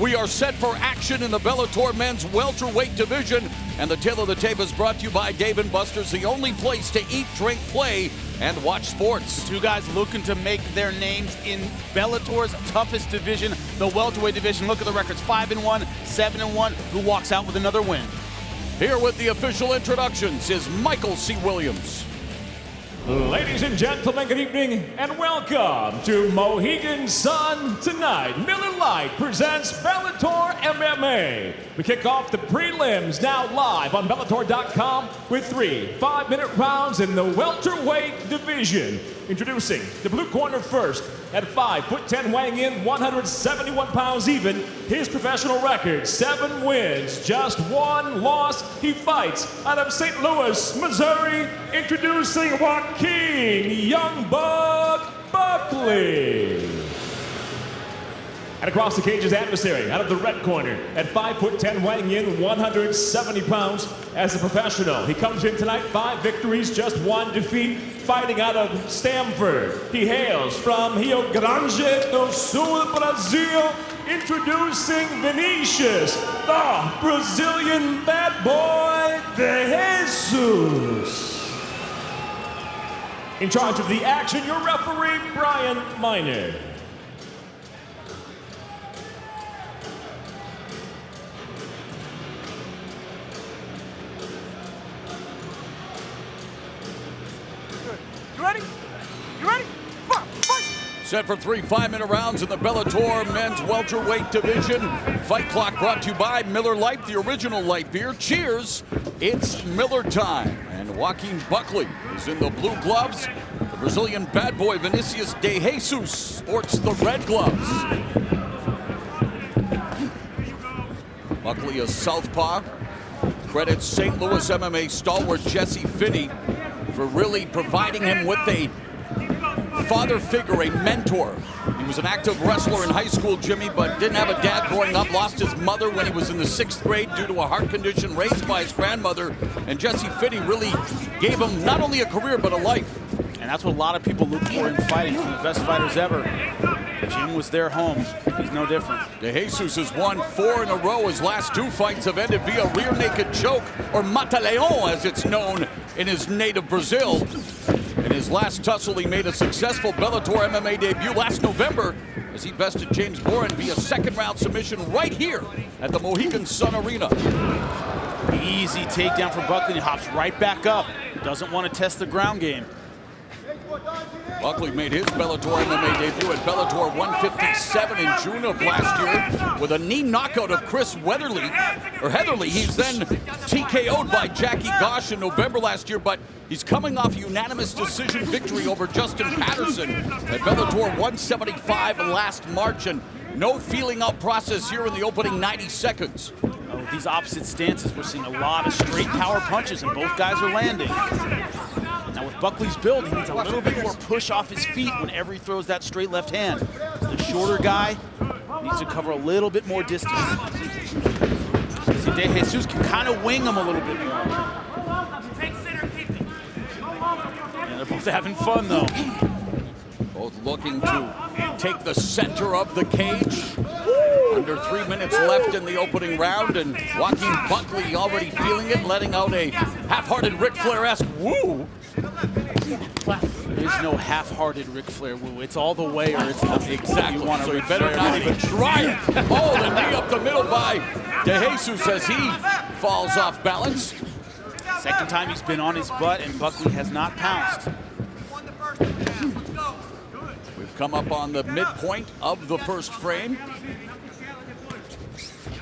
We are set for action in the Bellator men's welterweight division. And the tail of the tape is brought to you by Dave & Buster's, the only place to eat, drink, play, and watch sports. Two guys looking to make their names in Bellator's toughest division, the welterweight division. Look at the records, 5-1, 7-1. Who walks out with another win? Here with the official introductions is Michael C. Williams. Ladies and gentlemen, good evening and welcome to Mohegan Sun Tonight. Miller Lite presents Bellator MMA. We kick off the prelims now live on Bellator.com with 3 5-minute rounds in the welterweight division. Introducing the blue corner first at 5'10", weighing in 171 pounds even. His professional record, 7 wins, just 1 loss. He fights out of St. Louis, Missouri. Introducing Joaquin Young Buck Buckley. And across the cage, his adversary out of the red corner at 5'10", weighing in 170 pounds as a professional. He comes in tonight, 5 victories, just 1 defeat, fighting out of Stamford. He hails from Rio Grande do Sul, Brazil. Introducing Vinicius, the Brazilian bad boy, De Jesus. In charge of the action, your referee, Brian Miner. Set for 3 5-minute rounds in the Bellator men's welterweight division. Fight clock brought to you by Miller Lite, the original light beer. Cheers, it's Miller time. And Joaquin Buckley is in the blue gloves. The Brazilian bad boy Vinicius De Jesus sports the red gloves. Buckley, a southpaw, credits St. Louis MMA stalwart Jesse Finney for really providing him with a father figure, a mentor. He was an active wrestler in high school, Jimmy, but didn't have a dad growing up. Lost his mother when he was in the 6th grade due to a heart condition, raised by his grandmother. And Jesse Finney really gave him not only a career, but a life. And that's what a lot of people look for in fighting, from the best fighters ever. Jim was their home. He's no different. De Jesus has won 4 in a row. His last 2 fights have ended via rear naked choke, or mata-leão as it's known in his native Brazil. In his last tussle, he made a successful Bellator MMA debut last November as he bested James Boren via 2nd-round submission right here at the Mohegan Sun Arena. Easy takedown for Buckley. He hops right back up. Doesn't want to test the ground game. Buckley made his Bellator MMA debut at Bellator 157 in June of last year with a knee knockout of Chris Heatherly. He's then TKO'd by Jackie Gosch in November last year, but he's coming off a unanimous decision victory over Justin Patterson at Bellator 175 last March, and no feeling out process here in the opening 90 seconds. Oh, these opposite stances, we're seeing a lot of straight power punches, and both guys are landing. Now with Buckley's build, he needs a little bit more push off his feet whenever he throws that straight left hand. The shorter guy needs to cover a little bit more distance. See, De Jesus can kind of wing him a little bit more. And they're both having fun, though. Both looking to take the center of the cage. Under 3 minutes left in the opening round, and Joaquin Buckley already feeling it, letting out a half-hearted Ric Flair-esque woo. There's no half-hearted Ric Flair woo. It's all the way or it's nothing. Exactly. You want so you better not even try it. Oh, the knee up the middle by De Jesus as he falls off balance. Second time he's been on his butt, and Buckley has not pounced. We've come up on the midpoint of the first frame.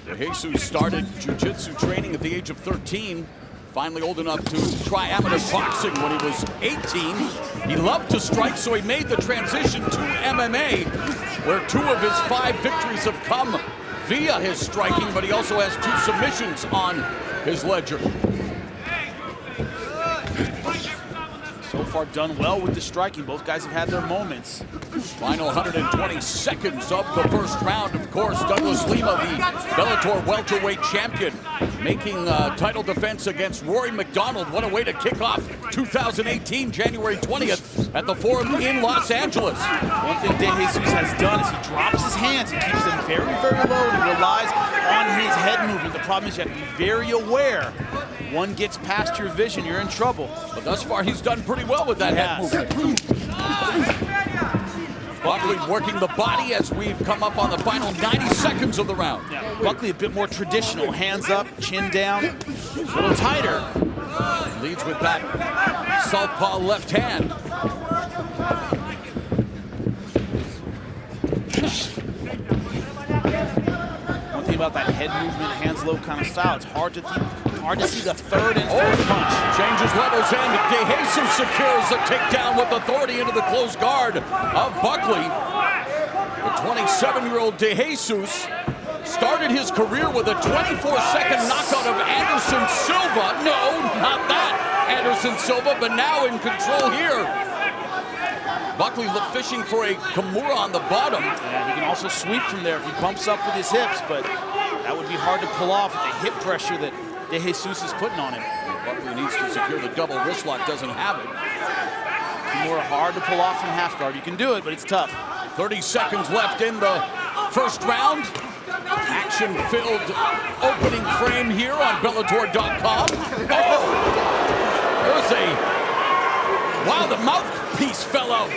De Jesus started jiu-jitsu training at the age of 13. Finally old enough to try amateur boxing when he was 18. He loved to strike, so he made the transition to MMA, where 2 of his 5 victories have come via his striking, but he also has 2 submissions on his ledger. So far done well with the striking. Both guys have had their moments. Final 120 seconds of the first round. Of course, Douglas Lima, the Bellator welterweight champion, making title defense against Rory McDonald. What a way to kick off 2018, January 20th at the Forum in Los Angeles. One thing De Jesus has done is he drops his hands. He keeps them very, very low and he relies on his head movement. The problem is you have to be very aware. One gets past your vision, you're in trouble. But thus far, he's done pretty well with that head movement. Buckley working the body as we've come up on the final 90 seconds of the round. Yeah, Buckley a bit more traditional. Hands up, chin down, a little tighter. Leads with that southpaw left hand. One thing about that head movement, hands low kind of style, it's hard to see the third and fourth punch. Changes levels and De Jesus secures a takedown with authority into the close guard of Buckley. The 27-year-old De Jesus started his career with a 24-second knockout of Anderson Silva. No, not that Anderson Silva, but now in control here. Buckley fishing for a Kimura on the bottom. And he can also sweep from there if he bumps up with his hips, but that would be hard to pull off with the hip pressure that De Jesus is putting on him. Buckley needs to secure the double wrist lock, doesn't have it. Kimura hard to pull off from half guard. You can do it, but it's tough. 30 seconds left in the first round. Action-filled opening frame here on Bellator.com. Oh! There's a... Wow, the mouthpiece fell out.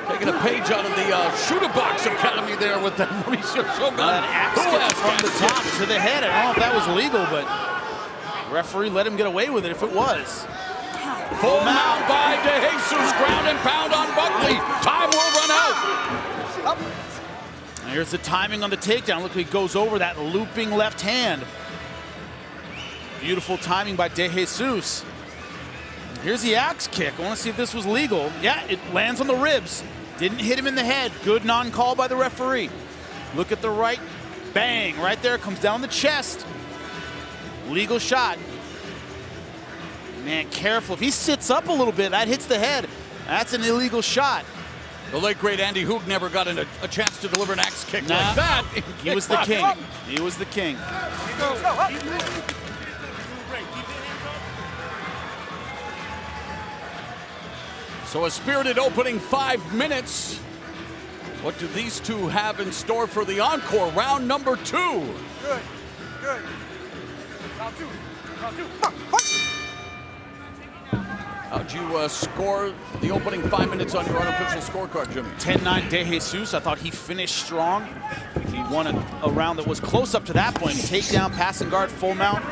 Taking a page out of the Shooter Box Academy there with the Mauricio Shogun. An axe kick from the top to the head. I don't know if that was legal, but the referee let him get away with it if it was. Full mount by De Jesus, ground and pound on Buckley. Time will run out. And here's the timing on the takedown. Look, he goes over that looping left hand. Beautiful timing by De Jesus. Here's the axe kick. I want to see if this was legal. Yeah, it lands on the ribs. Didn't hit him in the head. Good non-call by the referee. Look at the right. Bang, right there. Comes down the chest. Legal shot. Man, careful. If he sits up a little bit, that hits the head. That's an illegal shot. The late, great Andy Hoog never got a chance to deliver an axe kick like that. He was the king. He was the king. So a spirited opening 5 minutes. What do these two have in store for the encore, round number 2? Good, good. Round 2, fight! How'd you score the opening 5 minutes on your unofficial scorecard, Jimmy? 10-9 De Jesus. I thought he finished strong. He won a round that was close up to that point. Takedown, passing guard, full mount.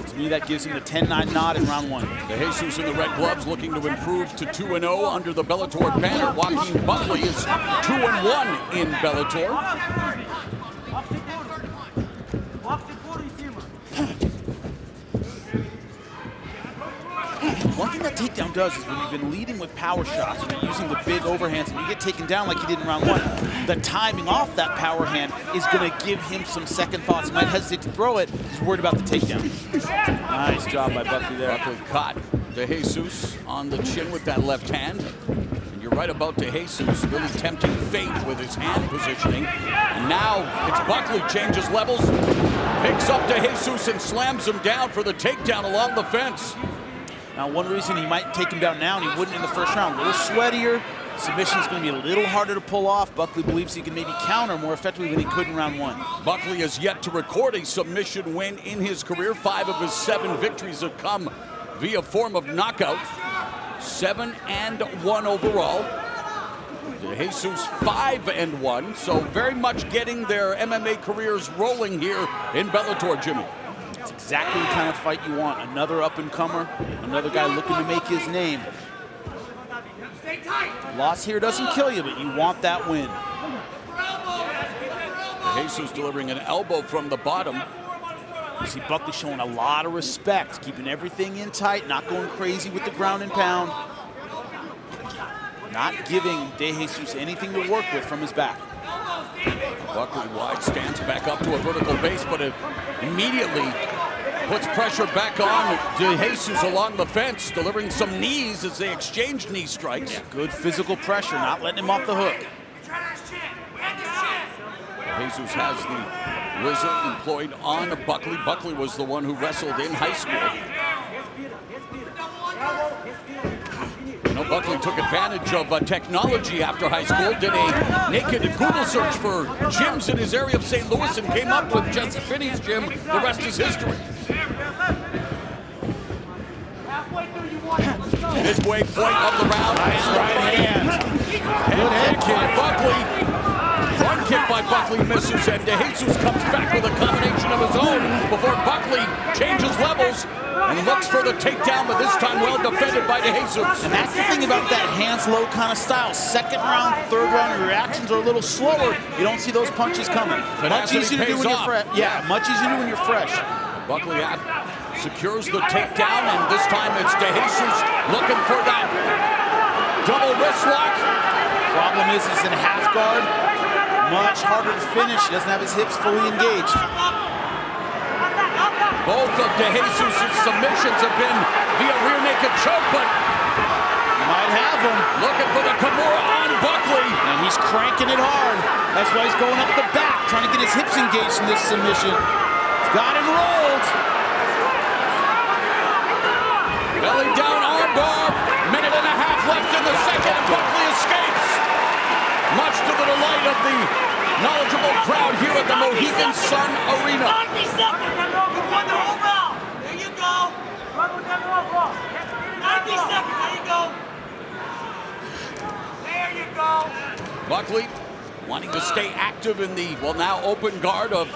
To me, that gives him the 10-9 nod in round 1. De Jesus in the red gloves looking to improve to 2-0 under the Bellator banner. Joaquin Buckley is 2-1 in Bellator. One thing that takedown does is when you've been leading with power shots, when you're using the big overhands, and you get taken down like you did in round 1, the timing off that power hand is going to give him some second thoughts. He might hesitate to throw it. He's worried about the takedown. Nice job by Buckley there. Buckley caught De Jesus on the chin with that left hand. And you're right about De Jesus, really tempting fate with his hand positioning. And now it's Buckley, changes levels, picks up De Jesus and slams him down for the takedown along the fence. Now, one reason he might take him down now, and he wouldn't in the first round, a little sweatier. Submission's going to be a little harder to pull off. Buckley believes he can maybe counter more effectively than he could in round 1. Buckley has yet to record a submission win in his career. 5 of his 7 victories have come via form of knockout. 7-1 overall. De Jesus 5-1, so very much getting their MMA careers rolling here in Bellator, Jimmy. It's exactly the kind of fight you want. Another up-and-comer, another guy looking to make his name. Loss here doesn't kill you, but you want that win. De Jesus delivering an elbow from the bottom. You see Buckley showing a lot of respect, keeping everything in tight, not going crazy with the ground and pound. Not giving De Jesus anything to work with from his back. Buckley wide stance back up to a vertical base, but immediately Puts pressure back on DeJesus along the fence, delivering some knees as they exchange knee strikes. Yeah, good physical pressure, not letting him off the hook. DeJesus has the wizard employed on Buckley. Buckley was the one who wrestled in high school. You know, Buckley took advantage of technology after high school, did a naked Google search for gyms in his area of St. Louis and came up with Jesse Finney's gym. The rest is history. Midway point of the round. Nice right hand. Head kick by Buckley. Front kick by Buckley misses, and DeJesus comes back with a combination of his own before Buckley changes levels and looks for the takedown, but this time well defended by DeJesus. And that's the thing about that hands low kind of style. Second round, third round, your reactions are a little slower. You don't see those punches coming. Much easier to do when you're fresh. Yeah, much easier to do when you're fresh. Buckley secures the takedown, and this time it's DeJesus looking for that double wrist lock. Problem is he's in half guard. Much harder to finish. He doesn't have his hips fully engaged. Both of DeJesus' submissions have been via rear naked choke, but might have him. Looking for the Kimura on Buckley. And he's cranking it hard. That's why he's going up the back, trying to get his hips engaged in this submission. He's got him rolled. Belly down armbar. Minute and a half left in the second, and Buckley escapes. Much to the delight of the knowledgeable crowd here at the Mohegan Sun Arena. 90 seconds. You won the whole round. There you go. 90 seconds. There you go. There you go. Buckley wanting to stay active in the, well, now open guard of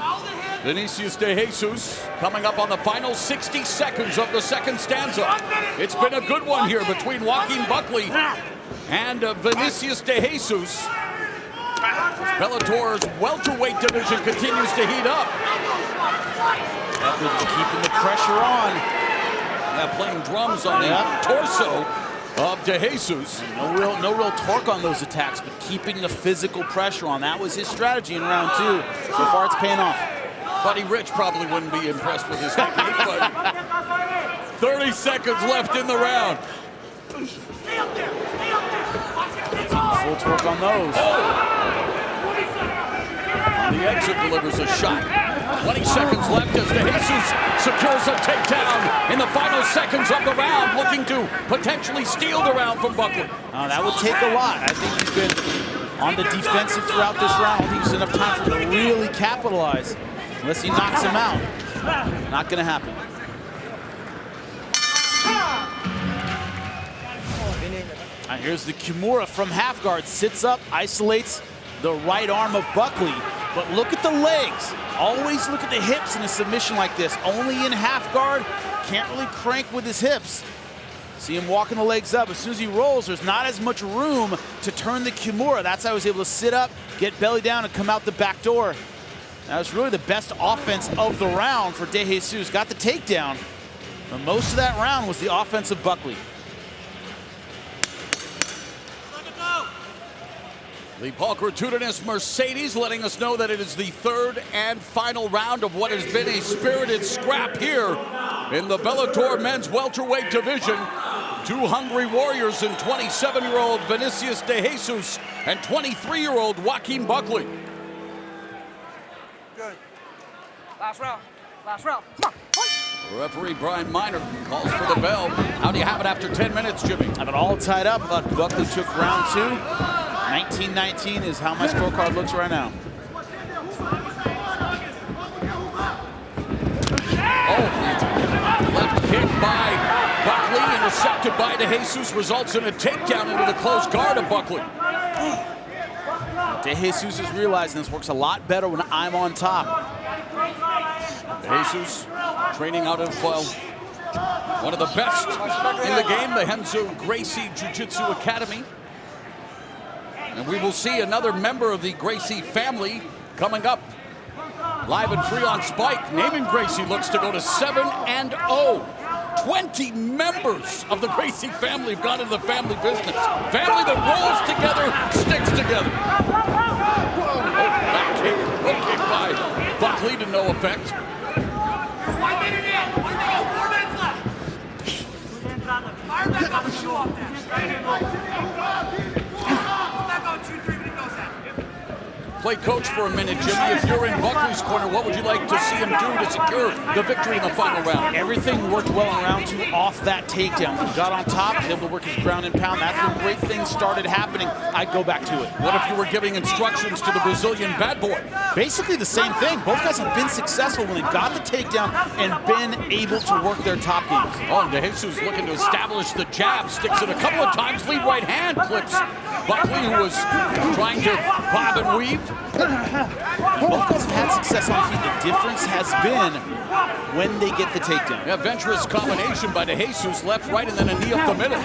Vinicius DeJesus, coming up on the final 60 seconds of the second stanza. It's been a good one here between Joaquin Buckley and Vinicius DeJesus. Bellator's welterweight division continues to heat up. Buckley keeping the pressure on. Yeah, playing drums on the torso of DeJesus. No real torque on those attacks, but keeping the physical pressure on. That was his strategy in round two. So far, it's paying off. Buddy Rich probably wouldn't be impressed with his technique, but 30 seconds left in the round. Full torque on those. The exit delivers a shot. 20 seconds left as DeJesus secures a takedown in the final seconds of the round, looking to potentially steal the round from Buckley. That would take a lot. I think he's been on the defensive throughout this round. I think there's enough time for him to really capitalize. Unless he knocks him out. Not going to happen. Here's the Kimura from half guard. Sits up, isolates the right arm of Buckley. But look at the legs. Always look at the hips in a submission like this. Only in half guard. Can't really crank with his hips. See him walking the legs up. As soon as he rolls, there's not as much room to turn the Kimura. That's how he was able to sit up, get belly down, and come out the back door. That was really the best offense of the round for DeJesus. Got the takedown, but most of that round was the offense of Buckley. The pulchritudinous Mercedes letting us know that it is the third and final round of what has been a spirited scrap here in the Bellator men's welterweight division. Two hungry warriors in 27-year-old Vinicius DeJesus and 23-year-old Joaquin Buckley. Good. Last round. Last round. Come on. Fight. Referee Brian Miner calls for the bell. How do you have it after 10 minutes, Jimmy? Have it all tied up. Buckley took round two. 19-19 is how my scorecard looks right now. Left kick by Buckley, intercepted by DeJesus, results in a takedown into the close guard of Buckley. DeJesus is realizing this works a lot better when I'm on top. DeJesus training out of one of the best in the game, the Renzo Gracie Jiu-Jitsu Academy. And we will see another member of the Gracie family coming up. Live and free on Spike. Naaman Gracie looks to go to 7-0. 20 members of the Gracie family have gone into the family business. Family that rolls together, sticks together. Back kick, hook kick by Buckley to no effect. 1 minute in. Play coach for a minute, Jimmy. If you're in Buckley's corner, what would you like to see him do to secure the victory in the final round? Everything worked well in round 2 off that takedown. He got on top, he was able to work his ground and pound. That's when great things started happening. I'd go back to it. What if you were giving instructions to the Brazilian bad boy? Basically the same thing. Both guys have been successful when they got the takedown and been able to work their top games. Oh, and DeJesus looking to establish the jab, sticks it a couple of times, lead right hand, clips Buckley, who was trying to bob and weave. Both guys have had success on feet. The difference has been when they get the takedown. Yeah, venturous combination by DeJesus, left, right, and then a knee up the middle.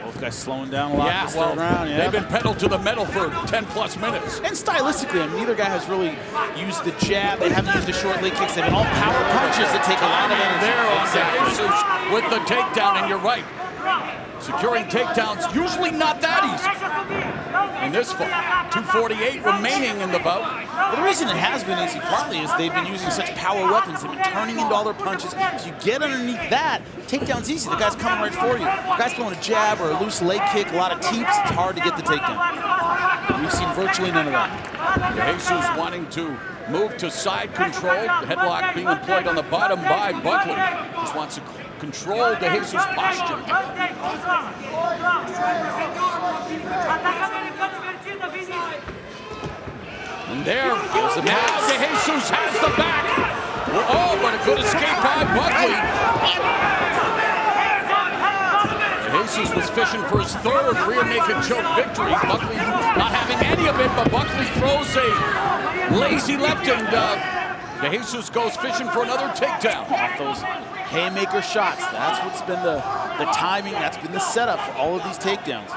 Both guys slowing down a lot in this third round. Yeah. They've been pedal to the metal for 10+ minutes. And stylistically, I mean, neither guy has really used the jab. They haven't used the short leg kicks. They've been all power punches that take a lot of energy. There on DeJesus with the takedown, and you're right. Securing takedowns, usually not that easy in this fight. 2:48 remaining in the bout. Well, the reason it has been easy partly is they've been using such power weapons. They've been turning into all their punches. If you get underneath that, takedown's easy. The guy's coming right for you. The guy's throwing a jab or a loose leg kick, a lot of teeps. It's hard to get the takedown. We've seen virtually none of that. DeJesus wanting to move to side control. The headlock being employed on the bottom by Buckley. Just wants to control DeJesus' posture. And there goes the pass. DeJesus has the back. Oh, but a good escape by Buckley. DeJesus was fishing for his third rear naked choke victory. Buckley not having any of it, but Buckley throws a lazy left, and DeJesus goes fishing for another takedown. Off those haymaker shots. That's what's been the timing. That's been the setup for all of these takedowns.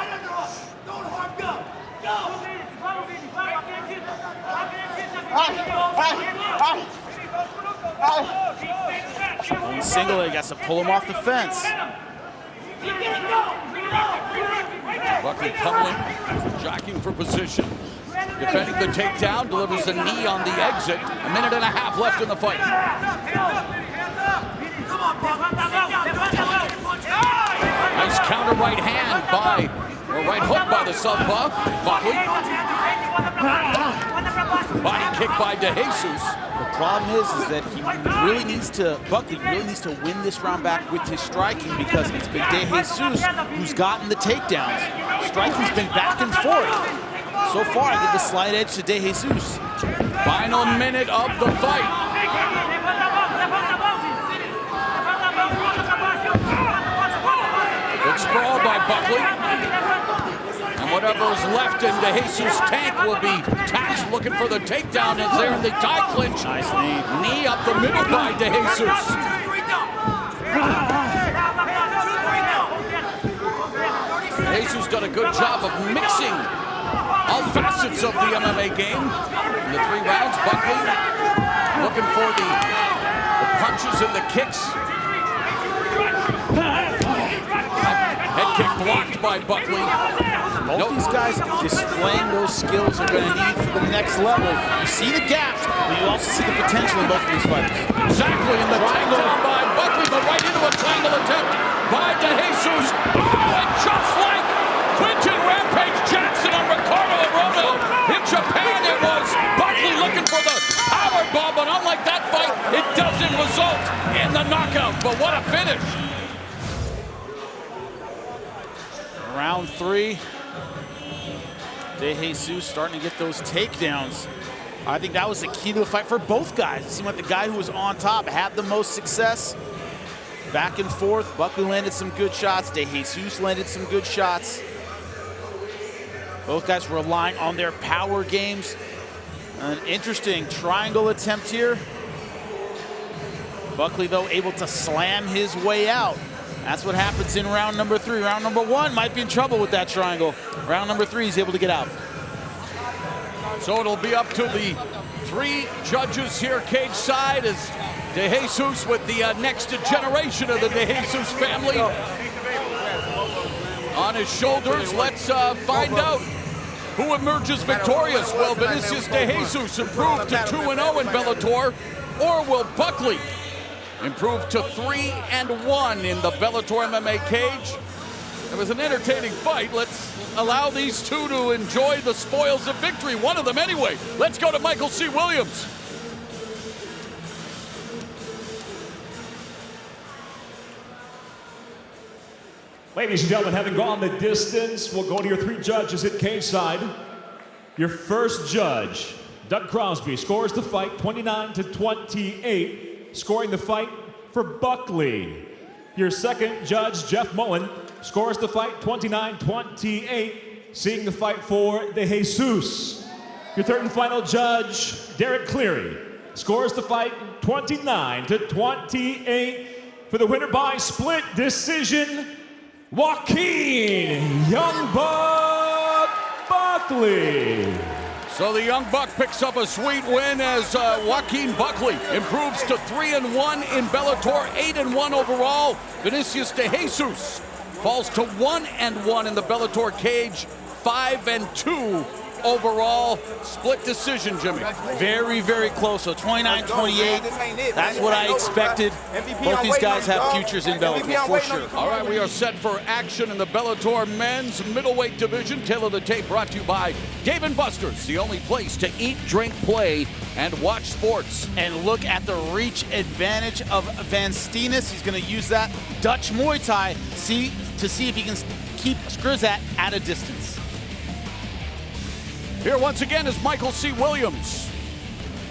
Going single leg, has to pull him off the fence. Buckley pummeling, jockeying for position. Defending the takedown, delivers a knee on the exit. A minute and a half left in the fight. Nice counter right hand by, or right hook by the southpaw, Buckley. Body kick by DeJesus. The problem is that Buckley really needs to win this round back with his striking, because it's been DeJesus who's gotten the takedowns. Striking's been back and forth. So far, I give the slight edge to DeJesus. Final minute of the fight. Good sprawl by Buckley. And whatever is left in DeJesus' tank will be taxed, looking for the takedown as they're in the tie clinch. Nice knee. Knee up the middle by DeJesus. DeJesus done a good job of mixing all facets of the MMA game. In the 3 rounds, Buckley looking for the punches and the kicks. Head kick blocked by Buckley. Both these guys displaying those skills are going to need for the next level. You see the gaps, but you also see the potential in both of these fighters. Exactly, in the takedown by Buckley, but right into a triangle attempt by DeJesus. Oh, and just like Quinton Rampage Jackson and Ricardo Arona in Japan, it was Buckley looking for the powerbomb, but unlike that fight, it doesn't result in the knockout. But what a finish. Round 3. DeJesus starting to get those takedowns. I think that was the key to the fight for both guys. It seemed like the guy who was on top had the most success. Back and forth, Buckley landed some good shots. DeJesus landed some good shots. Both guys relying on their power games. An interesting triangle attempt here. Buckley, though, able to slam his way out. That's what happens in round number 3. Round number 1 might be in trouble with that triangle. Round number 3, he's able to get out. So it'll be up to the 3 judges here cage side, as DeJesus with the next generation of the DeJesus family on his shoulders. Let's find out who emerges victorious. Will Vinicius DeJesus improve to 2-0 in Bellator, or will Buckley improved to 3-1 in the Bellator MMA cage. It was an entertaining fight. Let's allow these two to enjoy the spoils of victory, one of them anyway. Let's go to Michael C. Williams. Ladies and gentlemen, having gone the distance, we'll go to your three judges at cage side. Your first judge, Doug Crosby, scores the fight 29-28, scoring the fight for Buckley. Your second judge, Jeff Mullen, scores the fight 29-28, seeing the fight for De Jesus. Your third and final judge, Derek Cleary, scores the fight 29-28 for the winner by split decision, Joaquin Young Buck Buckley. So the Young Buck picks up a sweet win as Joaquin Buckley improves to 3-1 in Bellator, 8-1 overall. Vinicius De Jesus falls to 1-1 in the Bellator cage, 5-2 overall. Split decision, Jimmy. Very, very close. So 29-28. That's what I expected. Both these guys have futures in Bellator, for sure. All right, we are set for action in the Bellator men's middleweight division. Tail of the tape brought to you by Dave & Buster's, the only place to eat, drink, play, and watch sports. And look at the reach advantage of Van Steenis. He's going to use that Dutch Muay Thai to see if he can keep Skrizat at a distance. Here once again is Michael C. Williams.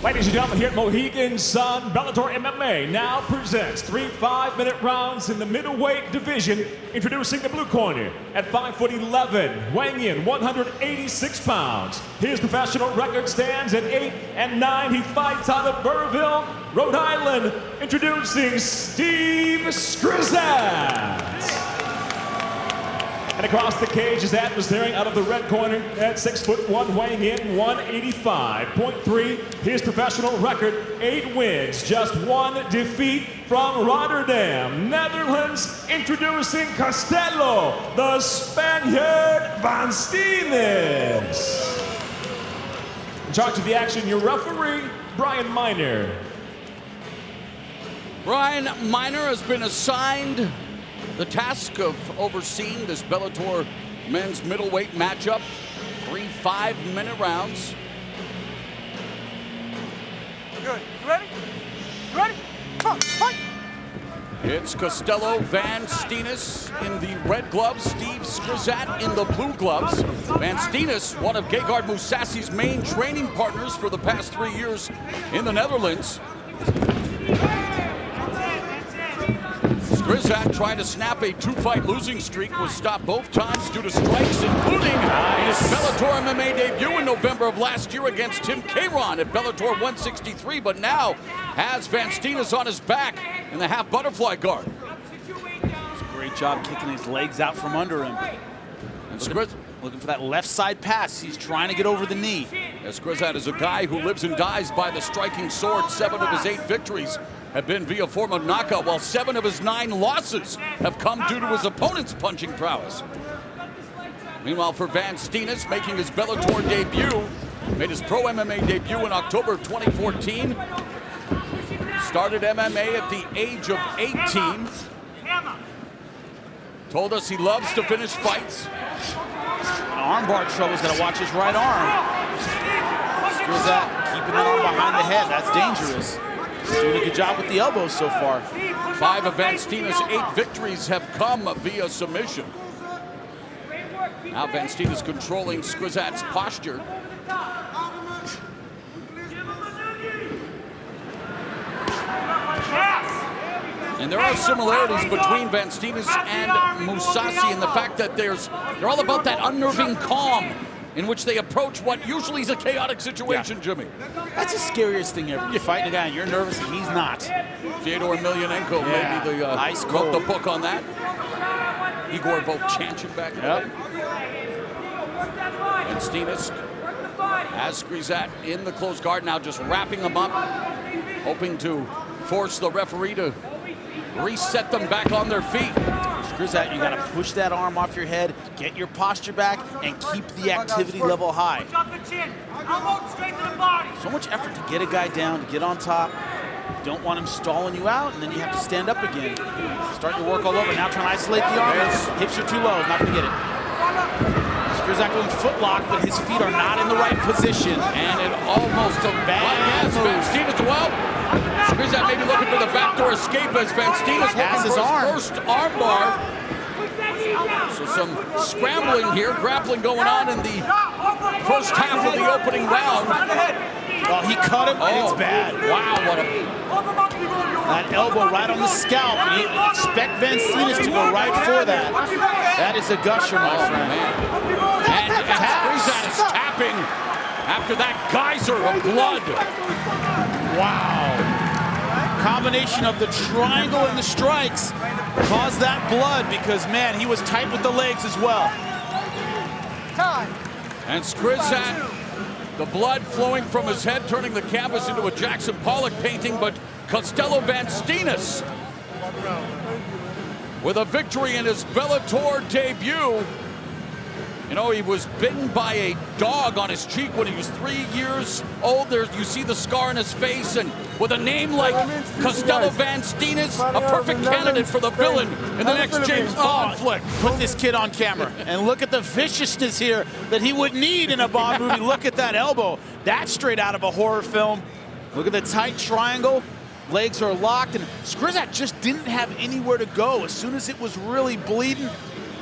Ladies and gentlemen, here at Mohegan Sun, Bellator MMA now presents 3 5-minute rounds in the middleweight division. Introducing the blue corner at 5'11", weighing in 186 pounds. His professional record stands at 8-9. He fights out of Burrillville, Rhode Island. Introducing Steve Skrizat. And across the cage, his adversary out of the red corner at 6'1", weighing in 185.3. His professional record, 8 wins, just 1 defeat from Rotterdam, Netherlands. Introducing Costello, the Spaniard Van Steenis. In charge of the action, your referee, Brian Miner. Brian Miner has been assigned the task of overseeing this Bellator men's middleweight matchup. 3 5-minute rounds. Good. You ready? You ready? Come on, fight! It's Costello Van Steenis in the red gloves, Steve Skrizat in the blue gloves. Van Steenis, one of Gegard Mousasi's main training partners for the past 3 years in the Netherlands. Skrizat trying to snap a 2-fight losing streak, was stopped both times due to strikes, including his Bellator MMA debut in November of last year against Tim Caron at Bellator 163, but now has Van Steenis on his back in the half butterfly guard. It's a great job kicking his legs out from under him. And Looking for that left side pass. He's trying to get over the knee. Skrizat is a guy who lives and dies by the striking sword. 7 of his 8 victories have been via form of knockout, while 7 of his 9 losses have come due to his opponent's punching prowess. Meanwhile, for Van Steenis, making his Bellator debut, made his pro MMA debut in October of 2014. Started MMA at the age of 18. Told us he loves to finish fights. Armbar trouble's got to watch his right arm. Skrizat keeping that arm behind the head. That's dangerous. He's doing a good job with the elbows so far. 5 of Van Steenis' 8 victories have come via submission. Now Van Steenis controlling Skrizat's posture. And there are similarities between Van Steenis and Mousasi in the fact that they're all about that unnerving calm in which they approach what usually is a chaotic situation, Jimmy. That's the scariest thing ever. You fight a guy and you're nervous and he's not. Fyodor Emelianenko maybe the ice wrote cold. the book on that. Igor Vovchanchin back in the day. And Steenis has Skrizat in the closed guard now, just wrapping him up, hoping to force the referee to reset them back on their feet. Skrizat, you got to push that arm off your head, get your posture back, and keep the activity level high. Drop the chin. Elbow straight to the body. So much effort to get a guy down, to get on top. don't want him stalling you out, and then you have to stand up again. Starting to work all over. Now trying to isolate the arm. Hips are too low. Not going to get it. Skrzat going footlock, but his feet are not in the right position. And it almost a bad move. Van Steenis, well, Skrzat maybe looking for the backdoor escape as Van Steenis looking for his first arm bar. So some scrambling here, grappling going on in the first half of the opening round. Oh, he cut him, and it's bad. Wow, what a... That elbow right on the scalp, and you expect Van Steenis to go right for that. That is a gusher, my friend. And Skrzat is tapping after that geyser of blood. Wow. Combination of the triangle and the strikes caused that blood because, man, he was tight with the legs as well. And Skrzat, the blood flowing from his head, turning the canvas into a Jackson Pollock painting, but Costello Van Steenis with a victory in his Bellator debut. You know, he was bitten by a dog on his cheek when he was 3 years old. There you see the scar in his face, and with a name like Costello Van Steenis, a perfect candidate for the villain in the next James Bond flick. Put this kid on camera and look at the viciousness here that he would need in a Bond movie. Look at that elbow. That's straight out of a horror film. Look at the tight triangle. Legs are locked, and Skrzat just didn't have anywhere to go. As soon as it was really bleeding,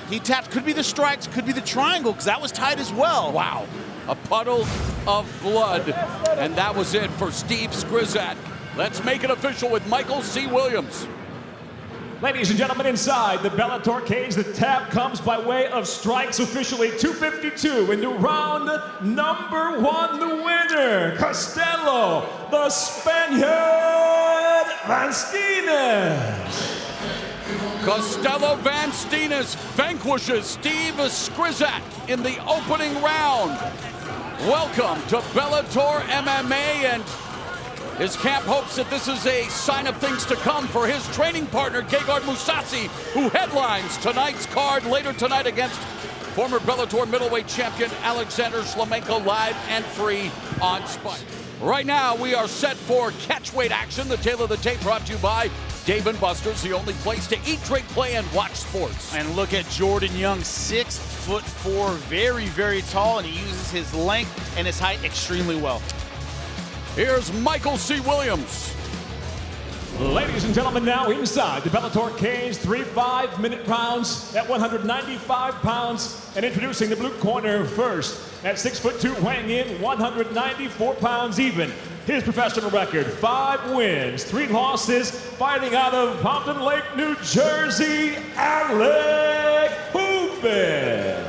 he tapped. Could be the strikes, could be the triangle, because that was tight as well. Wow. A puddle of blood, and that was it for Steve Skrzat. Let's make it official with Michael C. Williams. Ladies and gentlemen, inside the Bellator cage, the tap comes by way of strikes officially. 252 into round number 1. The winner, Costello, the Spaniard, Van Steenis. Costello Van Steenis vanquishes Steve Skrzat in the opening round. Welcome to Bellator MMA, and his camp hopes that this is a sign of things to come for his training partner, Gegard Mousasi, who headlines tonight's card later tonight against former Bellator middleweight champion Alexander Shlemenko, live and free on Spike. Right now, we are set for catchweight action. The tail of the tape brought to you by Dave & Buster's, the only place to eat, drink, play, and watch sports. And look at Jordan Young, 6'4", very, very tall, and he uses his length and his height extremely well. Here's Michael C. Williams. Ladies and gentlemen, now inside the Bellator cage, 3 5-minute rounds at 195 pounds. And introducing the blue corner first, at 6'2", weighing in 194 pounds even. His professional record, 5 wins, 3 losses, fighting out of Pompton Lake, New Jersey, Alex Hubin.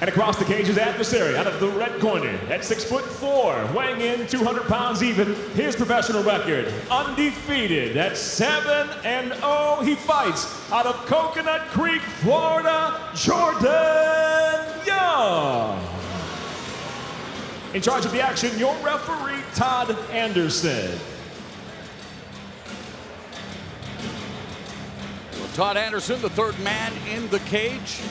And across the cage, his adversary out of the red corner at 6'4", weighing in 200 pounds even. His professional record, undefeated at 7-0. He fights out of Coconut Creek, Florida, Jordan Young. In charge of the action, your referee, Todd Anderson. Todd Anderson, the third man in the cage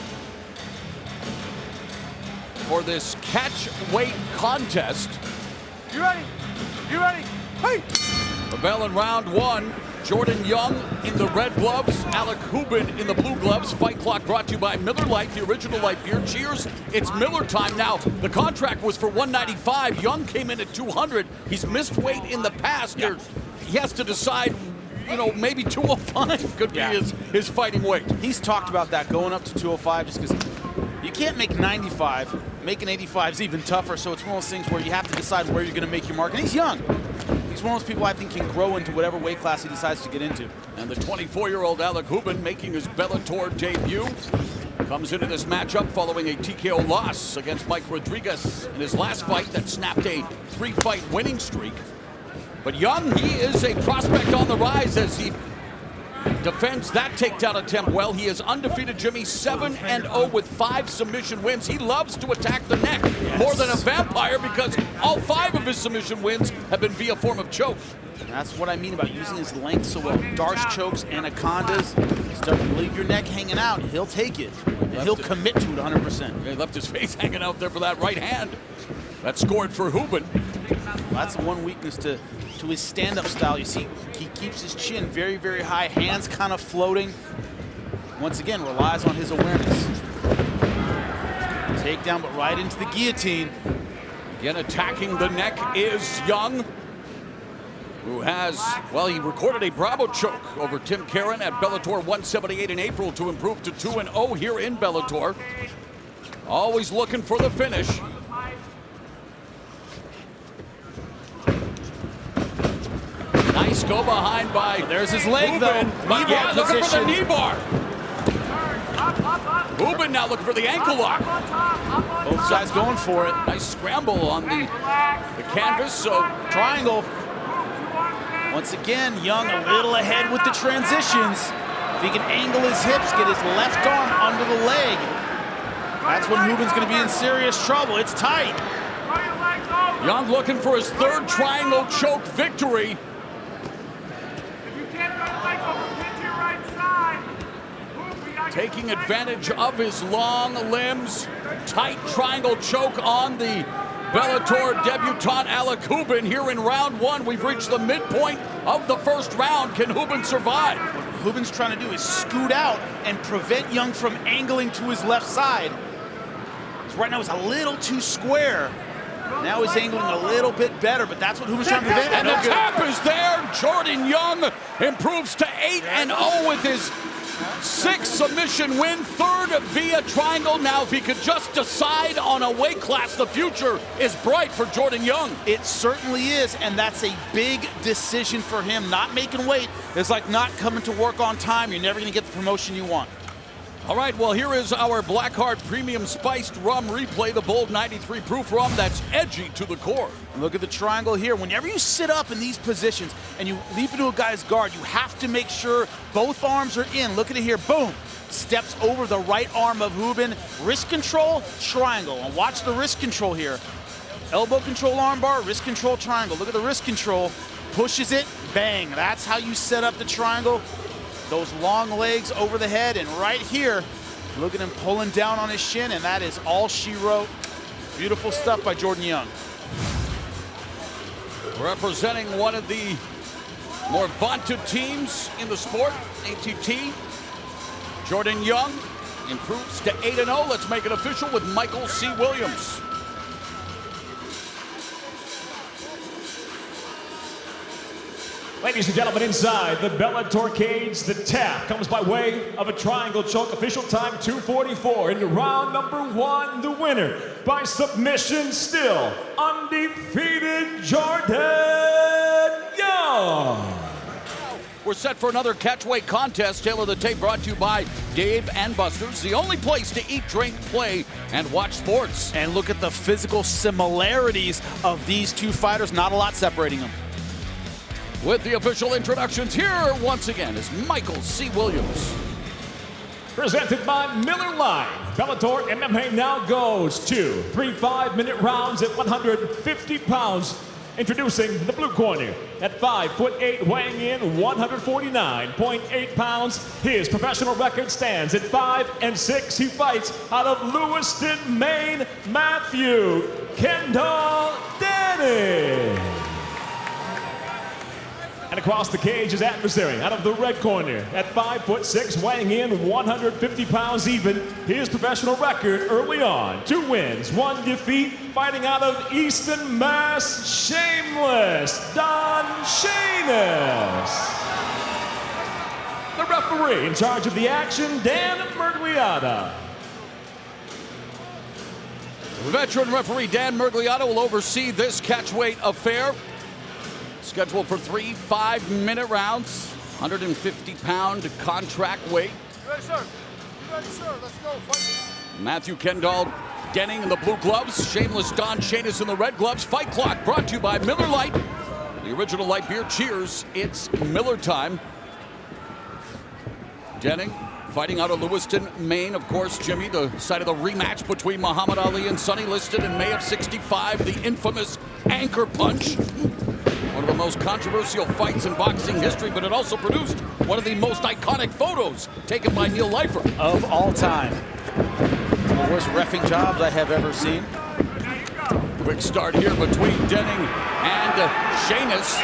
for this catch weight contest. You ready? You ready? Hey! The bell in round 1. Jordan Young in the red gloves, Alec Hubin in the blue gloves. Fight clock brought to you by Miller Lite, the original light beer. Cheers, it's Miller time. Now, the contract was for 195. Young came in at 200. He's missed weight in the past. Yeah. He has to decide, you know, maybe 205 could be his fighting weight. He's talked about that, going up to 205, just because you can't make 95. Making 85 is even tougher, so it's one of those things where you have to decide where you're going to make your mark. And he's young. He's one of those people I think can grow into whatever weight class he decides to get into. And the 24-year-old Alec Hubin making his Bellator debut comes into this matchup following a TKO loss against Mike Rodriguez in his last fight that snapped a 3-fight winning streak. But Young, he is a prospect on the rise as he defends that takedown attempt well. He is undefeated, Jimmy, 7-0 with 5 submission wins. He loves to attack the neck more than a vampire because all 5 of his submission wins have been via form of choke. That's what I mean about using his length so well. Darce chokes, anacondas, start to leave your neck hanging out. He'll take it, and he'll commit to it 100%. He left his face hanging out there for that right hand. That scored for Hubin. Well, that's one weakness to to his stand-up style. You see, he keeps his chin very, very high, hands kind of floating. Once again, relies on his awareness. Takedown, but right into the guillotine. Again, attacking the neck is Young, who has, well, he recorded a Bravo choke over Tim Karen at Bellator 178 in April to improve to 2-0 here in Bellator. Always looking for the finish. Nice go behind by There's his leg, though. But yeah, looking for the knee bar. Hubin now looking for the ankle lock. Both sides going for it. Nice scramble on the canvas, so Triangle. Once again, Young a little ahead with the transitions. If he can angle his hips, get his left arm under the leg, that's when Hubin's going to be in serious trouble. It's tight. Young looking for his third triangle choke victory. Taking advantage of his long limbs. Tight triangle choke on the Bellator debutant Alec Hubin here in round one. We've reached the midpoint of the first round. Can Hubin survive? What Hubin's trying to do is scoot out and prevent Young from angling to his left side. So right now it's a little too square. Now he's angling a little bit better, but that's what Hubin's trying to prevent. And the tap is there. Jordan Young improves to 8-0 with his 6th submission win, 3rd via triangle. Now, if he could just decide on a weight class, the future is bright for Jordan Young. It certainly is, and that's a big decision for him. Not making weight is like not coming to work on time. You're never going to get the promotion you want. All right, well, here is our Blackheart Premium Spiced Rum Replay, the bold 93 proof rum that's edgy to the core. And look at the triangle here. Whenever you sit up in these positions and you leap into a guy's guard, you have to make sure both arms are in. Look at it here, boom. Steps over the right arm of Hubin. Wrist control, triangle. And watch the wrist control here. Elbow control armbar, wrist control triangle. Look at the wrist control. Pushes it, bang. That's how you set up the triangle. Those long legs over the head, and right here, look at him pulling down on his shin, and that is all she wrote. Beautiful stuff by Jordan Young. Representing one of the more vaunted teams in the sport, ATT, Jordan Young improves to 8-0. Let's make it official with Michael C. Williams. Ladies and gentlemen, inside the Bellator cage, the tap comes by way of a triangle choke. Official time 2:44 in round number 1. The winner by submission, still undefeated, Jordan Young. We're set for another catchweight contest. Taylor the Tape brought to you by Dave and Buster's, the only place to eat, drink, play, and watch sports. And look at the physical similarities of these two fighters. Not a lot separating them. With the official introductions, here once again is Michael C. Williams. Presented by Miller Lite. Bellator MMA now goes to 3 5-minute rounds at 150 pounds. Introducing the blue corner at 5'8", weighing in 149.8 pounds. His professional record stands at 5-6. He fights out of Lewiston, Maine, Matthew Kendall Dennis. And across the cage, his adversary out of the red corner at 5'6", weighing in 150 pounds even. His professional record early on, 2 wins, 1 defeat, fighting out of Easton, Mass, Shameless Don Shamus. The referee in charge of the action, Dan Mergliata. Veteran referee Dan Mergliata will oversee this catchweight affair. Scheduled for 3 5-minute rounds, 150-pound contract weight. You ready, sir? You ready, sir? Let's go. Fight. Matthew Kendall Denning in the blue gloves, Shameless Don Shamus in the red gloves. Fight Clock brought to you by Miller Lite, the original light beer. Cheers, it's Miller time. Denning fighting out of Lewiston, Maine, of course, Jimmy, the site of the rematch between Muhammad Ali and Sonny Liston in May of '65, the infamous anchor punch. One of the most controversial fights in boxing history, but it also produced one of the most iconic photos taken by Neil Leifer. Of all time. One of the worst reffing jobs I have ever seen. Quick start here between Denning and Shamus.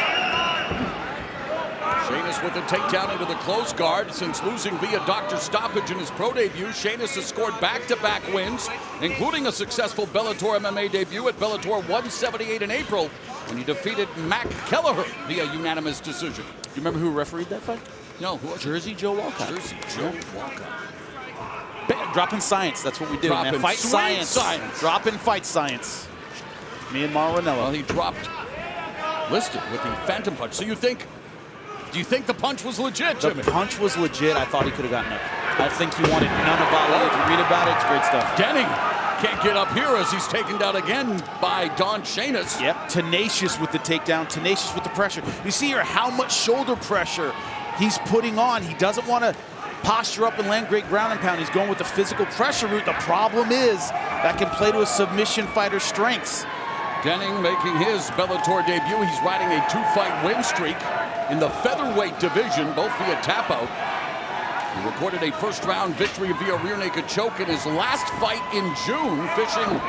Shanus with a takedown into the close guard. Since losing via doctor stoppage in his pro debut, Shanus has scored back-to-back wins, including a successful Bellator MMA debut at Bellator 178 in April, when he defeated Mac Kelleher via unanimous decision. Do you remember who refereed that fight? No, who was it? Jersey Joe Walcott. Jersey Joe Walcott. Dropping science, that's what we do, Dropping man. Fight sweet science. Dropping fight science. Me and Mauro Ranallo. Well, he dropped listed with the phantom punch. So do you think the punch was legit, Jimmy? The punch was legit. I thought he could have gotten up. I think he wanted none of it. If you read about it, it's great stuff. Denning can't get up here as he's taken down again by Don Shanus. Yep, tenacious with the takedown, tenacious with the pressure. You see here how much shoulder pressure he's putting on. He doesn't want to posture up and land great ground and pound. He's going with the physical pressure route. The problem is that can play to a submission fighter's strengths. Denning making his Bellator debut. He's riding a 2-fight win streak in the featherweight division, both via tap out. He recorded a first-round victory via rear naked choke in his last fight in June, fishing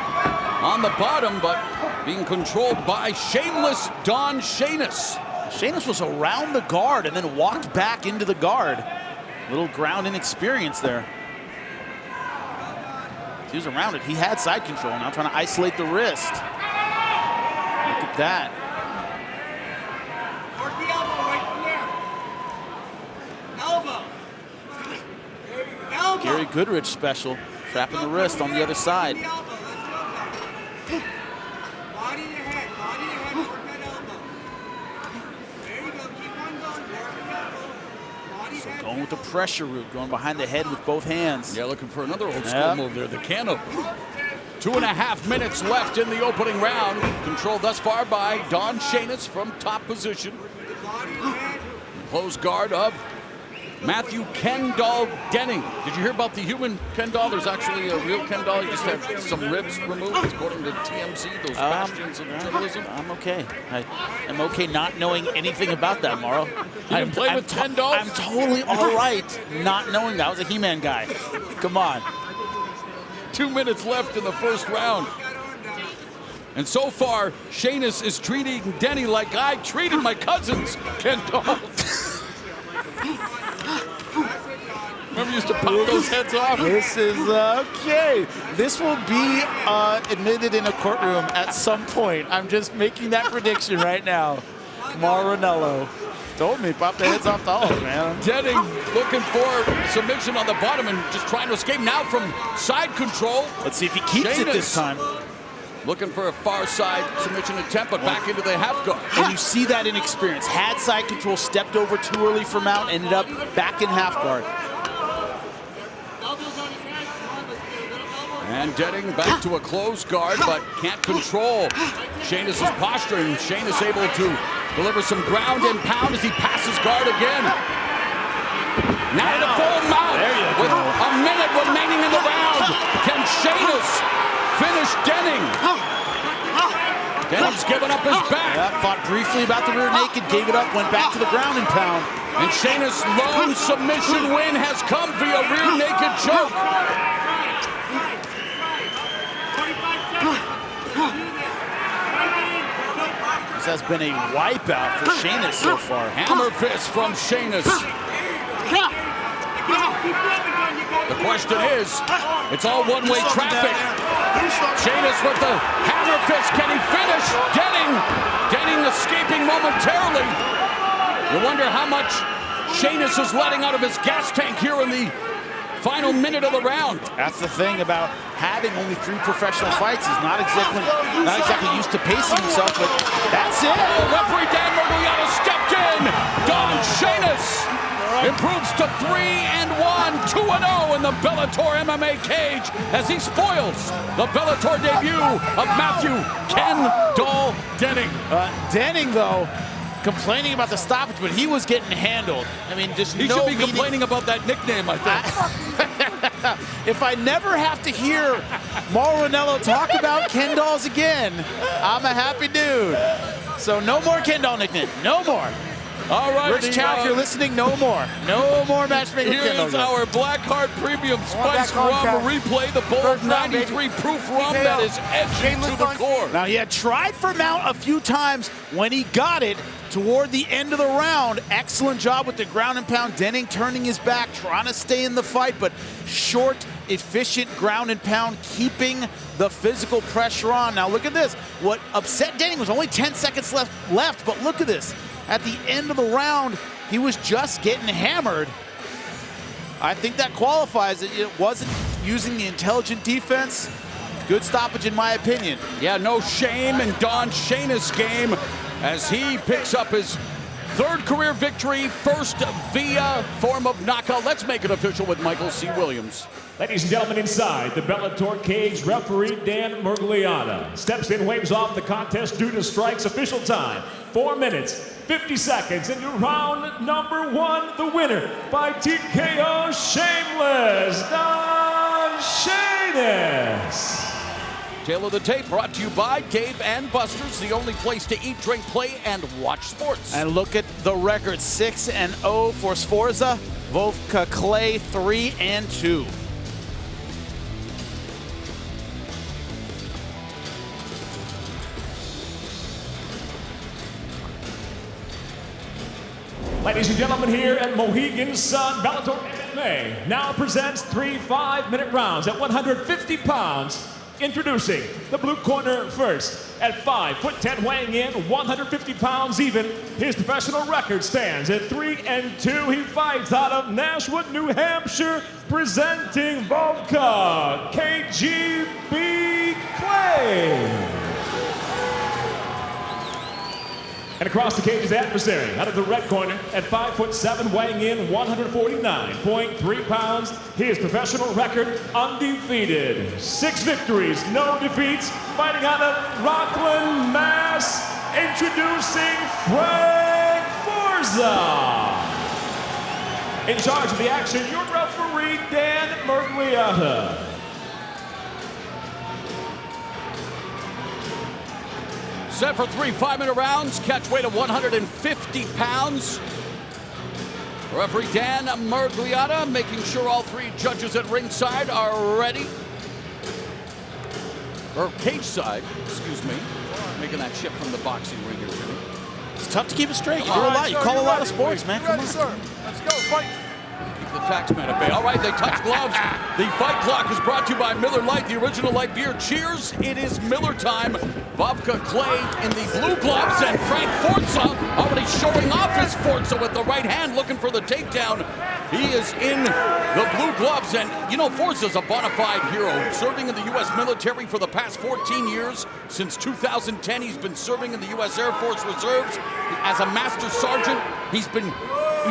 on the bottom, but being controlled by shameless Don Shanus. Shanus was around the guard and then walked back into the guard. Little ground inexperience there. He was around it. He had side control, now trying to isolate the wrist. Look at that. Work the elbow right from there. Elbow. Elbow. Gary Goodrich special, trapping the wrist on the other side. Body to head, work that elbow. There you go, keep on going, work the elbow. Body So head. going with the pressure route, going behind the head with both hands. Yeah, looking for another old school move there, the can opener. 2.5 minutes left in the opening round. Controlled thus far by Don Shanus from top position. Close guard of Matthew Kendall Denning. Did you hear about the human Ken doll? There's actually a real Ken doll. He just had some ribs removed, according to TMZ, those bastions of journalism. I'm okay. I'm okay not knowing anything about that, Mauro. You play with Ken dolls? I'm totally all right not knowing that. I was a He-Man guy. Come on. 2 minutes left in the first round. And so far, Shanus is treating Denny like I treated my cousins, Ken doll. Remember you used to pop those heads off? This is okay. This will be admitted in a courtroom at some point. I'm just making that prediction right now. Mauro Ranallo told me pop the heads off the dolls, man. Denning looking for submission on the bottom and just trying to escape now from side control. Let's see if he keeps it this time. Looking for a far side submission attempt, but back into the half guard. And you see that inexperience. Had side control, stepped over too early for Mount, ended up back in half guard. And Denning back to a closed guard, but can't control Shanus' posture. And Shanus able to deliver some ground and pound as he passes guard again. Now to full mount with a minute remaining in the round. Can Shanus finish Denning? Denning's given up his back. Yeah, fought briefly about the rear naked, gave it up, went back to the ground and pound. And Shanus' lone submission win has come via rear naked choke. This has been a wipeout for Shanus so far. Hammer fist from Shanus. The question is, it's all one-way traffic. Shanus with the hammer fist. Can he finish? Denning escaping momentarily. You wonder how much Shanus is letting out of his gas tank here in the final minute of the round. That's the thing about having only 3 professional fights. He's not exactly used to pacing himself, but that's it. Oh, referee Dan Mergliata stepped in. Don Shanus improves to 3-1, 2-0 in the Bellator MMA cage as he spoils the Bellator debut of Matthew Ken doll Denning. Denning, though, complaining about the stoppage, but he was getting handled. I mean, just he should be complaining about that nickname, I think. If I never have to hear Mauro Ranallo talk about Ken dolls again, I'm a happy dude. So no more Ken doll nickname, no more. All right, Rich Chow, if you're listening, no more. No more matchmaking. Here is our Blackheart Premium Spice Rum replay. The bold 93 proof rum that is edging to the core. Now, he had tried for mount a few times. When he got it toward the end of the round, excellent job with the ground and pound. Denning turning his back, trying to stay in the fight, but short, efficient ground and pound, keeping the physical pressure on. Now, look at this. What upset Denning was only 10 seconds left, but look at this. At the end of the round, he was just getting hammered. I think that qualifies it. It wasn't using the intelligent defense. Good stoppage, in my opinion. Yeah, no shame in Don Shayna's game as he picks up his third career victory, first via form of knockout. Let's make it official with Michael C. Williams. Ladies and gentlemen, inside the Bellator cage, referee Dan Mergliata steps in, waves off the contest due to strikes. Official time, 4 minutes, 50 seconds into round number 1. The winner by TKO, shameless Don Shayna. Tail of the tape brought to you by Dave and Buster's, the only place to eat, drink, play, and watch sports. And look at the record, 6-0 for Sforza. Vovka Clay, 3-2. Ladies and gentlemen, here at Mohegan Sun, Bellator MMA now presents 3 5-minute rounds at 150 pounds. Introducing the blue corner first. At 5'10", weighing in 150 pounds even. His professional record stands at 3-2. He fights out of Nashua, New Hampshire, presenting Vovka KGB Clay. And across the cage is the adversary, out of the red corner, at 5'7", weighing in 149.3 pounds. His professional record, undefeated. 6 victories, no defeats. Fighting out of Rockland, Mass. Introducing Frank Forza. In charge of the action, your referee, Dan Mergliata. Set for 3 5-minute rounds, catch weight of 150 pounds. Referee Dan Mergliata making sure all 3 judges at ringside are ready. Or cage side, excuse me. Making that shift from the boxing ring here, Jimmy. It's tough to keep it straight. You do a lot. You call a lot of sports, man. Come on. Sir. Let's go, fight. Keep the taxman at bay. All right, they touch gloves. The fight clock is brought to you by Miller Lite, the original light beer. Cheers, it is Miller time. Vovka Clay in the blue gloves, and Frank Forza already showing off his Forza with the right hand, looking for the takedown. He is in the blue gloves, and you know Forza's a bona fide hero, serving in the U.S. military for the past 14 years. Since 2010, he's been serving in the U.S. Air Force Reserves as a master sergeant. He's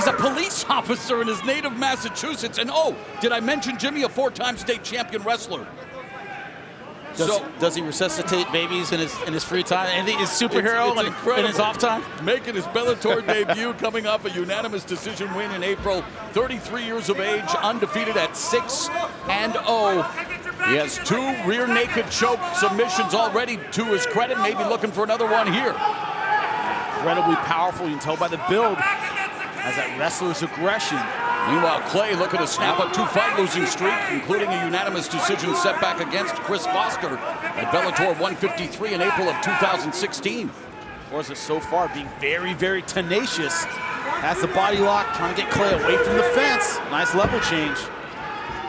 a police officer in his native Massachusetts, and oh, did I mention Jimmy, a 4-time state champion wrestler? Does he resuscitate babies in his free time? And his superhero in his off time? Making his Bellator debut, coming off a unanimous decision win in April. 33 years of age, undefeated at 6-0. He has 2 rear naked choke submissions already to his credit. Maybe looking for another one here. Incredibly powerful. You can tell by the build. Has that wrestler's aggression. Meanwhile, Clay looking to snap a 2-fight losing streak, including a unanimous decision setback against Chris Foster at Bellator 153 in April of 2016. Forza so far being very, very tenacious. Has the body lock, trying to get Clay away from the fence. Nice level change.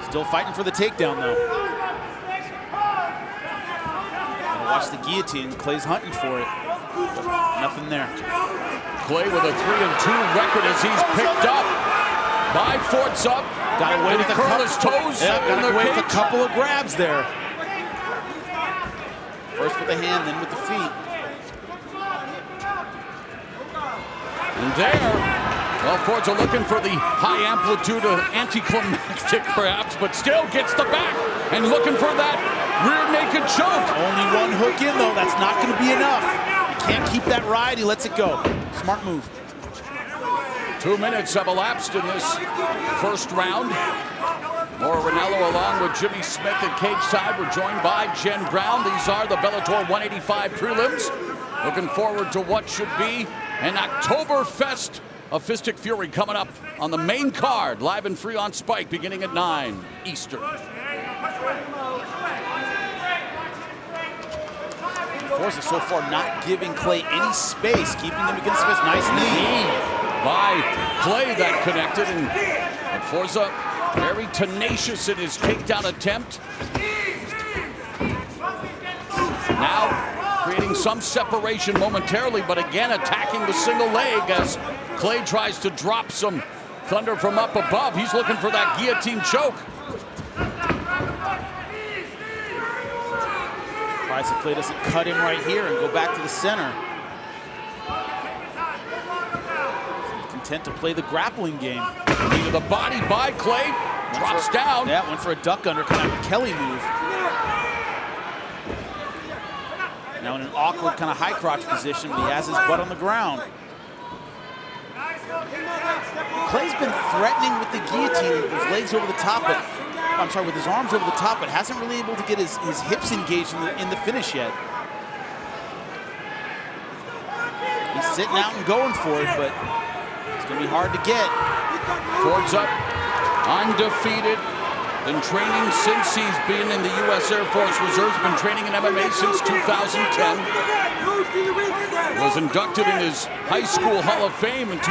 Still fighting for the takedown, though. Watch the guillotine. Clay's hunting for it. Nothing there. Clay with a 3-2 record as he's picked up by Forza. Got away with curl his toes. Yeah, got away with a couple of grabs there. First with the hand, then with the feet. And there, well, Forza looking for the high amplitude of anticlimactic perhaps, but still gets the back and looking for that rear naked choke. Only 1 hook in though, that's not gonna be enough. He can't keep that ride, he lets it go. Smart move. 2 minutes have elapsed in this first round. Maura Ranallo along with Jimmy Smith at cage side. We're joined by Jen Brown. These are the Bellator 185 prelims. Looking forward to what should be an Oktoberfest of Fistic Fury coming up on the main card, live and free on Spike, beginning at 9 Eastern. Forza so far not giving Clay any space, keeping him against his nice knee. By Clay that connected, and Forza very tenacious in his takedown attempt. Now creating some separation momentarily, but again attacking the single leg as Clay tries to drop some thunder from up above. He's looking for that guillotine choke. Tries that Clay doesn't cut him right here and go back to the center. Content to play the grappling game. Knee to the body by Clay. Drops down. Yeah, went for a duck under, kind of a Kelly move. Now in an awkward kind of high crotch position, but he has his butt on the ground. Clay's been threatening with the guillotine with his legs over the top, but I'm sorry, with his arms over the top, but hasn't really able to get his hips engaged in the finish yet. He's sitting out and going for it, but it's going to be hard to get. Forza undefeated. Been training since he's been in the U.S. Air Force Reserves. Been training in MMA since 2010. Was inducted in his high school Hall of Fame in 2015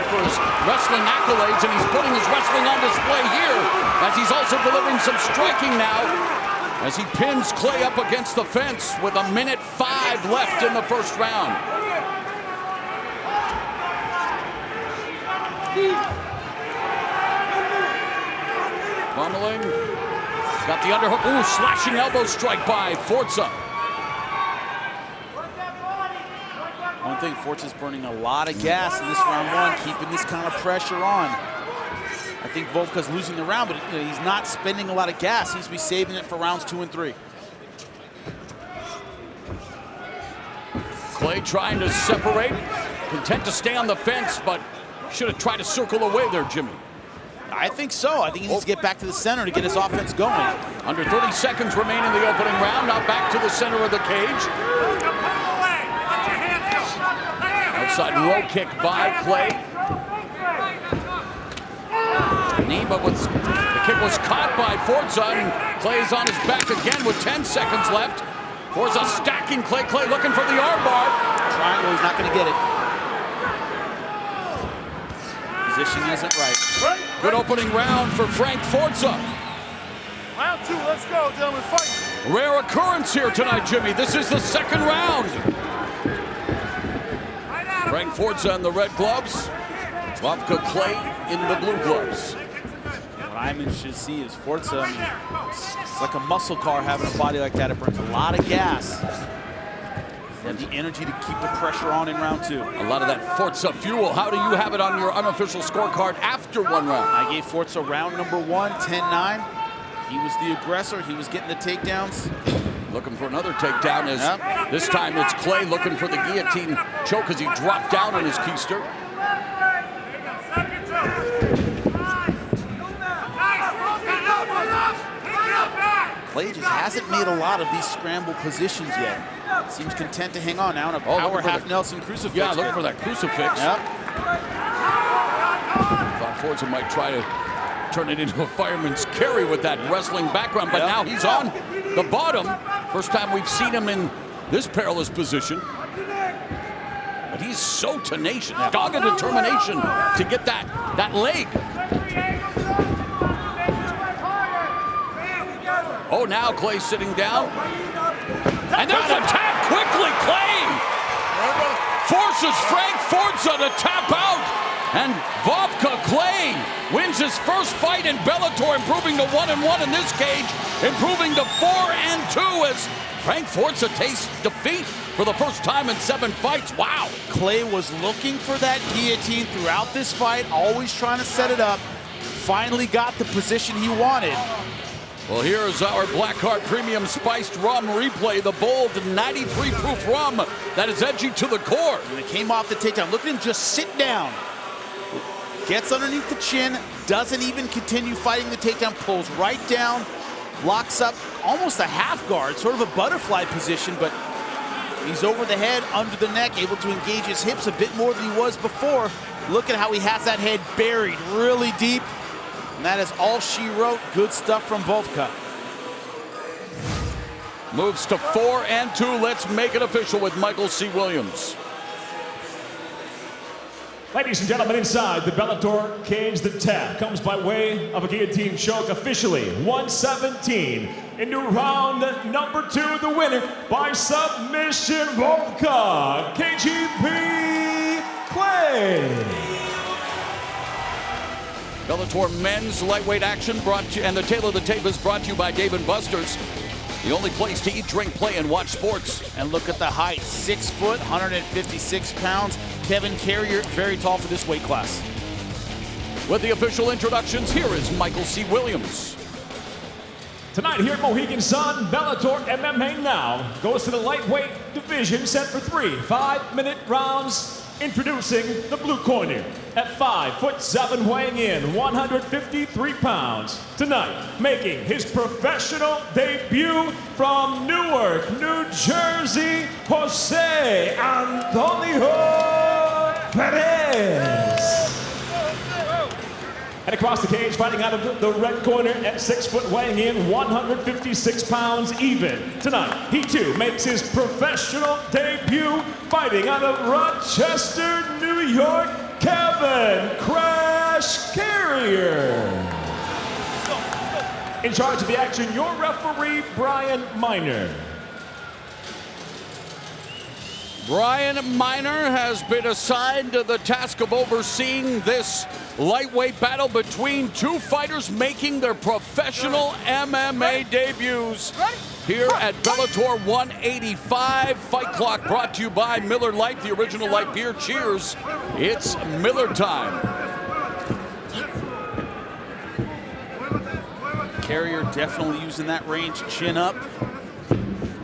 for his wrestling accolades, and he's putting his wrestling on display here as he's also delivering some striking now as he pins Clay up against the fence with 1:05 left in the first round. Pummeling. Got the underhook. Ooh, slashing elbow strike by Forza. One thing, Forza's burning a lot of gas in this round one, keeping this kind of pressure on. I think Vovka's losing the round, but he's not spending a lot of gas. He needs to be saving it for rounds 2 and 3. Clay trying to separate. Content to stay on the fence, but should have tried to circle away there, Jimmy. I think so. I think he needs to get back to the center to get his offense going. Under 30 seconds remain in the opening round. Now back to the center of the cage. Outside row kick by Clay. Knee, but the kick was caught by Forza, and Clay's on his back again with 10 seconds left. Forza stacking Clay. Clay looking for the armbar. Triangle, he's not going to get it. Position isn't right. Good opening round for Frank Forza. Round 2, let's go, gentlemen, fight. Rare occurrence here tonight, Jimmy. This is the second round. Frank Forza in the red gloves. Vovka Clay in the blue gloves. What I'm interested to see is Forza, it's like a muscle car having a body like that. It burns a lot of gas. And the energy to keep the pressure on in round 2. A lot of that Forza fuel. How do you have it on your unofficial scorecard after one round? I gave Forza round number 1, 10-9. He was the aggressor. He was getting the takedowns. Looking for another takedown as this time it's Clay looking for the guillotine choke as he dropped down on his keister. Clay just hasn't made a lot of these scramble positions yet. Seems content to hang on now in a power half Nelson crucifix. Yeah, looking for that crucifix. Yep. Thought Forza might try to turn it into a fireman's carry with that wrestling background, but now he's on the bottom. First time we've seen him in this perilous position. But he's so tenacious, dogged determination to get that leg. Oh, now Clay sitting down. And there's a tap quickly, Clay! Forces Frank Forza to tap out. And Vovka Clay wins his first fight in Bellator, improving to 1-1 in this cage, improving to 4-2 as Frank Forza tastes defeat for the first time in 7 fights. Wow. Clay was looking for that guillotine throughout this fight, always trying to set it up. Finally got the position he wanted. Well, here's our Blackheart Premium Spiced Rum replay, the bold 93 proof rum that is edgy to the core. And it came off the takedown. Look at him just sit down. Gets underneath the chin, doesn't even continue fighting the takedown, pulls right down, locks up almost a half guard, sort of a butterfly position, but he's over the head, under the neck, able to engage his hips a bit more than he was before. Look at how he has that head buried really deep. And that is all she wrote. Good stuff from Vovka. Moves to 4-2. Let's make it official with Michael C. Williams. Ladies and gentlemen, inside the Bellator cage, the tap comes by way of a guillotine choke, officially 117. Into round number 2, the winner by submission, Vovka, KGB Clay. Bellator men's lightweight action brought to you, and the tail of the tape is brought to you by Dave & Buster's. The only place to eat, drink, play, and watch sports. And look at the height, 6 foot, 156 pounds. Kevin Carrier, very tall for this weight class. With the official introductions, here is Michael C. Williams. Tonight here at Mohegan Sun, Bellator MMA now goes to the lightweight division, set for 3 5-minute rounds. Introducing the blue corner at 5'7", weighing in 153 pounds. Tonight, making his professional debut from Newark, New Jersey, Jose Antonio Perez. And across the cage, fighting out of the red corner at 6 foot, weighing in 156 pounds even. Tonight, he too makes his professional debut, fighting out of Rochester, New York, Kevin Crash Carrier. In charge of the action, your referee, Brian Miner. Brian Miner has been assigned to the task of overseeing this lightweight battle between two fighters making their professional MMA debuts here at Bellator 185. Fight Clock brought to you by Miller Lite, the original light beer. Cheers. It's Miller time. Carrier definitely using that range, chin up.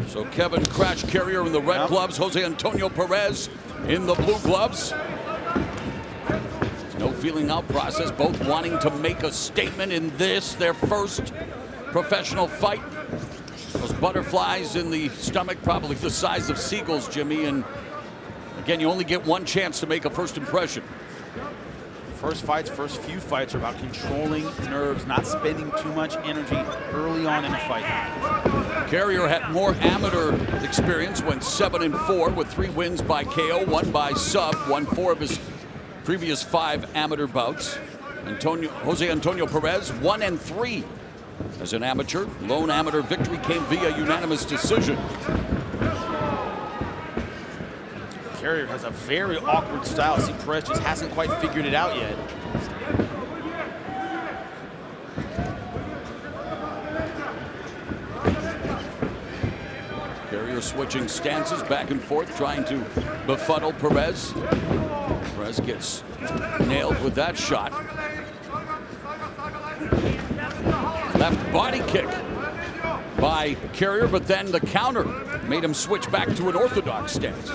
So Kevin Crash Carrier in the red gloves, Jose Antonio Perez in the blue gloves. No feeling out process, both wanting to make a statement in this, their first professional fight. Those butterflies in the stomach, probably the size of seagulls, Jimmy, and again, you only get one chance to make a first impression. First few fights are about controlling nerves, not spending too much energy early on in a fight. Carrier had more amateur experience, went 7-4 with 3 wins by KO, 1 by sub, won 4 of his previous 5 amateur bouts. Jose Antonio Perez, 1-3 as an amateur. Lone amateur victory came via unanimous decision. Carrier has a very awkward style. See, Perez just hasn't quite figured it out yet. Carrier switching stances back and forth, trying to befuddle Perez. Perez gets nailed with that shot. Left body kick by Carrier, but then the counter made him switch back to an orthodox stance.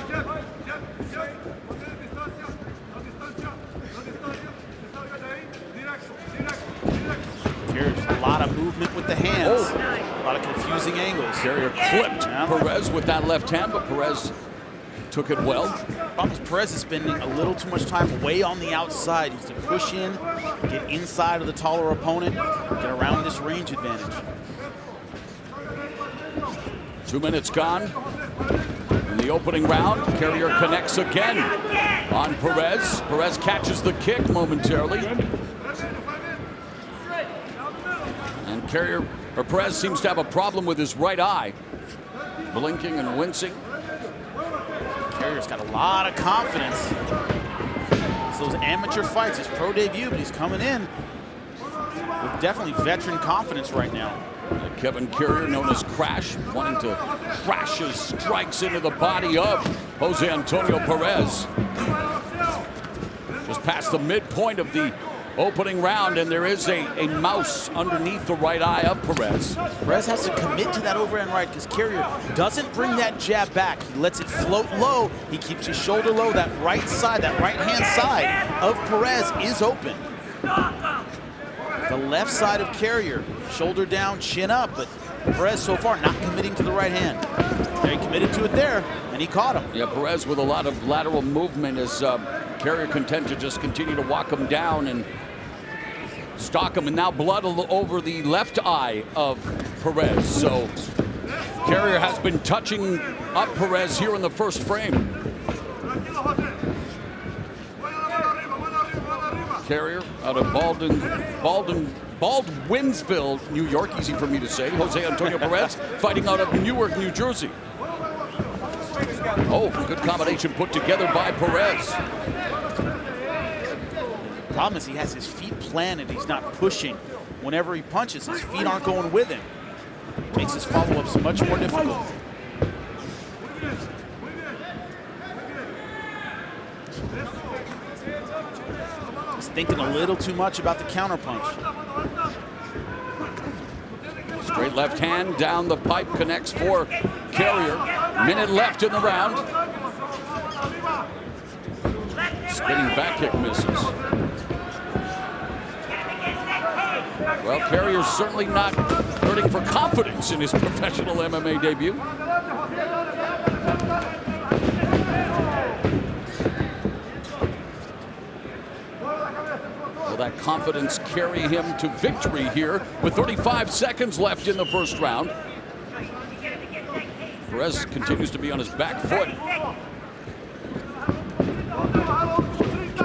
Carrier's a lot of movement with the hands. A lot of confusing angles. Carrier clipped Perez with that left hand, but Perez took it well. Problem is Perez is spending a little too much time way on the outside. He needs to push in, get inside of the taller opponent, get around this range advantage. 2 minutes gone in the opening round. Carrier connects again on Perez. Perez catches the kick momentarily. And Perez seems to have a problem with his right eye, blinking and wincing. Carrier's got a lot of confidence. It's those amateur fights, his pro debut, but he's coming in with definitely veteran confidence right now. Kevin Carrier, known as Crash, wanting to crash his strikes into the body of Jose Antonio Perez. Just past the midpoint of the opening round, and there is a mouse underneath the right eye of Perez. Perez has to commit to that overhand right because Carrier doesn't bring that jab back. He lets it float low. He keeps his shoulder low. That right side, that right-hand side of Perez is open. The left side of Carrier, shoulder down, chin up, but Perez so far not committing to the right hand. Very committed to it there, and he caught him. Yeah, Perez with a lot of lateral movement as Carrier content to just continue to walk him down and stalk him, and now blood over the left eye of Perez. So Carrier has been touching up Perez here in the first frame. Carrier out of Baldwinsville, New York, easy for me to say. Jose Antonio Perez fighting out of Newark, New Jersey. Oh, good combination put together by Perez. Problem is he has his feet planted. He's not pushing. Whenever he punches, his feet aren't going with him. Makes his follow-ups much more difficult. He's thinking a little too much about the counterpunch. Straight left hand down the pipe, connects for Carrier. Minute left in the round. Spinning back kick misses. Well, Carrier's certainly not hurting for confidence in his professional MMA debut. Will that confidence carry him to victory here with 35 seconds left in the first round? Perez continues to be on his back foot.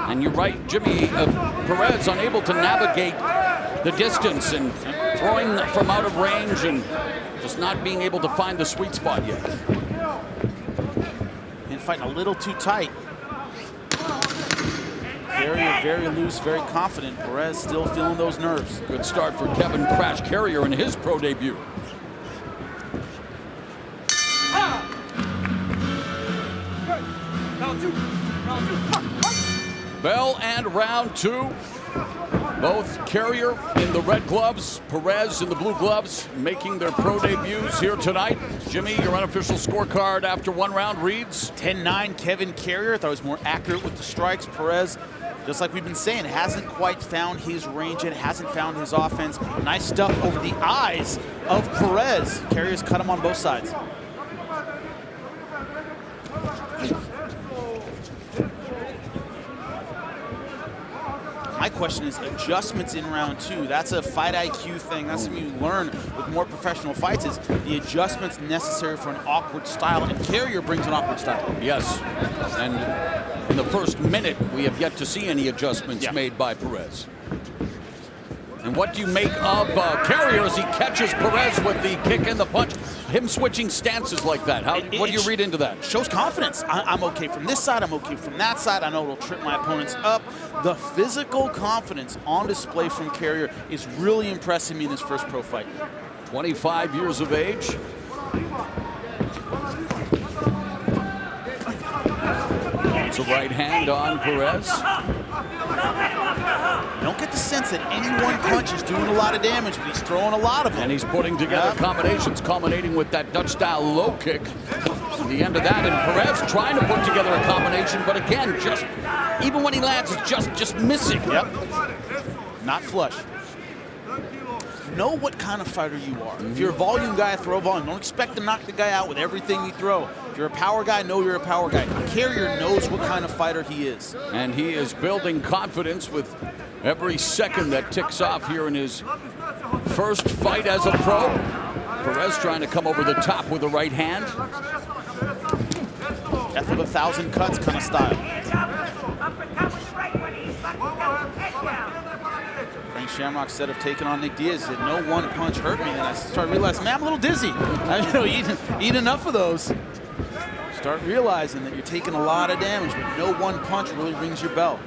And you're right, Jimmy, Perez unable to navigate the distance and throwing from out of range and just not being able to find the sweet spot yet. And fighting a little too tight. Carrier very loose, very confident. Perez still feeling those nerves. Good start for Kevin Crash Carrier in his pro debut. Bell and round two. Both Carrier in the red gloves, Perez in the blue gloves, making their pro debuts here tonight. Jimmy, your unofficial scorecard after one round reads? 10-9 Kevin Carrier. Thought he was more accurate with the strikes. Perez, just like we've been saying, hasn't quite found his range yet, hasn't found his offense. Nice stuff over the eyes of Perez. Carrier's cut him on both sides. My question is adjustments in round two. That's a fight IQ thing. That's something you learn with more professional fights, is the adjustments necessary for an awkward style. And Carrier brings an awkward style. Yes. And in the first minute, we have yet to see any adjustments made by Perez. And what do you make of Carrier as he catches Perez with the kick and the punch? Him switching stances like that. What do you read into that? Shows confidence. I'm okay from this side. I'm okay from that side. I know it'll trip my opponents up. The physical confidence on display from Carrier is really impressing me in his first pro fight. 25 years of age. It's a right hand on Perez. You don't get the sense that any one punch is doing a lot of damage, but he's throwing a lot of them. And he's putting together combinations, culminating with that Dutch-style low kick. At the end of that, and Perez trying to put together a combination, but again, just even when he lands, it's just missing. Yep. Not flush. Know what kind of fighter you are. If you're a volume guy, throw volume. Don't expect to knock the guy out with everything you throw. If you're a power guy, know you're a power guy. Carrier knows what kind of fighter he is. And he is building confidence with every second that ticks off here in his first fight as a pro. Perez trying to come over the top with the right hand. Death of 1,000 cuts kind of style. Frank Shamrock said of taking on Nick Diaz that no one punch hurt me. And I started realizing, man, I'm a little dizzy. Eat enough of those. Start realizing that you're taking a lot of damage, but no one punch really rings your bell.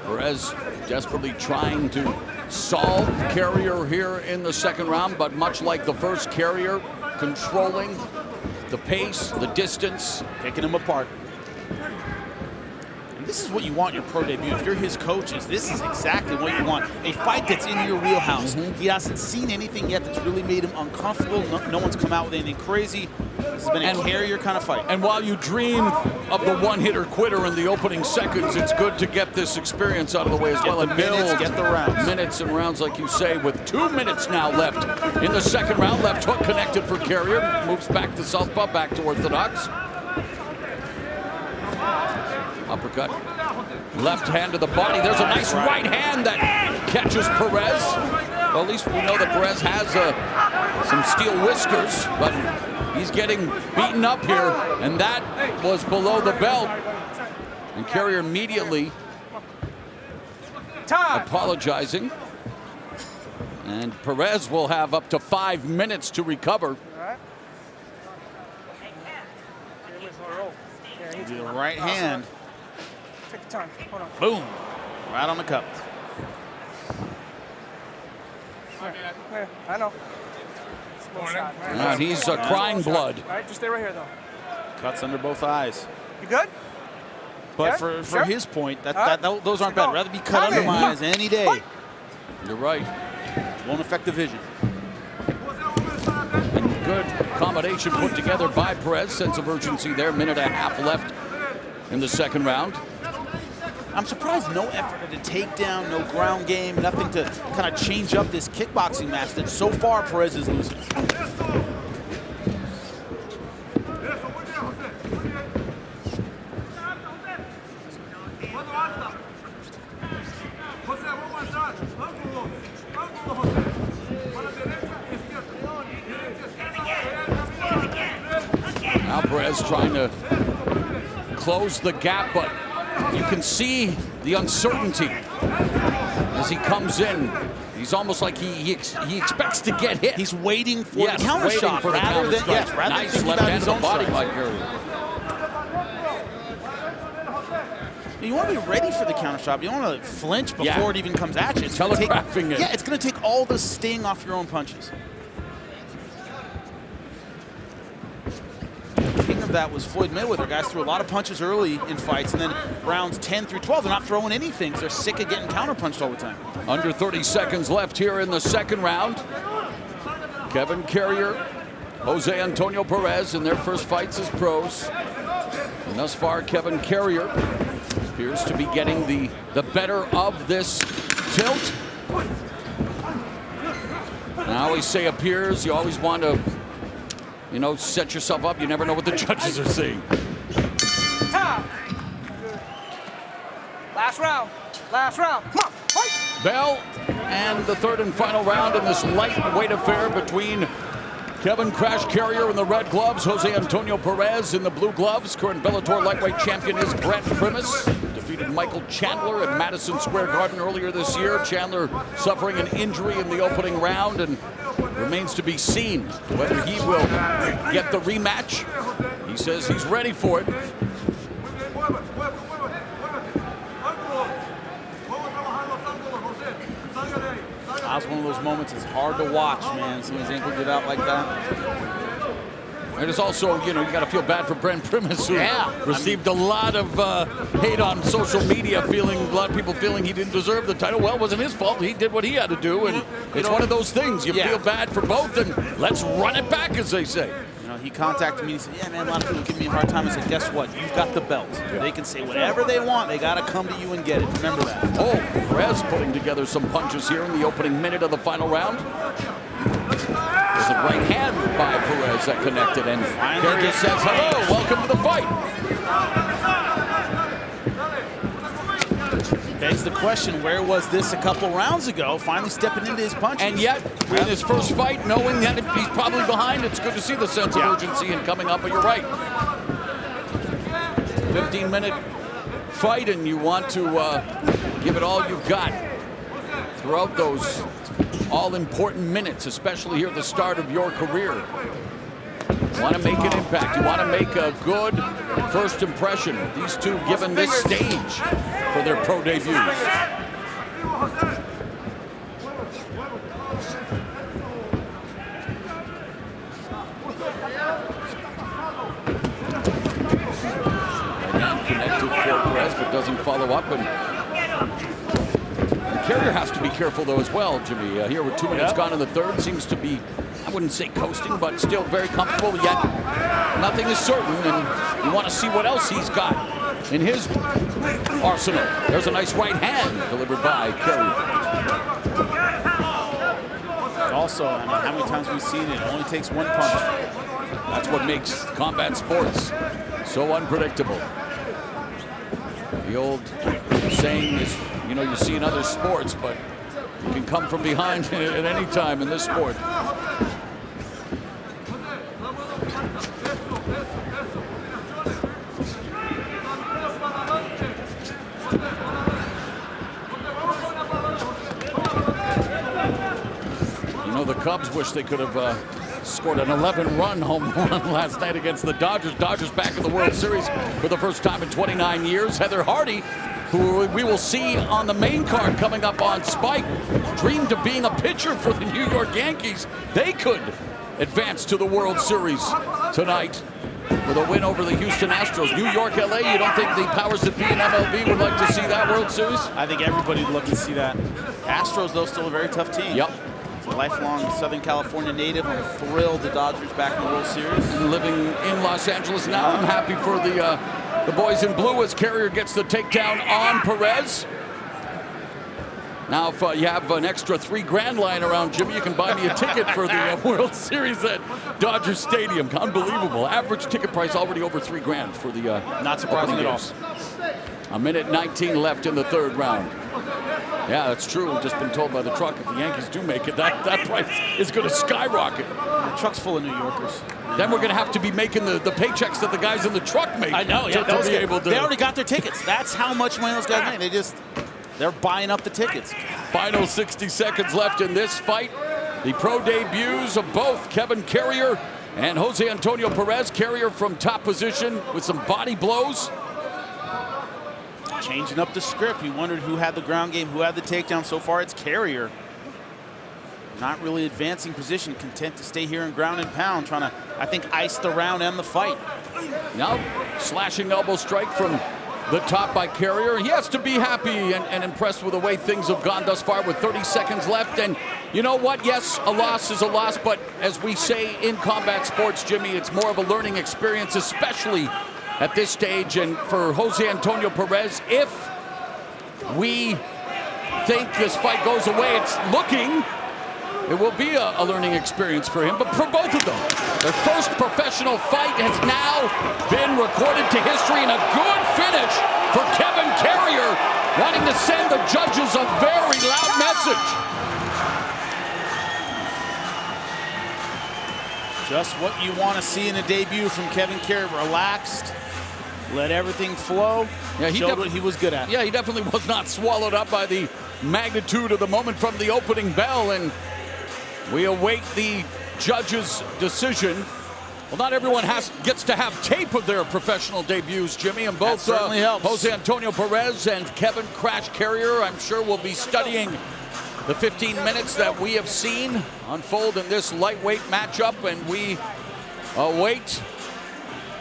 Perez desperately trying to solve Carrier here in the second round, but much like the first, Carrier controlling the pace, the distance, picking him apart. And this is what you want in your pro debut. If you're his coaches, this is exactly what you want. A fight that's in your wheelhouse. He hasn't seen anything yet that's really made him uncomfortable. No one's come out with anything crazy. This has been a carrier kind of fight. And while you dream of the one-hitter quitter in the opening seconds, it's good to get this experience out of the way as well and build get the rounds. Minutes and rounds, like you say, with 2 minutes now left in the second round. Left hook connected for Carrier. Moves back to southpaw, back to orthodox. Uppercut. Left hand to the body. There's a nice right hand that catches Perez. Well, at least we know that Perez has some steel whiskers, but he's getting beaten up here, and that was below the belt. And Carrier immediately apologizing. And Perez will have up to 5 minutes to recover. The right hand. Take your time. Hold on. Boom. Right on the cup. Yeah, I know. Shot, right? And he's crying blood. All right, just stay right here, though. Cuts under both eyes. You good? But Yeah, for his point, those aren't Go. bad. Rather be cut under my eyes any day. You're right. Won't affect the vision. Good combination put together by Perez. Sense of urgency there. Minute and a half left in the second round. I'm surprised no effort at a takedown, no ground game, nothing to kind of change up this kickboxing match that so far Perez is losing. Now Perez trying to close the gap, but you can see the uncertainty as he comes in. He's almost like he expects to get hit. He's waiting for the counter shot rather than nice left hand to the body by Carrier. You want to be ready for the counter shot. You don't want to flinch before it even comes at you. It's telegraphing it. Yeah, it's going to take all the sting off your own punches. King of that was Floyd Mayweather. Guys threw a lot of punches early in fights, and then rounds 10 through 12, they're not throwing anything. They're sick of getting counterpunched all the time. Under 30 seconds left here in the second round. Kevin Carrier, Jose Antonio Perez in their first fights as pros. And thus far, Kevin Carrier appears to be getting the better of this tilt. And I always say appears, you always want to, you know, set yourself up. You never know what the judges are seeing. Last round. Last round. Come on, fight! Bell, and the third and final round in this lightweight affair between Kevin Crash Carrier in the red gloves, Jose Antonio Perez in the blue gloves. Current Bellator lightweight champion is Brent Primus. Defeated Michael Chandler at Madison Square Garden earlier this year. Chandler suffering an injury in the opening round, and remains to be seen whether he will get the rematch. He says he's ready for it. That was one of those moments it's hard to watch, man. Somebody's ankle get out like that. It is also, you know, you got to feel bad for Brent Primus, who received a lot of hate on social media, a lot of people feeling he didn't deserve the title. Well, it wasn't his fault. He did what he had to do, and it's one of those things. You feel bad for both, and let's run it back, as they say. You know, he contacted me and said, yeah, man, a lot of people give me a hard time. I said, guess what? You've got the belt. They can say whatever they want. They got to come to you and get it. Remember that. Oh, Perez putting together some punches here in the opening minute of the final round. There's a right hand by Perez that connected, and Carrier says, hello, welcome to the fight. Begs the question, where was this a couple rounds ago? Finally stepping into his punches. And yet, in his first fight, knowing that he's probably behind, it's good to see the sense of urgency and coming up, but you're right. 15-minute fight, and you want to give it all you've got throughout those all-important minutes, especially here at the start of your career. You want to make an impact. You want to make a good first impression. These two given this stage for their pro debuts. Again, connected for Perez, but doesn't follow up. And Carrier has to be careful, though, as well, Jimmy. Here with 2 minutes gone in the third, seems to be, I wouldn't say coasting, but still very comfortable, yet nothing is certain, and you want to see what else he's got in his arsenal. There's a nice right hand delivered by Carrier. Also, I mean, how many times we've seen it only takes one punch. That's what makes combat sports so unpredictable. The old saying is, you know, you see in other sports, but you can come from behind at any time in this sport. You know, the Cubs wish they could have scored an 11-run home run last night against the Dodgers. Dodgers back in the World Series for the first time in 29 years. Heather Hardy, who we will see on the main card coming up on Spike, dreamed of being a pitcher for the New York Yankees. They could advance to the World Series tonight with a win over the Houston Astros. New York, LA, you don't think the powers that be in MLB would like to see that World Series? I think everybody would love to see that. Astros, though, still a very tough team. Yep. A lifelong Southern California native. I'm thrilled the Dodgers back in the World Series. Living in Los Angeles now. I'm happy for the boys in blue as Carrier gets the takedown on Perez. Now, if you have an extra $3 grand lying around, Jimmy, you can buy me a ticket for the World Series at Dodger Stadium. Unbelievable. Average ticket price already over $3 grand for the not surprising at all. A minute 19 left in the third round. Yeah, that's true. We've just been told by the truck if the Yankees do make it, that price is going to skyrocket. The truck's full of New Yorkers. Then we're going to have to be making the paychecks that the guys in the truck make. I know, yeah. To be able to. They already got their tickets. That's how much money those guys make. They're buying up the tickets. Final 60 seconds left in this fight. The pro debuts of both Kevin Carrier and Jose Antonio Perez. Carrier from top position with some body blows. Changing up the script. We wondered who had the ground game, who had the takedown. So far, it's Carrier. Not really advancing position, content to stay here in ground and pound, trying to, I think, ice the round and the fight. Now, slashing elbow strike from the top by Carrier. He has to be happy and impressed with the way things have gone thus far with 30 seconds left. And you know what? Yes, a loss is a loss, but as we say in combat sports, Jimmy, it's more of a learning experience, especially at this stage. And for Jose Antonio Perez, if we think this fight goes away, it's looking, it will be a learning experience for him. But for both of them, their first professional fight has now been recorded to history, and a good finish for Kevin Carrier, wanting to send the judges a very loud message. Just what you want to see in a debut from Kevin Carrier. Relaxed, let everything flow. Yeah, showed what he was good at. Yeah, he definitely was not swallowed up by the magnitude of the moment from the opening bell, and we await the judge's decision. Well, not everyone gets to have tape of their professional debuts, Jimmy, and both Jose Antonio Perez and Kevin Crash Carrier, I'm sure, will be studying the 15 minutes that we have seen unfold in this lightweight matchup, and we await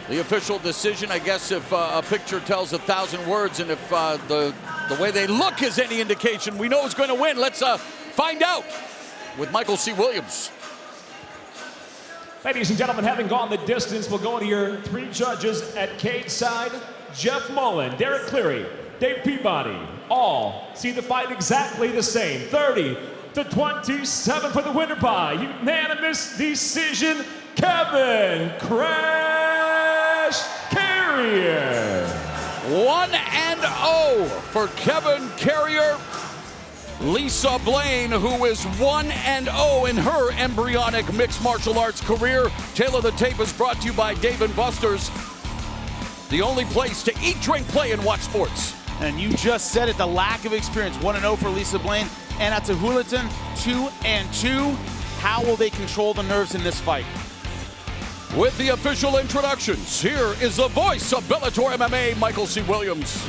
the official decision. I guess if a picture tells 1,000 words, and if the way they look is any indication, we know who's going to win. Let's find out with Michael C. Williams. Ladies and gentlemen, having gone the distance, we'll go to your three judges at cage side. Jeff Mullen, Derek Cleary, Dave Peabody, all see the fight exactly the same. 30-27 for the winner by unanimous decision, Kevin Crash Carrier. 1-0 for Kevin Carrier. Lisa Blaine, who is 1-0 in her embryonic mixed martial arts career. Taylor the Tape is brought to you by Dave & Buster's, the only place to eat, drink, play, and watch sports. And you just said it, the lack of experience. 1-0 for Lisa Blaine. Anna Tehulatan, 2-2. How will they control the nerves in this fight? With the official introductions, here is the voice of Bellator MMA, Michael C. Williams.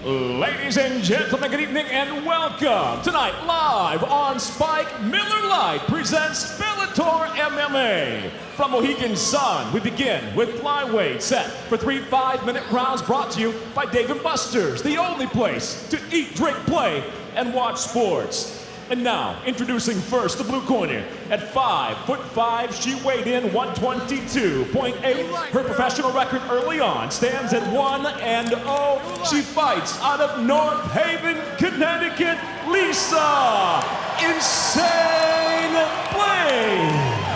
Ladies and gentlemen, good evening and welcome. Tonight, live on Spike, Miller Lite presents Bellator MMA. From Mohegan Sun, we begin with flyweight set for 3 5-minute rounds brought to you by Dave & Buster's, the only place to eat, drink, play, and watch sports. And now, introducing first the blue corner. At 5'5", she weighed in 122.8. Her professional record early on stands at 1-0. She fights out of North Haven, Connecticut, Lisa Insane Blaine.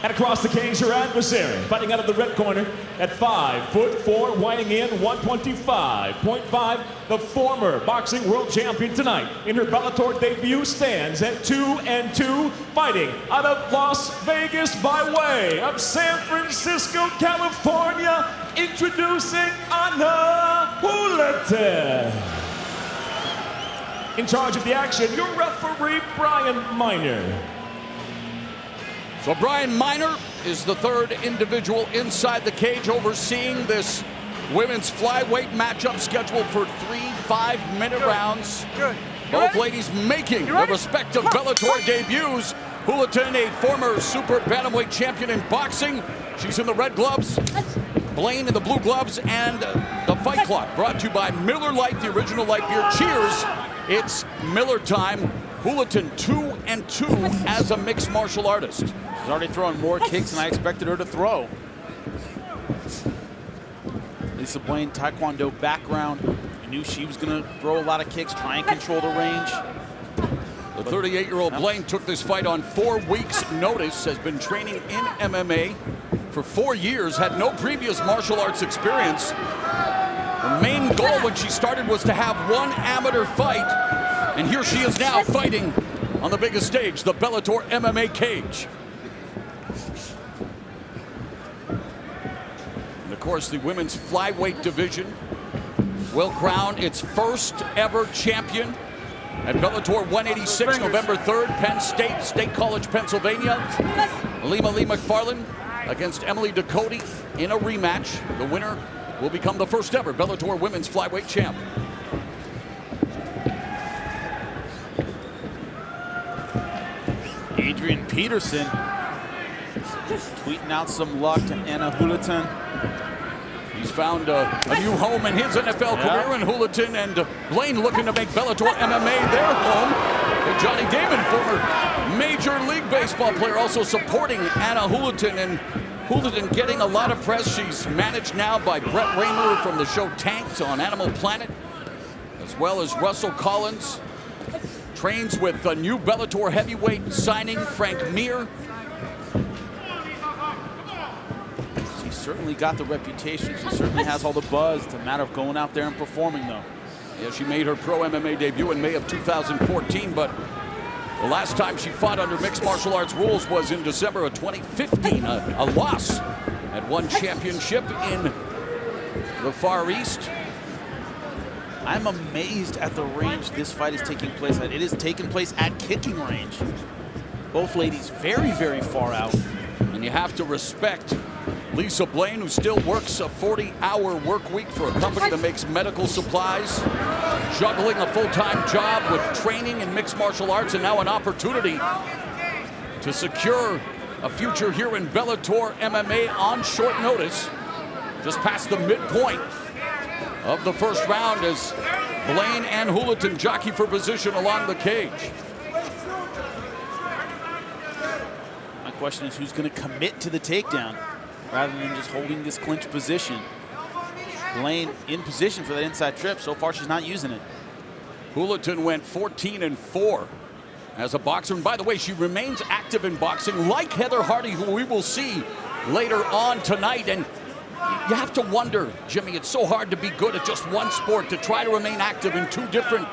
And across the cage, her adversary, fighting out of the red corner at 5'4", weighing in 125.5. The former boxing world champion tonight in her Bellator debut stands at 2-2, fighting out of Las Vegas by way of San Francisco, California. Introducing Anna Hulaten. In charge of the action, your referee, Brian Miner. So Brian Miner is the third individual inside the cage overseeing this women's flyweight matchup scheduled for 3 5-minute rounds. Good. Both ladies making their respective Bellator debuts. Hulaten, a former super bantamweight champion in boxing. She's in the red gloves. Blaine in the blue gloves, and the fight clock brought to you by Miller Lite, the original light beer. Cheers. It's Miller time. Hulaten 2-2 as a mixed martial artist. She's already throwing more kicks than I expected her to throw. Lisa Blaine, Taekwondo background. I knew she was going to throw a lot of kicks, try and control the range. The 38-year-old Blaine took this fight on 4 weeks' notice, has been training in MMA for 4 years, had no previous martial arts experience. Her main goal when she started was to have one amateur fight, and here she is now fighting on the biggest stage, the Bellator MMA cage. And of course, the women's flyweight division will crown its first ever champion at Bellator 186, November 3rd, Penn State, State College, Pennsylvania. Lima Lee McFarland against Emily Ducote in a rematch. The winner will become the first ever Bellator women's flyweight champ. Adrian Peterson tweeting out some luck to Anna Hulaten. He's found a new home in his NFL career, and Hulaten and Blaine looking to make Bellator MMA their home. And Johnny Damon, former Major League Baseball player, also supporting Anna Hulaten, and Hulaten getting a lot of press. She's managed now by Brett Raymer from the show Tanked on Animal Planet, as well as Russell Collins. Trains with a new Bellator heavyweight signing, Frank Mir. She's certainly got the reputation. She certainly has all the buzz. It's a matter of going out there and performing, though. Yeah, she made her pro MMA debut in May of 2014, but the last time she fought under mixed martial arts rules was in December of 2015, a loss at one championship in the Far East. I'm amazed at the range this fight is taking place at. It is taking place at kicking range. Both ladies very, very far out. And you have to respect Lisa Blaine, who still works a 40-hour work week for a company that makes medical supplies, juggling a full-time job with training in mixed martial arts, and now an opportunity to secure a future here in Bellator MMA on short notice. Just past the midpoint of the first round as Blaine and Hulaten jockey for position along the cage. My question is, who's going to commit to the takedown rather than just holding this clinch position? Blaine in position for that inside trip. So far, she's not using it. Hulaten went 14-4 as a boxer. And by the way, she remains active in boxing, like Heather Hardy, who we will see later on tonight. And you have to wonder, Jimmy, it's so hard to be good at just one sport, to try to remain active in 2 different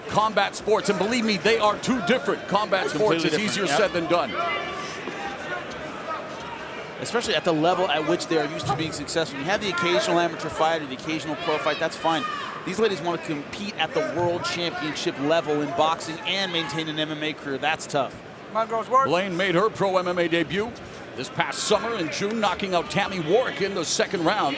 combat sports. And believe me, they are 2 different combat sports. It's easier said than done. Especially at the level at which they are used to being successful. You have the occasional amateur fight or the occasional pro fight, that's fine. These ladies want to compete at the world championship level in boxing and maintain an MMA career. That's tough. Blaine made her pro MMA debut this past summer in June, knocking out Tammy Warwick in the second round.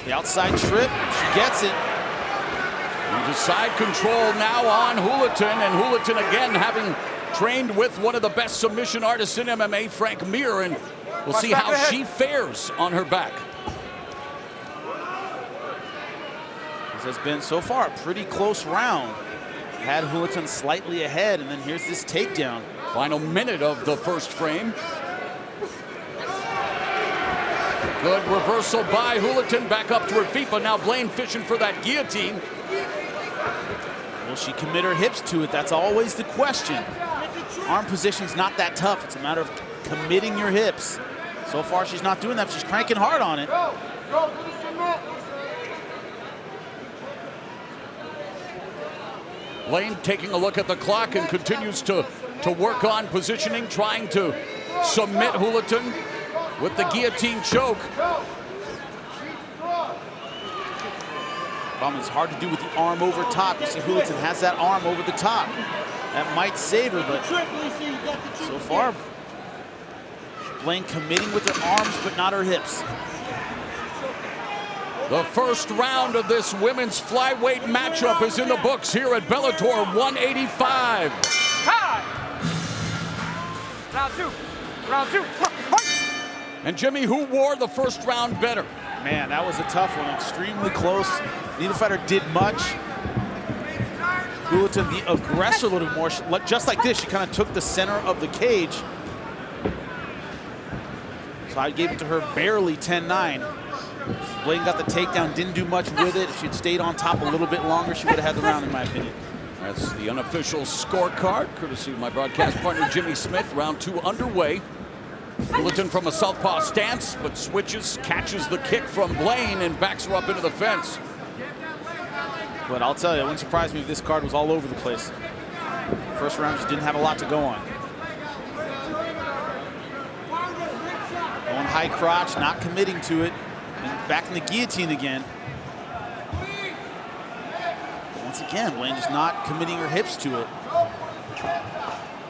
The outside trip, she gets it. And the side control now on Hulaton, and Hulaton again having trained with one of the best submission artists in MMA, Frank Mir, and we'll see how she fares on her back. This has been so far a pretty close round. Had Hulaton slightly ahead, and then here's this takedown. Final minute of the first frame. Good reversal by Hulaton, back up to her feet, but now Blaine fishing for that guillotine. Will she commit her hips to it? That's always the question. Arm position's not that tough. It's a matter of committing your hips. So far, she's not doing that. She's cranking hard on it. Blaine taking a look at the clock and continues to work on positioning, trying to submit Hulaton with the guillotine choke. Problem is hard to do with the arm over top. You see Hulaton has that arm over the top. That might save her, but so far, Blaine committing with her arms, but not her hips. The first round of this women's flyweight matchup is in the books here at Bellator 185. Time! Round two. Round two. And Jimmy, who wore the first round better? Man, that was a tough one. Extremely close. Neither fighter did much. Hulaton, the aggressor, a little more. Just like this, she kind of took the center of the cage. So I gave it to her barely 10-9. Blaine got the takedown, didn't do much with it. If she'd stayed on top a little bit longer, she would have had the round, in my opinion. That's the unofficial scorecard, courtesy of my broadcast partner, Jimmy Smith. Round two underway. Hulaton from a southpaw stance, but switches, catches the kick from Blaine, and backs her up into the fence. But I'll tell you, it wouldn't surprise me if this card was all over the place. First round just didn't have a lot to go on. Going high crotch, not committing to it. And back in the guillotine again. Once again, Blaine just not committing her hips to it.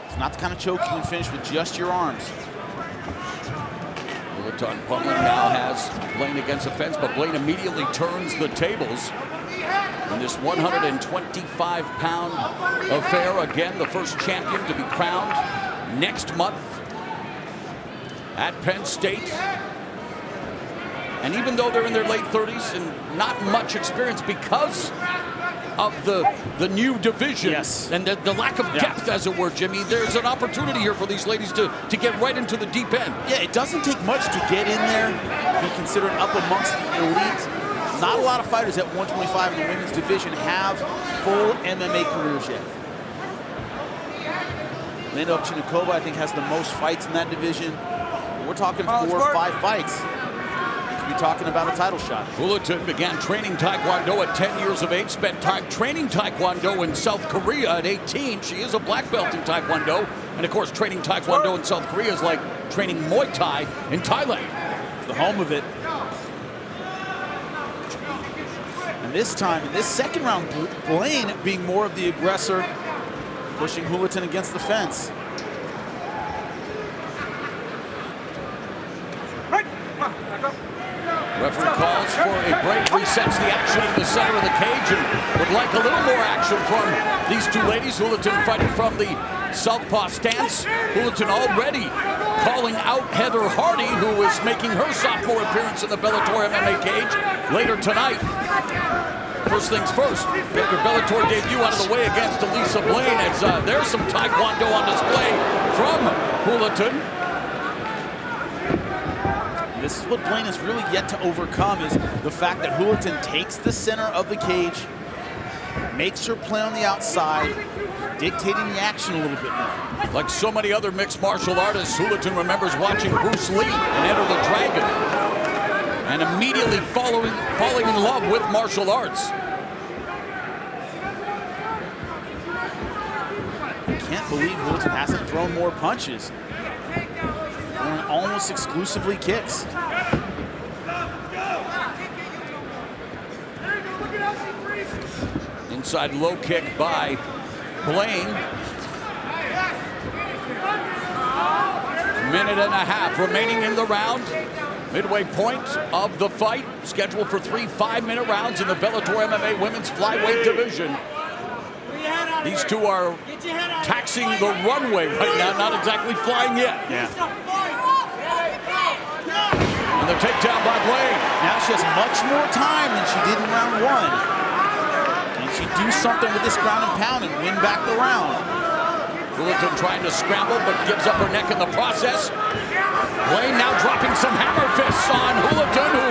It's not the kind of choke you can finish with just your arms. Hulaton pummeling now has Blaine against the fence, but Blaine immediately turns the tables. In this 125-pound affair, again, the first champion to be crowned next month at Penn State. And even though they're in their late 30s and not much experience because of the new division, yes, and the lack of depth, as it were, Jimmy, there's an opportunity here for these ladies to get right into the deep end. Yeah, it doesn't take much to get in there, be considered up amongst the elite. Not a lot of fighters at 125 in the women's division have full MMA careers yet. Linda Ovchinnikova, I think, has the most fights in that division. We're talking 4 or 5 fights. We're talking about a title shot. Hulaton began training Taekwondo at 10 years of age, spent time training Taekwondo in South Korea at 18. She is a black belt in Taekwondo. And of course, training Taekwondo in South Korea is like training Muay Thai in Thailand. The home of it. And this time, in this second round, Blaine being more of the aggressor, pushing Hulaton against the fence. Referee calls for a break, resets the action in the center of the cage, and would like a little more action from these two ladies. Hulaton fighting from the southpaw stance. Hulaton already calling out Heather Hardy, who is making her sophomore appearance in the Bellator MMA cage later tonight. First things first, get your Bellator debut out of the way against Elisa Blaine, as there's some Taekwondo on display from Hulaton. This is what Blaine has really yet to overcome, is the fact that Hulaton takes the center of the cage, makes her play on the outside, dictating the action a little bit more. Like so many other mixed martial artists, Hulaton remembers watching Bruce Lee in Enter the Dragon and immediately falling in love with martial arts. I can't believe Hulaton hasn't thrown more punches. Almost exclusively kicks. Inside low kick by Blaine. Minute and a half remaining in the round. Midway point of the fight, scheduled for 3 5-minute rounds in the Bellator MMA women's flyweight division. These two are taxing the runway right now, not exactly flying yet. Yeah. And the takedown by Blaine. Now she has much more time than she did in round 1. Can she do something with this ground and pound and win back the round? Hulaton trying to scramble, but gives up her neck in the process. Blaine now dropping some hammer fists on Hulaton, who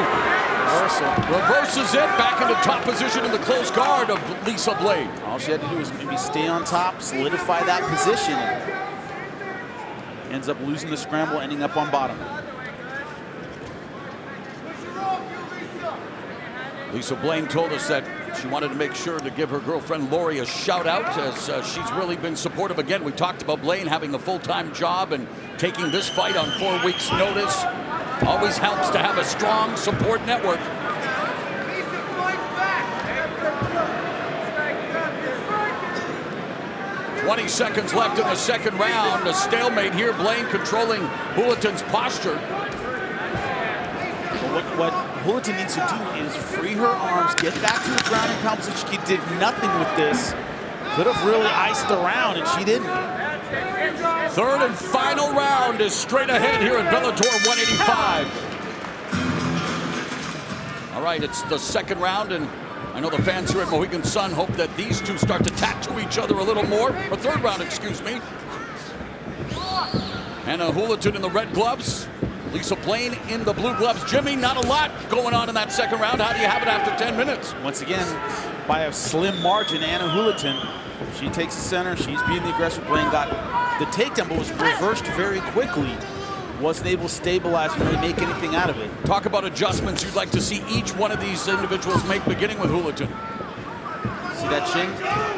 reverses it back into top position in the close guard of Lisa Blaine. All she had to do was maybe stay on top, solidify that position. Ends up losing the scramble, ending up on bottom. Lisa Blaine told us that she wanted to make sure to give her girlfriend Lori a shout out, as she's really been supportive. Again, we talked about Blaine having a full-time job and taking this fight on 4 weeks' notice. Always helps to have a strong support network. 20 seconds left in the second round. A stalemate here. Blaine controlling Hulaton's posture. What Hulaton needs to do is free her arms, get back to the ground and pound position. She did nothing with this. Could have really iced the round, and she didn't. Third and final round is straight ahead here at Bellator 185. All right, it's the second round, and I know the fans here at Mohegan Sun hope that these two start to tattoo each other a little more. Or third round, excuse me. Anna Hulaton in the red gloves. Lisa Blaine in the blue gloves. Jimmy, not a lot going on in that second round. How do you have it after 10 minutes? Once again, by a slim margin, Anna Hulaton, she takes the center. She's being the aggressor. Blaine got the takedown, but was reversed very quickly. Wasn't able to stabilize and really make anything out of it. Talk about adjustments you'd like to see each one of these individuals make, beginning with Hulaton. See that chin?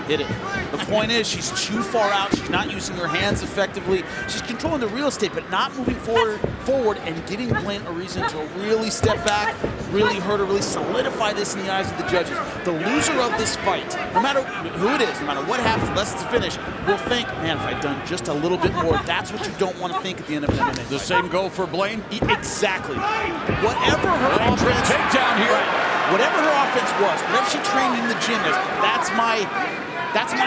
Hit it. The point is, she's too far out. She's not using her hands effectively. She's controlling the real estate, but not moving forward and giving Blaine a reason to really step back, really hurt her, really solidify this in the eyes of the judges. The loser of this fight, no matter who it is, no matter what happens, unless it's a finish, will think, man, if I'd done just a little bit more, that's what you don't want to think at the end of an MMA fight. The same go for Blaine? Exactly. Whatever her offense, takedown here. Right. Whatever her offense was, whatever she trained in the gym, that's my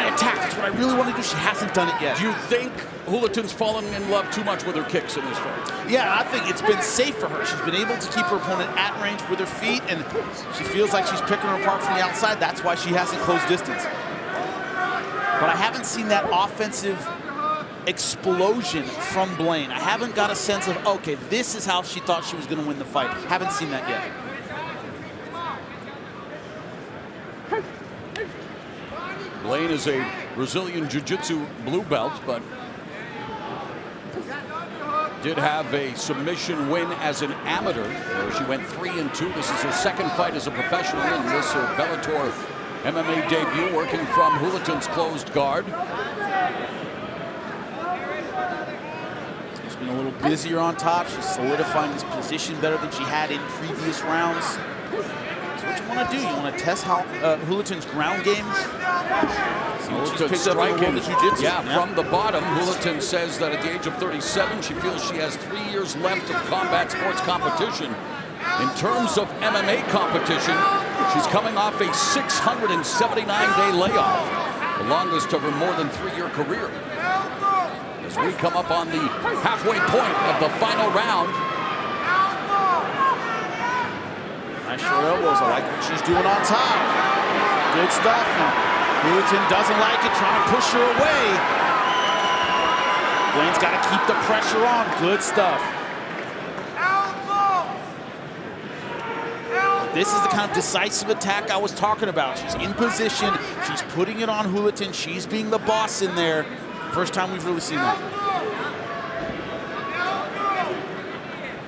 attack. That's what I really want to do. She hasn't done it yet. Do you think Hulaton's fallen in love too much with her kicks in this fight? Yeah, I think it's been safe for her. She's been able to keep her opponent at range with her feet, and she feels like she's picking her apart from the outside. That's why she hasn't closed distance. But I haven't seen that offensive explosion from Blaine. I haven't got a sense of, okay, this is how she thought she was going to win the fight. Haven't seen that yet. Blaine is a Brazilian Jiu-Jitsu blue belt, but did have a submission win as an amateur, where she went 3-2. This is her second fight as a professional, and this her Bellator MMA debut, working from Hulaton's closed guard. She's been a little busier on top. She's solidifying this position better than she had in previous rounds. What you want to do, you want to test how Hulaton's ground game. Hulaton striking, from the bottom. Hulaton says that at the age of 37, she feels she has 3 years left of combat sports competition. In terms of MMA competition, she's coming off a 679-day layoff, the longest of her more than 3-year career. As we come up on the halfway point of the final round. Nice short elbows. I like what she's doing on top. Good stuff. Hulaton doesn't like it, trying to push her away. Blaine's got to keep the pressure on. Good stuff. This is the kind of decisive attack I was talking about. She's in position. She's putting it on Hulaton. She's being the boss in there. First time we've really seen that.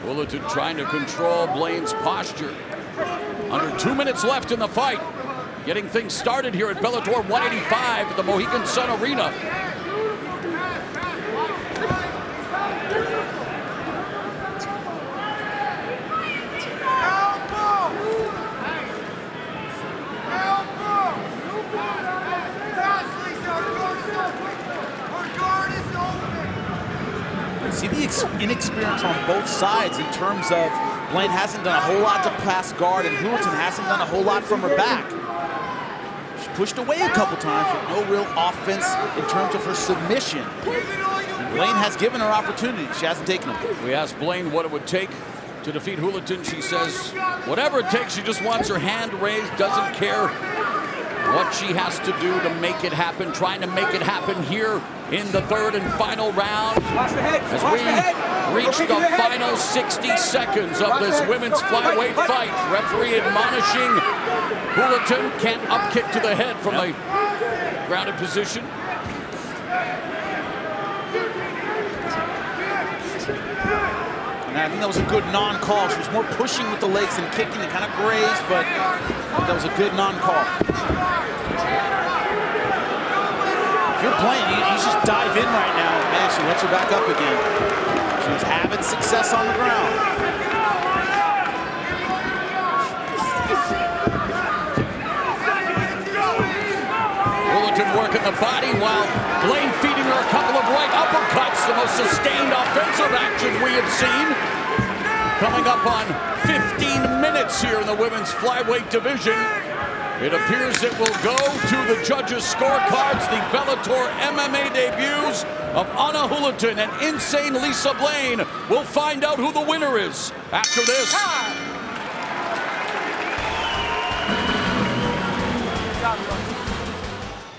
Hulaton trying to control Blaine's posture. Under 2 minutes left in the fight. Getting things started here at Bellator 185 at the Mohegan Sun Arena. See the inexperience on both sides in terms of Blaine hasn't done a whole lot to pass guard, and Hulaton hasn't done a whole lot from her back. She pushed away a couple times, but no real offense in terms of her submission. And Blaine has given her opportunities. She hasn't taken them. We asked Blaine what it would take to defeat Hulaton. She says whatever it takes. She just wants her hand raised, doesn't care what she has to do to make it happen, trying to make it happen here in the third and final round. As we reach the final 60 seconds of this women's flyweight fight. Referee admonishing Hulaton can't upkick to the head from a grounded position. And I think that was a good non-call. She was more pushing with the legs than kicking. It kind of grazed, but that was a good non-call. If you're playing, you just dive in right now. Man, she lets her back up again. She's having success on the ground. Hulaton working the body while Blaine feeding her a couple of right uppercuts. The most sustained offensive action we have seen. Coming up on 15 minutes here in the women's flyweight division. It appears it will go to the judges' scorecards. The Bellator MMA debuts of Anna Hulaton and Insane Lisa Blaine. We'll find out who the winner is after this.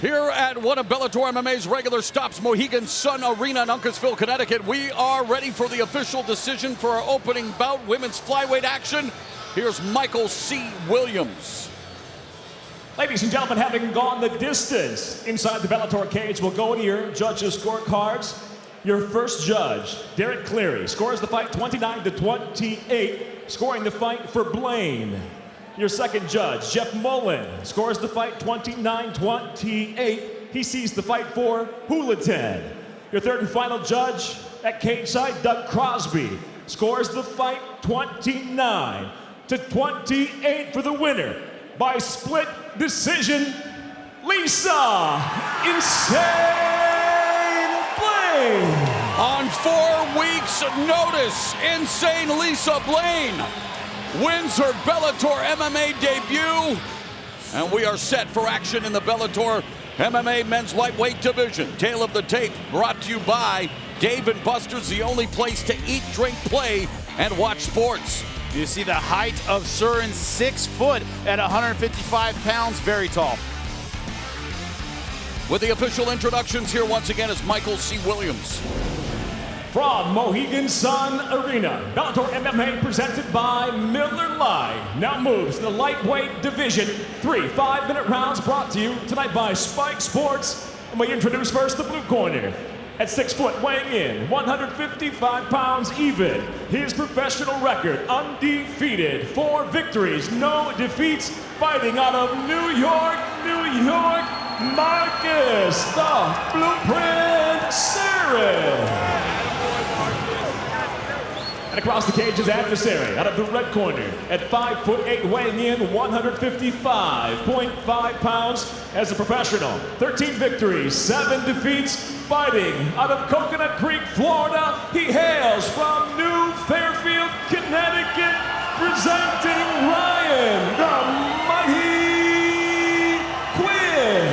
Here at one of Bellator MMA's regular stops, Mohegan Sun Arena in Uncasville, Connecticut, we are ready for the official decision for our opening bout, women's flyweight action. Here's Michael C. Williams. Ladies and gentlemen, having gone the distance inside the Bellator cage, we'll go to your judges' scorecards. Your first judge, Derek Cleary, scores the fight 29-28, scoring the fight for Blaine. Your second judge, Jeff Mullen, scores the fight 29-28. He sees the fight for Hulaton. Your third and final judge at cage side, Doug Crosby, scores the fight 29-28 for the winner by split decision, Lisa Insane Blaine. On 4 weeks' notice, Insane Lisa Blaine wins her Bellator MMA debut, and we are set for action in the Bellator MMA men's lightweight division. Tale of the tape brought to you by Dave & Buster's, the only place to eat, drink, play, and watch sports. You see the height of Surin, 6 foot at 155 pounds, very tall. With the official introductions, here once again is Michael C. Williams. From Mohegan Sun Arena, Bellator MMA presented by Miller Lite now moves to the lightweight division. 3 5-minute rounds brought to you tonight by Spike Sports. And we introduce first the blue corner. At 6 foot, weighing in, 155 pounds even. His professional record, undefeated, 4 victories, no defeats, fighting out of New York, Marcus, the Blueprint Sirin. And across the cage is adversary out of the red corner at 5'8", weighing in 155.5 pounds as a professional. 13 victories, 7 defeats, fighting out of Coconut Creek, Florida. He hails from New Fairfield, Connecticut, presenting Ryan the Mighty Quinn.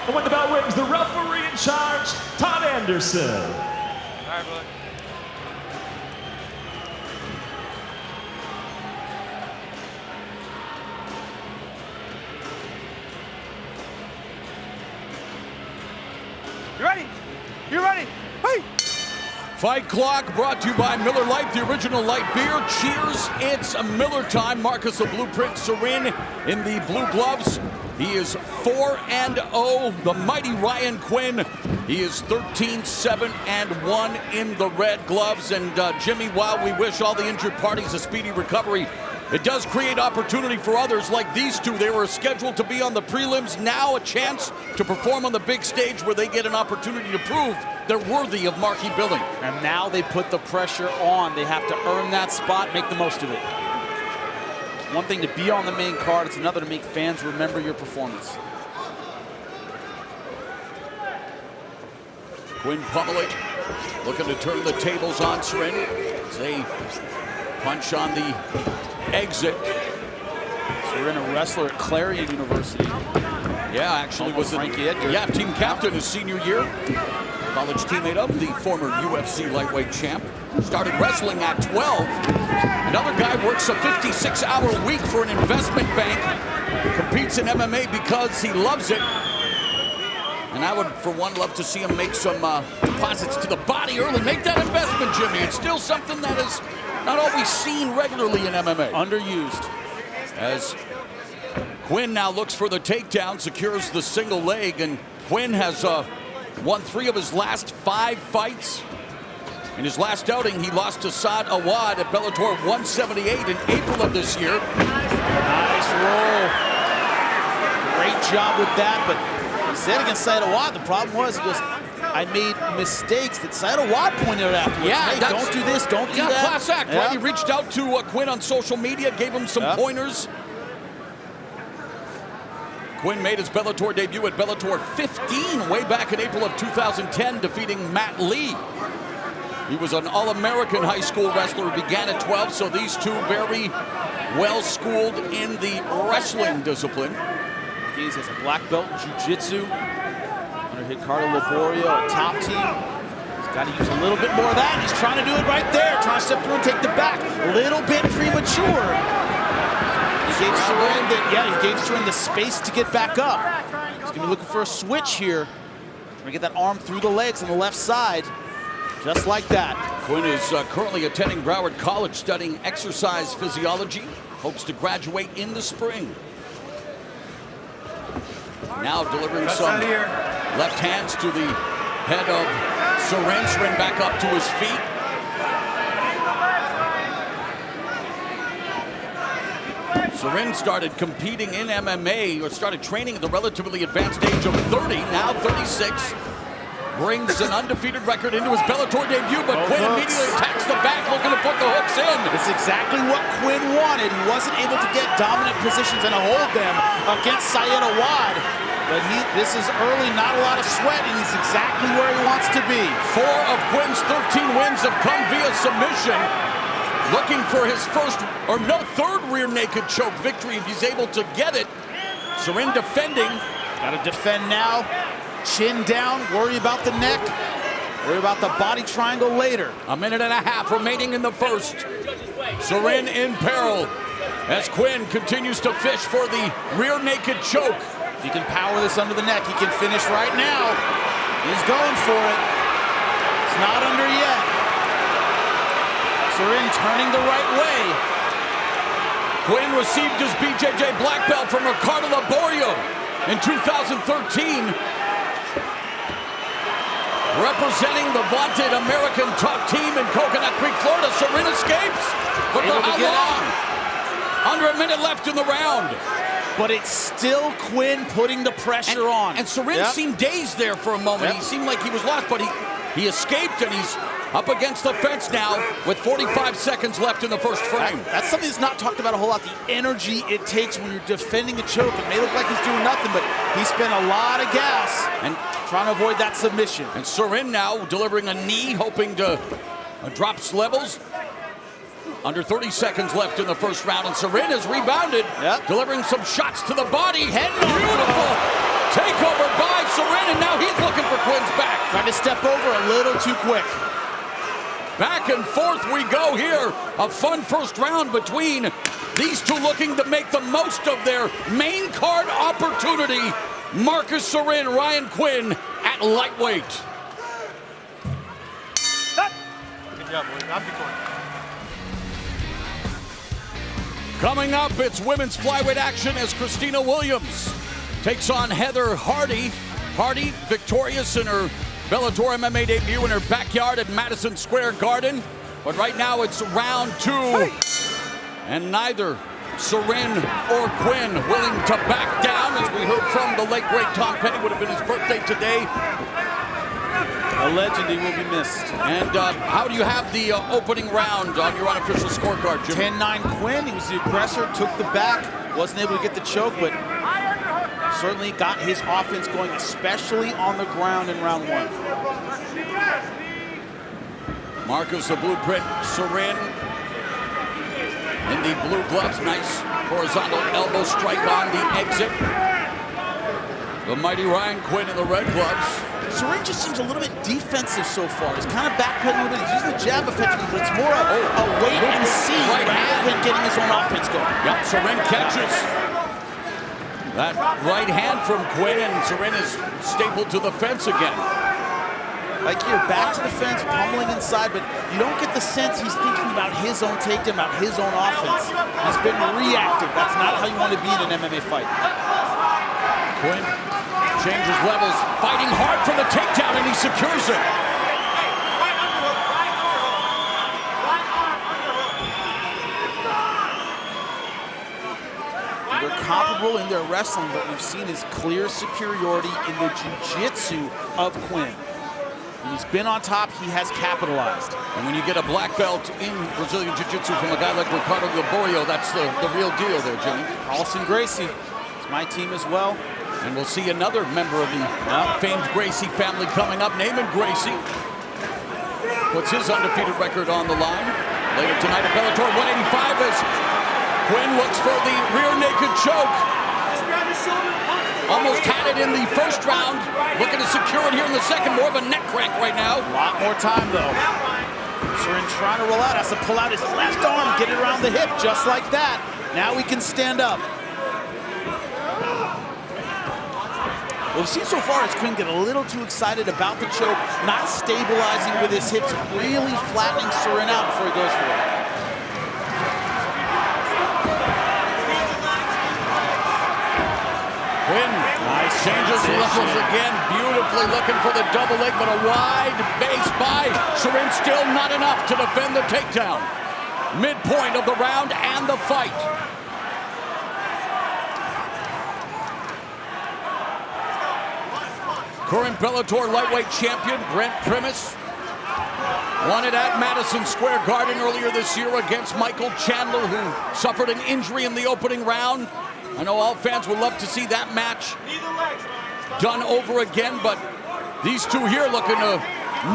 And when the bell rings, the referee in charge, Todd Anderson. All right, brother. You ready? You ready? Hey! Fight clock brought to you by Miller Lite, the original light beer. Cheers, it's Miller time. Marcus the Blueprint Sirin in the blue gloves. He is 4-0. The mighty Ryan Quinn, he is 13-7-1 in the red gloves. And Jimmy, while we wish all the injured parties a speedy recovery, it does create opportunity for others like these two. They were scheduled to be on the prelims. Now a chance to perform on the big stage where they get an opportunity to prove they're worthy of marquee billing. And now they put the pressure on. They have to earn that spot, make the most of it. One thing to be on the main card, it's another to make fans remember your performance. Quinn pummeling looking to turn the tables on Sorin. They punch on the exit. Sorin, a wrestler at Clarion University. Yeah, actually was Frankie Edgar. Yeah, team captain his senior year. College teammate of the former UFC lightweight champ. Started wrestling at 12. Another guy works a 56-hour week for an investment bank. Competes in MMA because he loves it. And I would, for one, love to see him make some deposits to the body early. Make that investment, Jimmy. It's still something that is not always seen regularly in MMA. Underused. As Quinn now looks for the takedown, secures the single leg, and Quinn has won 3 of his last 5 fights. In his last outing, he lost to Saad Awad at Bellator 178 in April of this year. Nice roll. Great job with that, but he said against Saad Awad, the problem was, he goes, I made mistakes that Saad Awad pointed out afterwards. Yeah, hey, don't do this, don't do that. Class act, right? He reached out to Quinn on social media, gave him some pointers. Quinn made his Bellator debut at Bellator 15 way back in April of 2010, defeating Matt Lee. He was an All-American high school wrestler, began at 12, so these two very well-schooled in the wrestling discipline. He's has a black belt in Jiu-Jitsu. Under Ricardo Laborio, a top team. He's got to use a little bit more of that. He's trying to do it right there. Trying to step through and take the back. A little bit premature. He gave Sorin the space to get back up. He's going to be looking for a switch here. Trying to get that arm through the legs on the left side. Just like that. Quinn is currently attending Broward College studying exercise physiology. Hopes to graduate in the spring. Now delivering some left hands to the head of Sorin. Sorin back up to his feet. Sorin started competing in MMA, or started training at the relatively advanced age of 30, now 36. Brings an undefeated record into his Bellator debut, but Quinn immediately attacks the back, looking to put the hooks in. It's exactly what Quinn wanted. He wasn't able to get dominant positions and hold them against Saad Awad. But this is early, not a lot of sweat, and he's exactly where he wants to be. 4 of Quinn's 13 wins have come via submission. Looking for his third rear naked choke victory if he's able to get it. Sorin defending. Got to defend now. Chin down, worry about the neck, worry about the body triangle later. A minute and a half remaining in the first. Sorin in peril as Quinn continues to fish for the rear naked choke. He can power this under the neck. He can finish right now. He's going for it. It's not under yet. Sorin turning the right way. Quinn received his BJJ black belt from Ricardo Laborio in 2013. Representing the vaunted American top team in Coconut Creek, Florida, Sorin escapes. But for how long? Under a minute left in the round. But it's still Quinn putting the pressure on. And Sorin seemed dazed there for a moment. He seemed like he was lost, but he escaped, and he's up against the fence now with 45 seconds left in the first frame. That's something that's not talked about a whole lot, the energy it takes when you're defending a choke. It may look like he's doing nothing, but he spent a lot of gas and trying to avoid that submission. And Sorin now delivering a knee, hoping to drop levels. Under 30 seconds left in the first round, and Sorin has rebounded, delivering some shots to the body. Beautiful takeover by Sorin, and now he's looking for Quinn's back. Trying to step over a little too quick. Back and forth we go here. A fun first round between these two looking to make the most of their main card opportunity. Marcus Sorin, Ryan Quinn at lightweight. Good job, boys. Not before. Coming up, it's women's flyweight action as Christina Williams takes on Heather Hardy. Hardy victorious in her Bellator MMA debut in her backyard at Madison Square Garden. But right now it's round 2. And neither Sorin or Quinn willing to back down. As we heard from the late great Tom Petty, would have been his birthday today. A legend, he will be missed. And how do you have the opening round on your unofficial scorecard, Jim? 10-9 Quinn, he was the aggressor, took the back, wasn't able to get the choke, but certainly got his offense going, especially on the ground in round 1. Marcus the Blueprint Sorin in the blue gloves. Nice horizontal elbow strike on the exit. The mighty Ryan Quinn in the red gloves. Sorin just seems a little bit defensive so far. He's kind of backpedaling a little bit. He's using the jab effectively, but it's more a wait and see rather than getting his own offense going. Yep, Sorin catches that right hand from Quinn, and Sorin is stapled to the fence again. Like here, back to the fence, pummeling inside, but you don't get the sense he's thinking about his own takedown, about his own offense. He's been reactive. That's not how you want to be in an MMA fight. Quinn changes levels, fighting hard for the takedown, and he secures it. They're comparable in their wrestling, but we've seen his clear superiority in the jiu-jitsu of Quinn. When he's been on top, he has capitalized. And when you get a black belt in Brazilian Jiu-Jitsu from a guy like Ricardo Gaborio, that's the real deal there, Jimmy. Carlson Gracie, it's my team as well. And we'll see another member of the famed Gracie family coming up, Naaman Gracie. Puts his undefeated record on the line. Later tonight at Bellator 185 as Quinn looks for the rear naked choke. Almost had it in the first round. Looking to secure it here in the second. More of a neck crank right now. A lot more time, though. Sorin trying to roll out. Has to pull out his left arm, get it around the hip, just like that. Now he can stand up. What we've seen so far is Quinn get a little too excited about the choke, not stabilizing with his hips, really flattening Sorin out before he goes for it. Quinn changes levels again, beautifully looking for the double leg, but a wide base by Sorin, still not enough to defend the takedown. Midpoint of the round and the fight. Current Bellator lightweight champion Brent Primus won it at Madison Square Garden earlier this year against Michael Chandler, who suffered an injury in the opening round. I know all fans would love to see that match done over again, but these two here looking to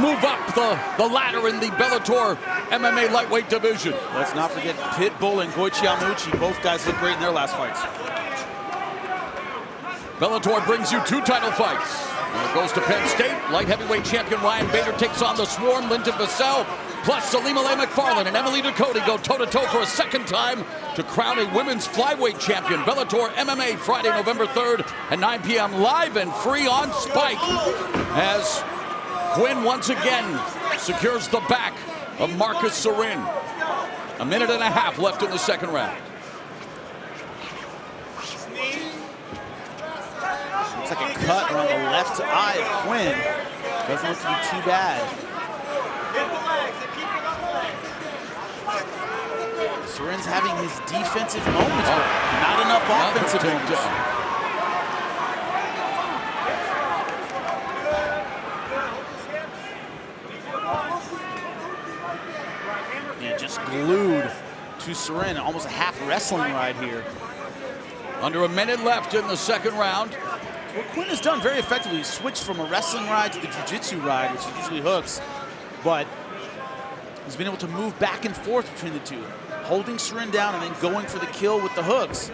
move up the ladder in the Bellator MMA lightweight division. Let's not forget Pitbull and Goichiamuchi. Both guys look great in their last fights. Bellator brings you two title fights. And it goes to Penn State. Light heavyweight champion Ryan Bader takes on the Swarm, Linton Vassell, plus Salima Lay McFarland and Emily Ducote go toe-to-toe for a second time to crown a women's flyweight champion. Bellator MMA Friday, November 3rd at 9 p.m. live and free on Spike as Quinn once again secures the back of Marcus Sorin. A minute and a half left in the second round. Looks like a cut around the left eye of Quinn. Doesn't look to be too bad. Sorin's having his defensive moments, but not enough offensive moments. Yeah, just glued to Sorin. Almost a half wrestling ride here. Under a minute left in the second round. What Quinn has done very effectively, he's switched from a wrestling ride to the jiu-jitsu ride, which is usually hooks, but he's been able to move back and forth between the two, holding Sorin down and then going for the kill with the hooks.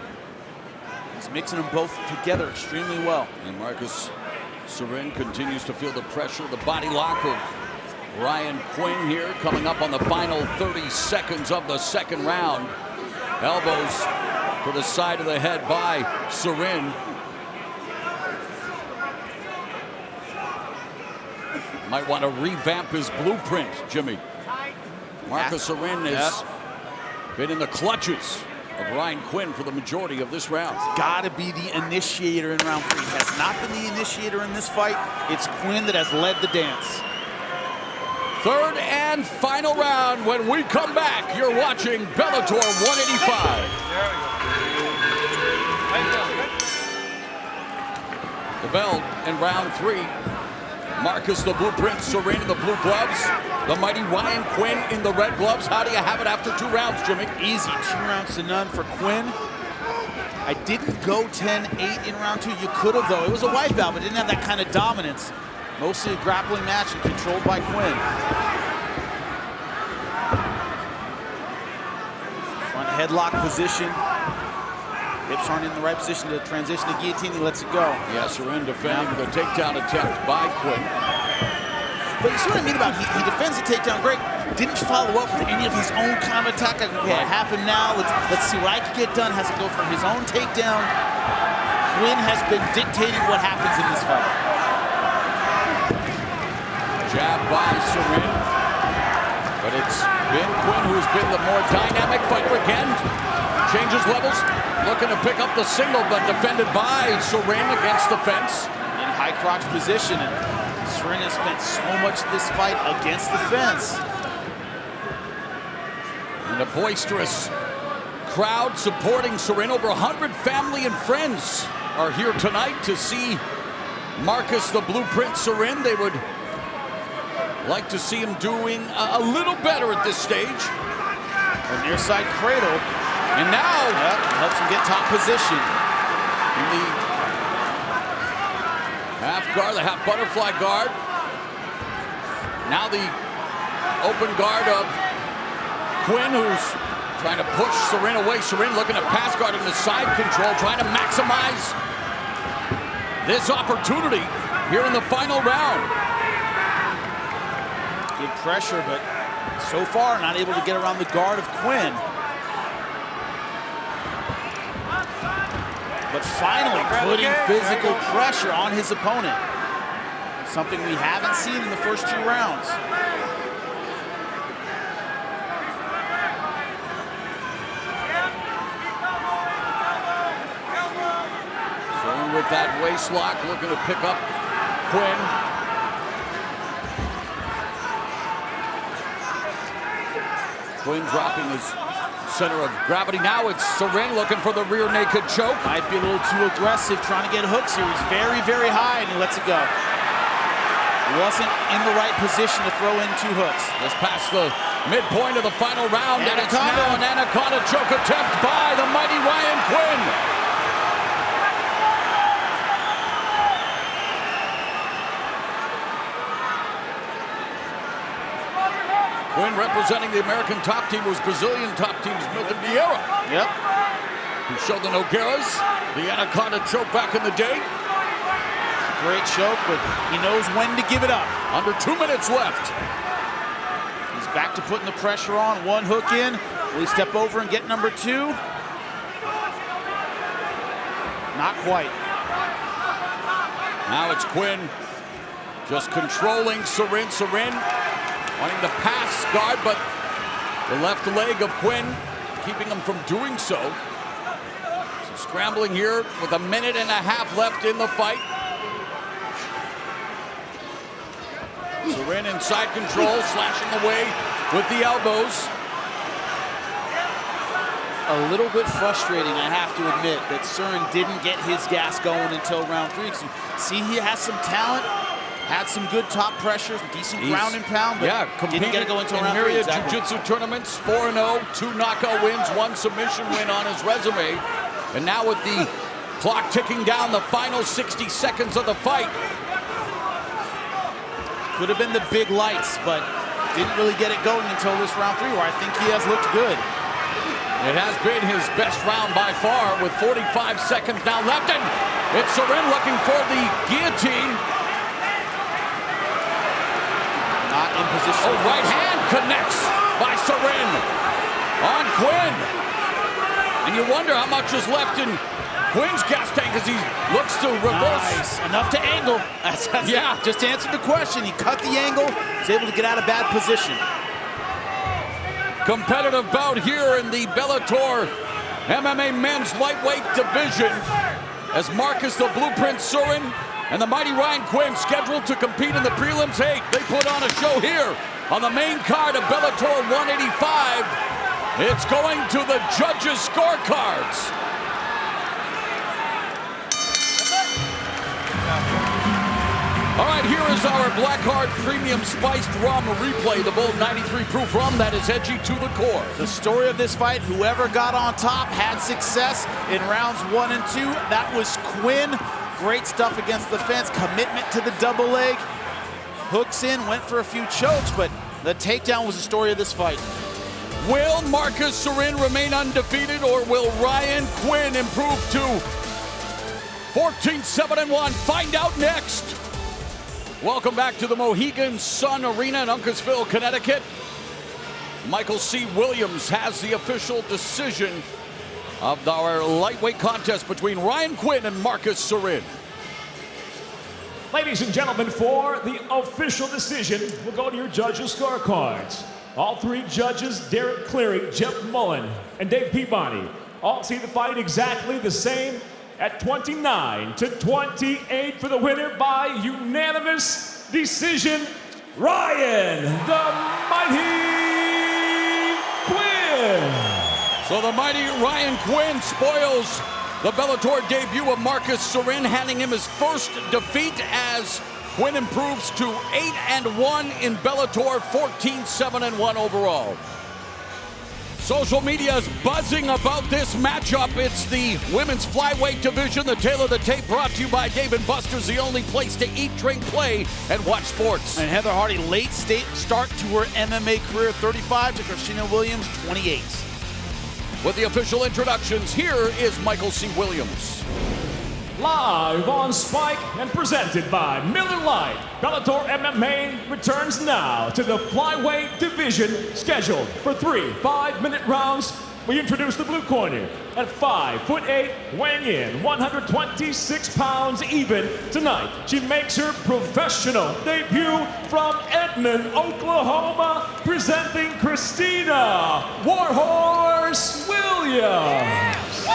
He's mixing them both together extremely well. And Marcus Sorin continues to feel the pressure, the body lock of Ryan Quinn here, coming up on the final 30 seconds of the second round. Elbows to the side of the head by Sorin. Might want to revamp his blueprint, Jimmy. Marcus Sorin has been in the clutches of Ryan Quinn for the majority of this round. Got to be the initiator in round 3. He has not been the initiator in this fight. It's Quinn that has led the dance. Third and final round. When we come back, you're watching Bellator 185. The bell in round 3. Marcus the Blueprint Sorin in the blue gloves. The mighty Ryan Quinn in the red gloves. How do you have it after 2 rounds, Jimmy? Easy, 2 rounds to none for Quinn. I didn't go 10-8 in round 2. You could have, though. It was a wipeout, but didn't have that kind of dominance. Mostly a grappling match and controlled by Quinn. headlock position. Hips aren't in the right position to transition to guillotine. He lets it go. Yeah, Sorin defending the takedown attempt by Quinn. But you see what I mean about he defends the takedown great. Didn't follow up with any of his own counterattack. Okay, it happened now. Let's see what I can get done. Has to go for his own takedown. Quinn has been dictating what happens in this fight. Jab by Sorin. But it's been Quinn who's been the more dynamic fighter again. Changes levels, looking to pick up the single, but defended by Sorin against the fence. In high crotch position, and Sorin has spent so much of this fight against the fence. And a boisterous crowd supporting Sorin. Over 100 family and friends are here tonight to see Marcus the Blueprint Sorin. They would like to see him doing a little better at this stage. A near side cradle. And now, helps him get top position. In the half guard, the half butterfly guard. Now the open guard of Quinn, who's trying to push Sorin away. Sorin looking to pass guard in the side control, trying to maximize this opportunity here in the final round. Good pressure, but so far not able to get around the guard of Quinn. But finally putting physical pressure on his opponent. Something we haven't seen in the first 2 rounds. Sorin with that waist lock, looking to pick up Quinn. Quinn dropping his center of gravity. Now it's Sorin looking for the rear naked choke. Might be a little too aggressive trying to get hooks here. He's very, very high and he lets it go. Wasn't in the right position to throw in 2 hooks. Just past the midpoint of the final round, and it's now an anaconda choke attempt by the mighty Ryan Quinn. Quinn representing the American top team, was Brazilian top team's Milton Vieira. Yep. Who showed the Nogueiras the anaconda choke back in the day. Great choke, but he knows when to give it up. Under 2 minutes left. He's back to putting the pressure on. 1 hook in. Will he step over and get number 2? Not quite. Now it's Quinn just controlling Sorin. Sorin wanting to pass guard, but the left leg of Quinn keeping him from doing so. So scrambling here with 1.5 minutes left in the fight. Sorin in side control, slashing away with the elbows. A little bit frustrating, I have to admit, that Sorin didn't get his gas going until round 3. See, he has some talent, had some good top pressure, decent ground and pound, but didn't get it going until round 3. Myriad Jiu-Jitsu tournaments, 4-0, 2 knockout wins, 1 submission win on his resume. And now with the clock ticking down, the final 60 seconds of the fight. Could have been the big lights, but didn't really get it going until this round 3, where I think he has looked good. It has been his best round by far, with 45 seconds now left, and it's Sorin looking for the guillotine. Not in position. Oh, right hand connects by Sorin on Quinn. And you wonder how much is left in Quinn's gas tank as he looks to reverse. Nice. Enough to angle. Yeah, just answered the question. He cut the angle, was able to get out of bad position. Competitive bout here in the Bellator MMA men's lightweight division, as Marcus the Blueprint Sorin and the mighty Ryan Quinn scheduled to compete in the prelims. Hey, they put on a show here on the main card of Bellator 185. It's going to the judges' scorecards. All right, here is our Blackheart Premium Spiced Rum replay, the bold 93 proof rum that is edgy to the core. The story of this fight, whoever got on top had success in rounds 1 and 2. That was Quinn. Great stuff against the fence, commitment to the double leg. Hooks in, went for a few chokes, but the takedown was the story of this fight. Will Marcus Surin remain undefeated, or will Ryan Quinn improve to 14-7-1? Find out next. Welcome back to the Mohegan Sun Arena in Uncasville, Connecticut. Michael C. Williams has the official decision of our lightweight contest between Ryan Quinn and Marcus Surin. Ladies and gentlemen, for the official decision, we'll go to your judges' scorecards. All three judges, Derek Cleary, Jeff Mullen, and Dave Peabody, all see the fight exactly the same at 29-28 for the winner by unanimous decision, Ryan the Mighty Quinn. So the mighty Ryan Quinn spoils the Bellator debut of Marcus Surin, handing him his first defeat as Quinn improves to 8-1 in Bellator, 14-7-1 overall. Social media is buzzing about this matchup. It's the women's flyweight division. The tail of the tape brought to you by Dave & Buster's, the only place to eat, drink, play, and watch sports. And Heather Hardy, late start to her MMA career, 35 to Christina Williams, 28. With the official introductions, here is Michael C. Williams. Live on Spike and presented by Miller Lite, Bellator MMA returns now to the flyweight division, scheduled for 3 5-minute rounds. We introduce the blue corner at 5'8", weighing in 126 pounds even. Tonight, she makes her professional debut from Edmond, Oklahoma, presenting Christina Warhorse Williams.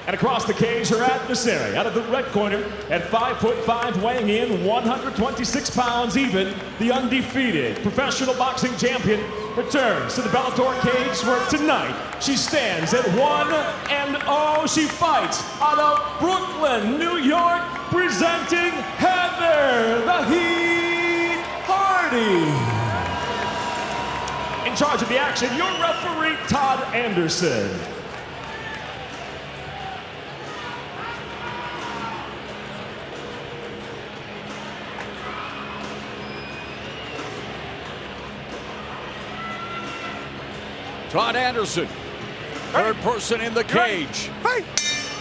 And across the cage, her adversary, out of the red corner, at 5'5", weighing in 126 pounds even, the undefeated professional boxing champion returns to the Bellator cage, where tonight she stands at 1-0. She fights out of Brooklyn, New York, presenting Heather the Heat Hardy. In charge of the action, your referee, Todd Anderson. Todd Anderson, third person in the cage.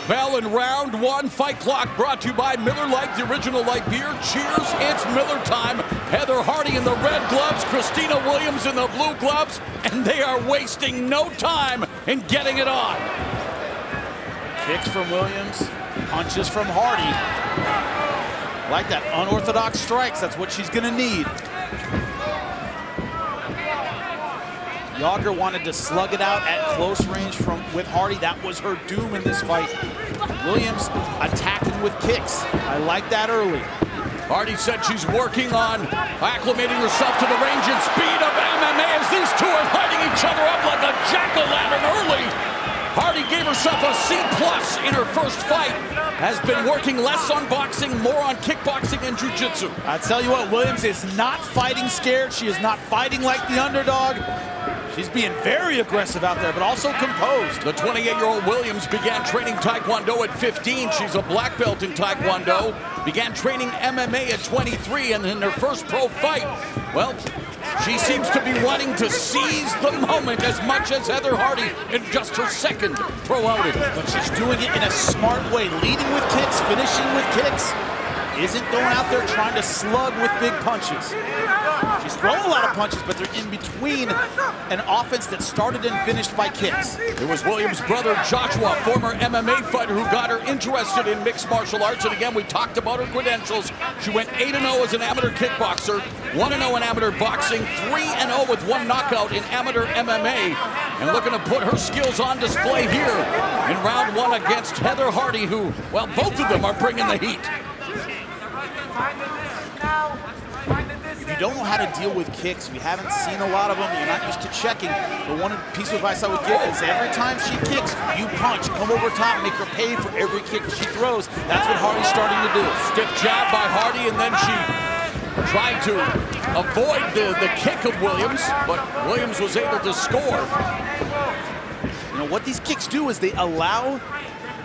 Bell in round one. Fight clock brought to you by Miller Lite, the original light beer. Cheers, it's Miller time. Heather Hardy in the red gloves, Christina Williams in the blue gloves, and they are wasting no time in getting it on. Kicks from Williams, punches from Hardy. Like that, unorthodox strikes, that's what she's gonna need. Yager wanted to slug it out at close range with Hardy. That was her doom in this fight. Williams attacking with kicks. I like that early. Hardy said she's working on acclimating herself to the range and speed of MMA as these two are lighting each other up like a jack-o'-lantern early. Hardy gave herself a C+ in her first fight. Has been working less on boxing, more on kickboxing and jiu-jitsu. I tell you what, Williams is not fighting scared. She is not fighting like the underdog. She's being very aggressive out there, but also composed. The 28-year-old Williams began training Taekwondo at 15. She's a black belt in Taekwondo. Began training MMA at 23, and in her first pro fight, well, she seems to be wanting to seize the moment as much as Heather Hardy in just her second pro outing. But she's doing it in a smart way, leading with kicks, finishing with kicks. Isn't going out there trying to slug with big punches. She's thrown a lot of punches, but they're in between an offense that started and finished by kicks. It was Williams' brother Joshua, former MMA fighter, who got her interested in mixed martial arts. And again, we talked about her credentials. She went 8-0 as an amateur kickboxer, 1-0 in amateur boxing, 3-0 with one knockout in amateur MMA. And looking to put her skills on display here in round one against Heather Hardy, who, well, both of them are bringing the heat. If you don't know how to deal with kicks, if you haven't seen a lot of them, you're not used to checking, the one piece of advice I would give is every time she kicks, you punch, come over top, make her pay for every kick she throws. That's what Hardy's starting to do. Stiff jab by Hardy, and then she tried to avoid the kick of Williams, but Williams was able to score. You know, what these kicks do is they allow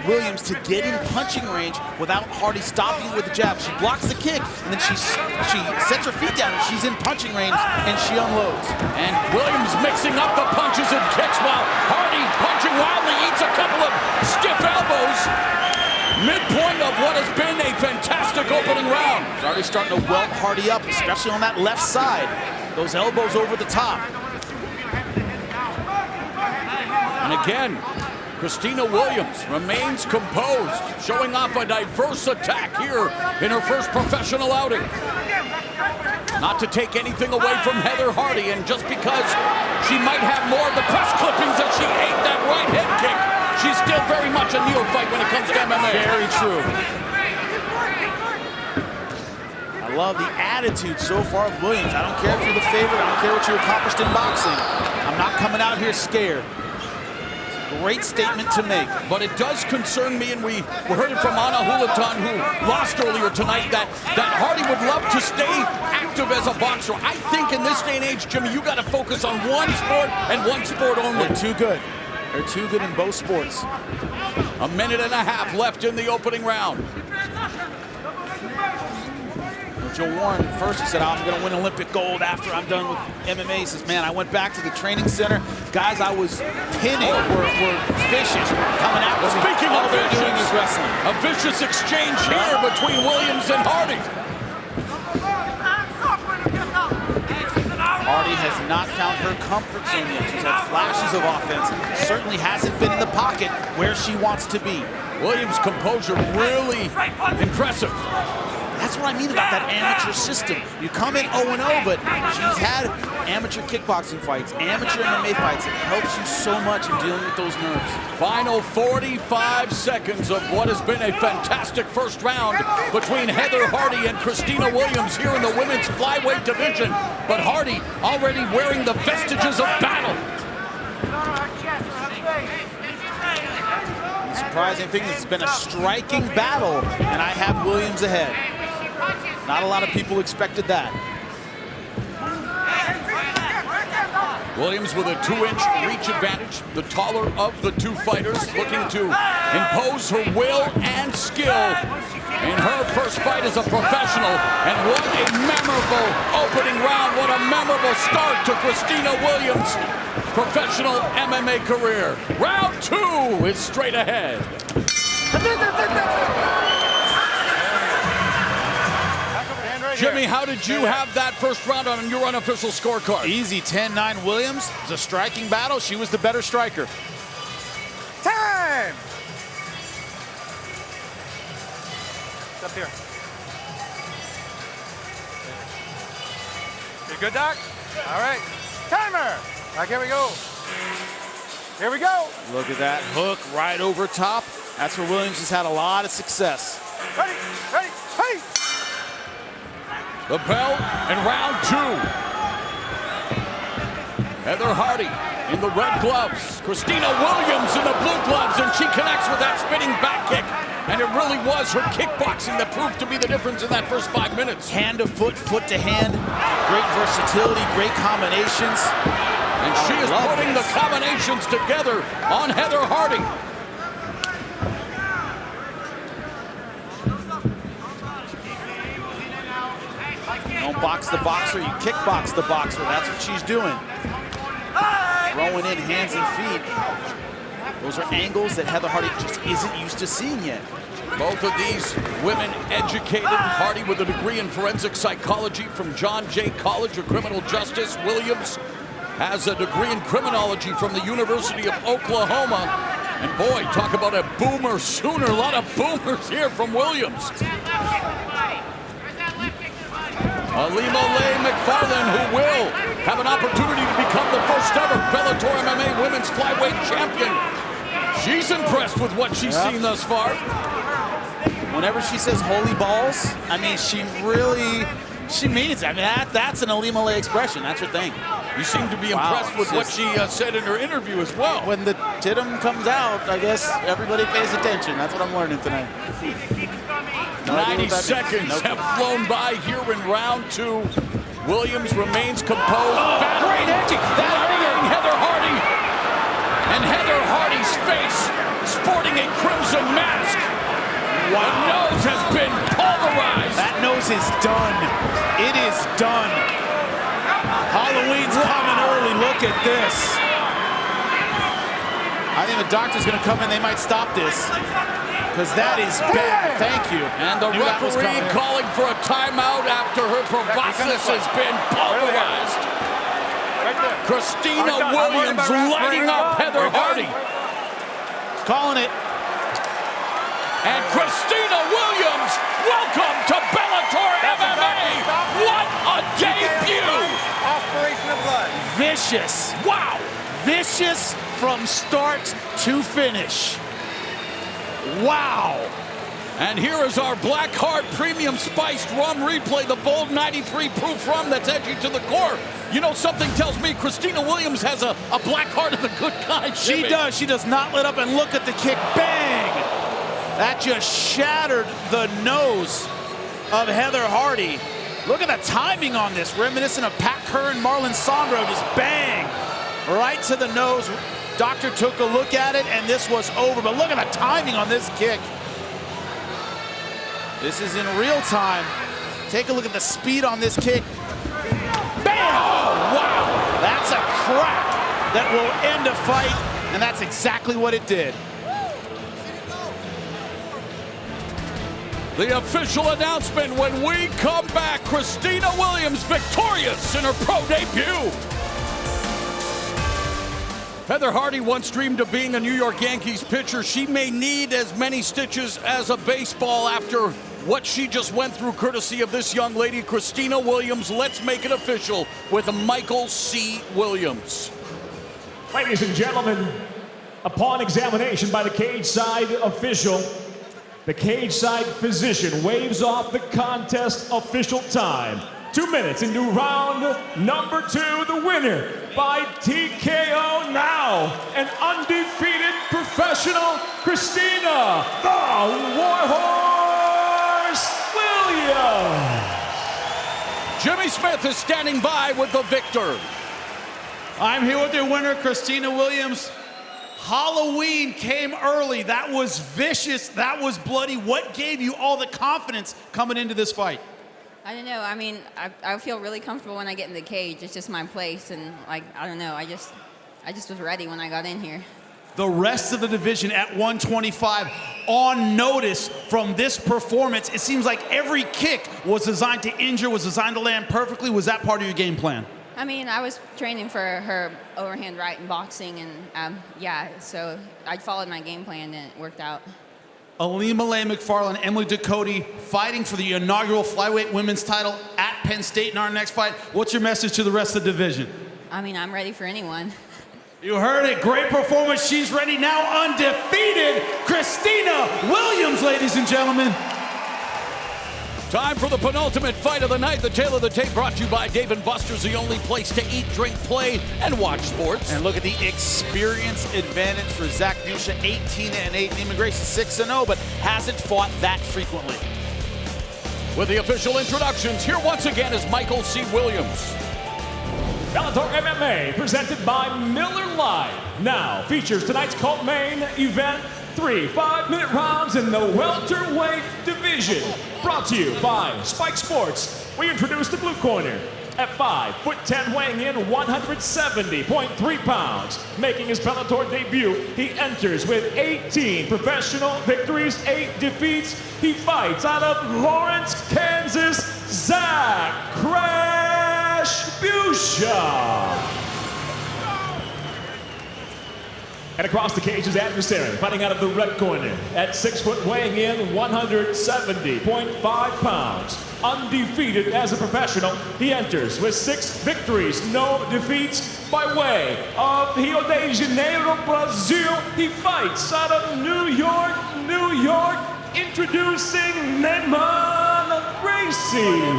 Williams to get in punching range without Hardy stopping with the jab. She blocks the kick, and then she sets her feet down, and she's in punching range, and she unloads. And Williams mixing up the punches and kicks while Hardy punching wildly, eats a couple of stiff elbows. Midpoint of what has been a fantastic opening round. She's already starting to welt Hardy up, especially on that left side. Those elbows over the top. And again, Christina Williams remains composed, showing off a diverse attack here in her first professional outing. Not to take anything away from Heather Hardy, and just because she might have more of the press clippings that she ate that right head kick, she's still very much a neophyte when it comes to MMA. Very true. I love the attitude so far of Williams. I don't care if you're the favorite. I don't care what you accomplished in boxing. I'm not coming out here scared. Great statement to make. But it does concern me, and we heard it from Anna Hulatan, who lost earlier tonight, that Hardy would love to stay active as a boxer. I think in this day and age, Jimmy, you got to focus on one sport and one sport only. They're too good. They're too good in both sports. A minute and a half left in the opening round. Joe Warren, first he said, I'm going to win Olympic gold after I'm done with MMA. He says, man, I went back to the training center. Guys I was pinning were vicious, coming after me. Speaking All of they're doing vicious, is wrestling. a vicious exchange here between Williams and Hardy. Hardy has not found her comfort zone yet. She's had flashes of offense. Certainly hasn't been in the pocket where she wants to be. Williams' composure really impressive. That's what I mean about that amateur system. You come in 0-0, but she's had amateur kickboxing fights, amateur MMA fights. It helps you so much in dealing with those nerves. Final 45 seconds of what has been a fantastic first round between Heather Hardy and Christina Williams here in the women's flyweight division. But Hardy already wearing the vestiges of battle. The surprising thing is it's been a striking battle, and I have Williams ahead. Not a lot of people expected that. Williams with a 2-inch reach advantage, the taller of the two fighters, looking to impose her will and skill in her first fight as a professional. And what a memorable opening round, what a memorable start to Christina Williams' professional MMA career. Round 2 is straight ahead. Jimmy, how did you have that first round on your unofficial scorecard? Easy, 10-9 Williams. It was a striking battle. She was the better striker. Time! Up here. You good, Doc? All right. Timer! All right, here we go. Here we go. Look at that hook right over top. That's where Williams has had a lot of success. Ready, ready, hey! The bell in round 2. Heather Hardy in the red gloves. Christina Williams in the blue gloves, and she connects with that spinning back kick. And it really was her kickboxing that proved to be the difference in that first 5 minutes. Hand to foot, foot to hand. Great versatility, great combinations. And she is putting the combinations together on Heather Hardy. Don't box the boxer, you kickbox the boxer. That's what she's doing. Throwing in hands and feet. Those are angles that Heather Hardy just isn't used to seeing yet. Both of these women educated. Hardy with a degree in forensic psychology from John Jay College of Criminal Justice. Williams has a degree in criminology from the University of Oklahoma. And boy, talk about a boomer sooner. A lot of boomers here from Williams. Alima Lay McFarlane, who will have an opportunity to become the first ever Bellator MMA Women's Flyweight Champion. She's impressed with what she's seen thus far. Whenever she says holy balls, I mean, she means it. I mean, that's an Alima Lay expression. That's her thing. You seem to be impressed with what she said in her interview as well. When the tittum comes out, I guess everybody pays attention. That's what I'm learning tonight. 90 seconds have flown by here in round 2. Williams remains composed. Great edging. Heather Hardy. And Heather Hardy's face sporting a crimson wow. The nose has been pulverized. That nose is done. It is done. Halloween's coming early. Look at this. I think the doctor's going to come in. They might stop this. Because that is bad. Thank you. And the referee calling for a timeout after her proboscis has been pulverized. Right there. Christina Williams lighting up Heather Hardy. Calling it. And Christina Williams, welcome to Bellator MMA. What a debut! Aspiration of blood. Vicious. Wow. Vicious from start to finish. Wow. And here is our Black Heart Premium Spiced Rum Replay, the bold 93 proof rum that's edgy to the core. You know, something tells me Christina Williams has a black heart of the good kind. She does. She does not let up, and look at the kick. Bang! That just shattered the nose of Heather Hardy. Look at the timing on this, reminiscent of Pat Kerr and Marlon Sandro. Just bang! Right to the nose. Doctor took a look at it, and this was over. But look at the timing on this kick. This is in real time. Take a look at the speed on this kick. Bam! Oh, wow! That's a crack that will end a fight, and that's exactly what it did. The official announcement when we come back. Christina Williams victorious in her pro debut. Heather Hardy once dreamed of being a New York Yankees pitcher. She may need as many stitches as a baseball after what she just went through courtesy of this young lady, Christina Williams. Let's make it official with Michael C. Williams. Ladies and gentlemen, upon examination by the cage side official, the cage side physician waves off the contest official time. 2 minutes into round number 2, the winner by TKO now, an undefeated professional, Christina the Warhorse Williams. Jimmy Smith is standing by with the victor. I'm here with your winner, Christina Williams. Halloween came early. That was vicious. That was bloody. What gave you all the confidence coming into this fight? I don't know. I mean, I feel really comfortable when I get in the cage. It's just my place, and like I don't know. I just was ready when I got in here. The rest of the division at 125 on notice from this performance. It seems like every kick was designed to injure, was designed to land perfectly. Was that part of your game plan? I mean, I was training for her overhand right in boxing, and yeah, so I followed my game plan, and it worked out. Alima Lay McFarland, Emily Ducote fighting for the inaugural flyweight women's title at Penn State in our next fight. What's your message to the rest of the division? I mean, I'm ready for anyone. You heard it. Great performance. She's ready now, undefeated. Christina Williams, ladies and gentlemen. Time for the penultimate fight of the night. The tail of the tape brought to you by Dave & Buster's, the only place to eat, drink, play, and watch sports. And look at the experience advantage for Zach Busha, 18-8. Neiman Gracie 6-0, but hasn't fought that frequently. With the official introductions, here once again is Michael C. Williams. Bellator MMA, presented by Miller Lite, now features tonight's co-main event, 3 5-minute rounds in the welterweight division. Brought to you by Spike Sports. We introduce the blue corner. At 5'10", weighing in 170.3 pounds, making his Bellator debut, he enters with 18 professional victories, 8 defeats. He fights out of Lawrence, Kansas, Zach Crash Busha. And across the cage is adversary, fighting out of the red corner. At 6 foot, weighing in 170.5 pounds. Undefeated as a professional, he enters with 6 victories, no defeats. By way of Rio de Janeiro, Brazil, he fights out of New York, introducing Neiman Gracie.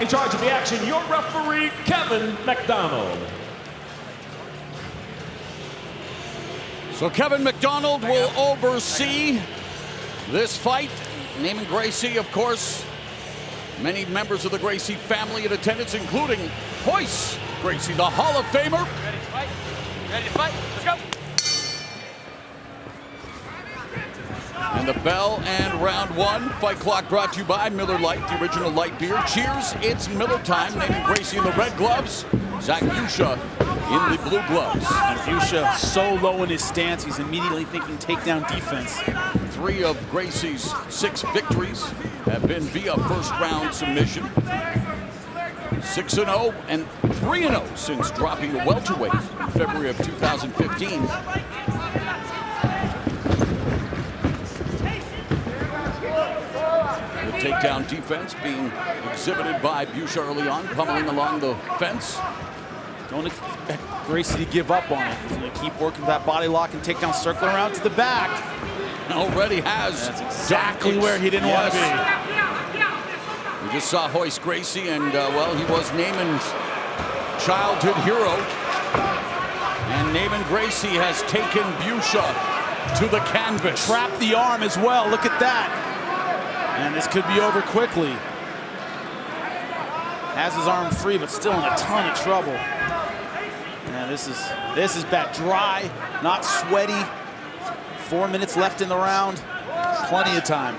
In charge of the action, your referee, Kevin McDonald. So Kevin McDonald will oversee this fight. Neiman Gracie, of course, many members of the Gracie family in attendance, including Royce Gracie, the Hall of Famer. Ready to fight? Ready to fight? Let's go. And the bell and round one. Fight clock brought to you by Miller Lite, the original light beer. Cheers, it's Miller time. Naaman Gracie in the red gloves. Zach Busha in the blue gloves. And Busha so low in his stance, he's immediately thinking takedown defense. 3 of Gracie's 6 victories have been via first round submission. 6-0 and 3-0 since dropping the welterweight in February of 2015. The takedown defense being exhibited by Busha early on, pummeling along the fence. Don't expect Gracie to give up on it. He's going to keep working that body lock and takedown, circling around to the back. Already has. That's exactly where he didn't want to be. We just saw Royce Gracie, and well, he was Naaman's childhood hero. And Naaman Gracie has taken Busha to the canvas. Trapped the arm as well. Look at that. And this could be over quickly. Has his arm free, but still in a ton of trouble. And this is bad. Dry, not sweaty. 4 minutes left in the round. Plenty of time.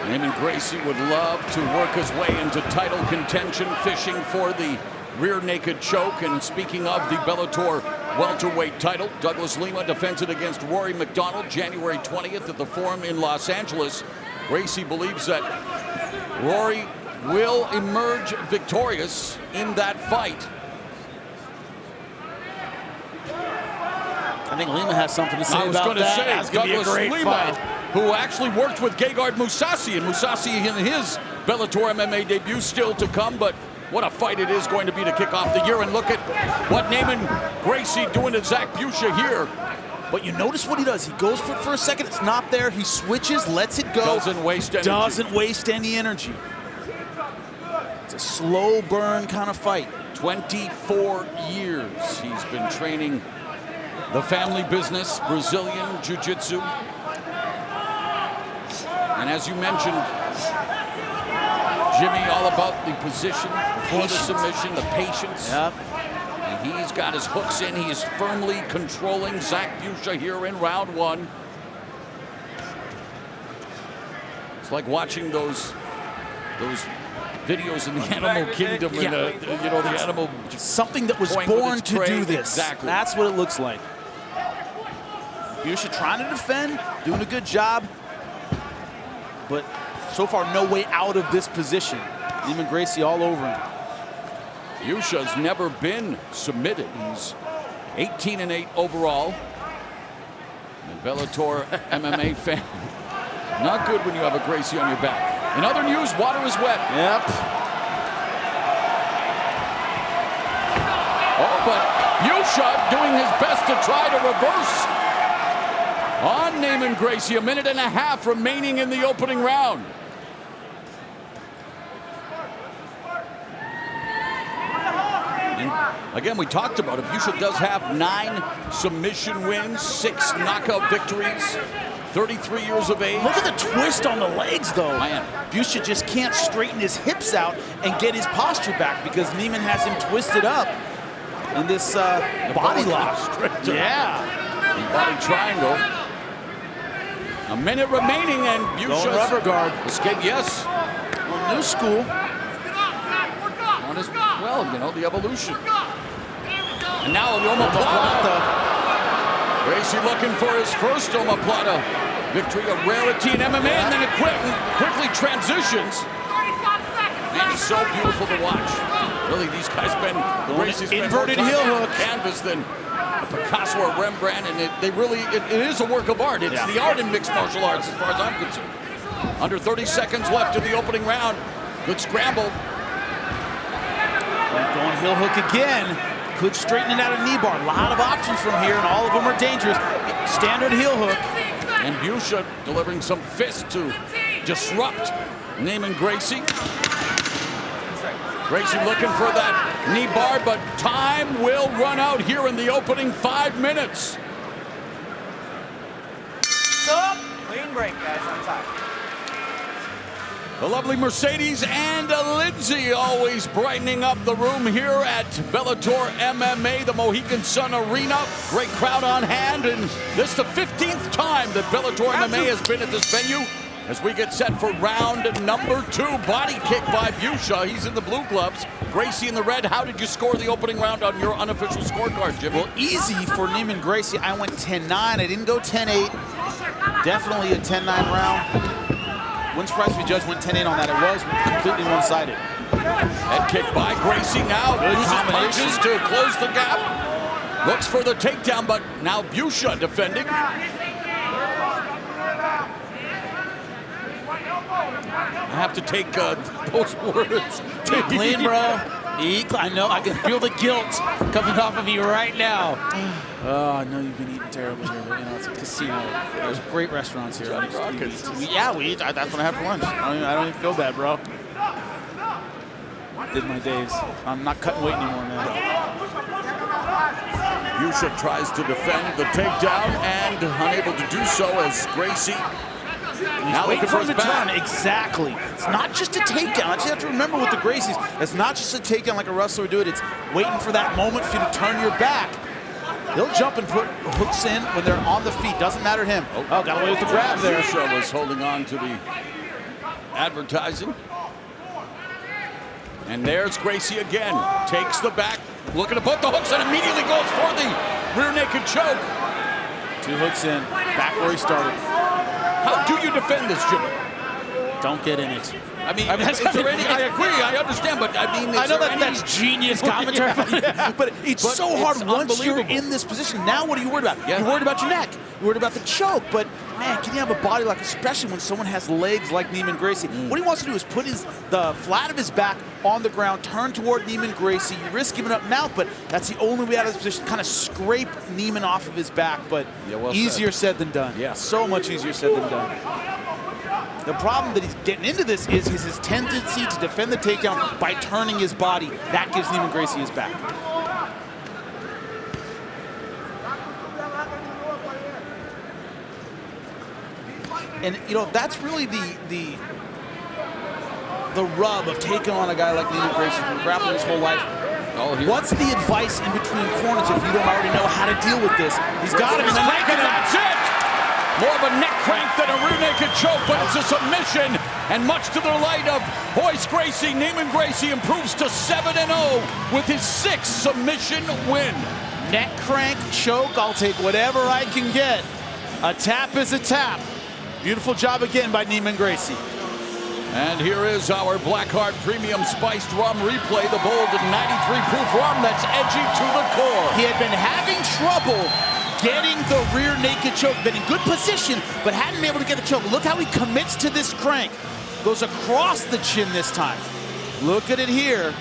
Naaman Gracie would love to work his way into title contention, fishing for the rear naked choke. And speaking of the Bellator welterweight title, Douglas Lima defends it against Rory McDonald January 20th at the Forum in Los Angeles. Gracie believes that Rory will emerge victorious in that fight. I think Lima has something to say about that. I was going to say, that's going to be a great fight. Who actually worked with Gegard Mousasi, and Mousasi in his Bellator MMA debut still to come, but what a fight it is going to be to kick off the year. And look at what Naaman Gracie doing to Zach Busha here. But you notice what he does. He goes for a second, it's not there, he switches, lets it go. Doesn't waste energy. Doesn't waste any energy. It's a slow burn kind of fight. 24 years he's been training the family business, Brazilian Jiu-Jitsu. And as you mentioned, Jimmy, all about the position, before the submission, the patience. Yep. And he's got his hooks in. He is firmly controlling Zach Busha here in round one. It's like watching those videos in the animal kingdom, in the, you know, the animal. Something that was born to do this. Exactly. That's what it looks like. Busha trying to defend, doing a good job, but so far no way out of this position. Naaman Gracie all over him. Busha's never been submitted. He's 18-8 overall. And Bellator MMA fan. Not good when you have a Gracie on your back. In other news, water is wet. Yep. Oh, but Busha doing his best to try to reverse on Naaman Gracie. 1.5 minutes remaining in the opening round. And again, we talked about it. Busha does have 9 submission wins, 6 knockout victories, 33 years of age. Look at the twist on the legs, though. Man. Busha just can't straighten his hips out and get his posture back because Naaman has him twisted up in this body lock. Yeah. Body triangle. 1 minute remaining, and Busha rubber guard. Escape, yes. Well, new school. On his, well, you know, the evolution. And now the omoplata. Gracie looking for his first omoplata victory, a rarity in MMA, and then it quickly transitions. And he's so beautiful to watch. Really, these guys spend Gracie's inverted heel hook canvas than a Picasso or Rembrandt, and it is a work of art. It's the art in mixed martial arts, as far as I'm concerned. Under 30 seconds left in the opening round. Good scramble. Going heel hook again. Could straighten it out of knee bar. A lot of options from here, and all of them are dangerous. Standard heel hook. And Busha delivering some fists to disrupt Naaman Gracie. Gracie looking for that knee bar, but time will run out here in the opening 5 minutes. Stop. Clean break, guys, on top. The lovely Mercedes and Lindsay always brightening up the room here at Bellator MMA, the Mohegan Sun Arena. Great crowd on hand, and this is the 15th time that Bellator MMA has been at this venue as we get set for round number 2. Body kick by Busha. He's in the blue gloves. Gracie in the red. How did you score the opening round on your unofficial scorecard, Jimmy? Well, easy for Neiman Gracie. I went 10-9. I didn't go 10-8. Definitely a 10-9 round. Wouldn't surprise if the judge went 10-8 on that. It was completely one-sided. Head kick by Gracie now. Uses punches to close the gap. Looks for the takedown, but now Busha defending. I have to take those words. Take clean, bro. I know. I can feel the guilt coming off of you right now. Oh, I know you've been eating terribly here, but you know, it's a casino. There's great restaurants here. Yeah, we eat. That's what I have for lunch. I don't even feel bad, bro. Did my days. I'm not cutting weight anymore, man. Busha tries to defend the takedown and unable to do so as Gracie now looking for his back. Exactly. It's not just a takedown. That's what you have to remember with the Gracies. It's not just a takedown like a wrestler would do it. It's waiting for that moment for you to turn your back. He'll jump and put hooks in when they're on the feet. Doesn't matter to him. Oh, got away with the grab there. Busha was holding on to the advertising. And there's Gracie again. Takes the back, looking to put the hooks and immediately goes for the rear naked choke. 2 hooks in, back where he started. How do you defend this, Jimmy? Don't get in it. I mean, I agree, I understand, but I mean... I know that's genius commentary, but it's so hard once you're in this position. Now what are you worried about? Yeah. You're worried about your neck. You're worried about the choke, but man, can you have a body like, especially when someone has legs like Neiman Gracie? What he wants to do is put the flat of his back on the ground, turn toward Neiman Gracie. You risk giving up now, but that's the only way out of this position. Kind of scrape Neiman off of his back, but easier said than done. Yeah. So much easier said than done. The problem that he's getting into this is his tendency to defend the takedown by turning his body. That gives Neiman Gracie his back. And you know, that's really the rub of taking on a guy like Neiman Gracie who's been grappling his whole life. What's the advice in between corners if you don't already know how to deal with this? He's got him in the neck, and that's it! More of a neck crank than a rear naked choke, but it's a submission. And much to the delight of Royce Gracie, Neiman Gracie improves to 7-0 with his 6th submission win. Neck crank, choke, I'll take whatever I can get. A tap is a tap. Beautiful job again by Neiman Gracie. And here is our Blackheart Premium Spiced Rum replay, the bold 93 proof rum that's edgy to the core. He had been having trouble getting the rear naked choke, been in good position, but hadn't been able to get the choke. Look how he commits to this crank. Goes across the chin this time. Look at it here.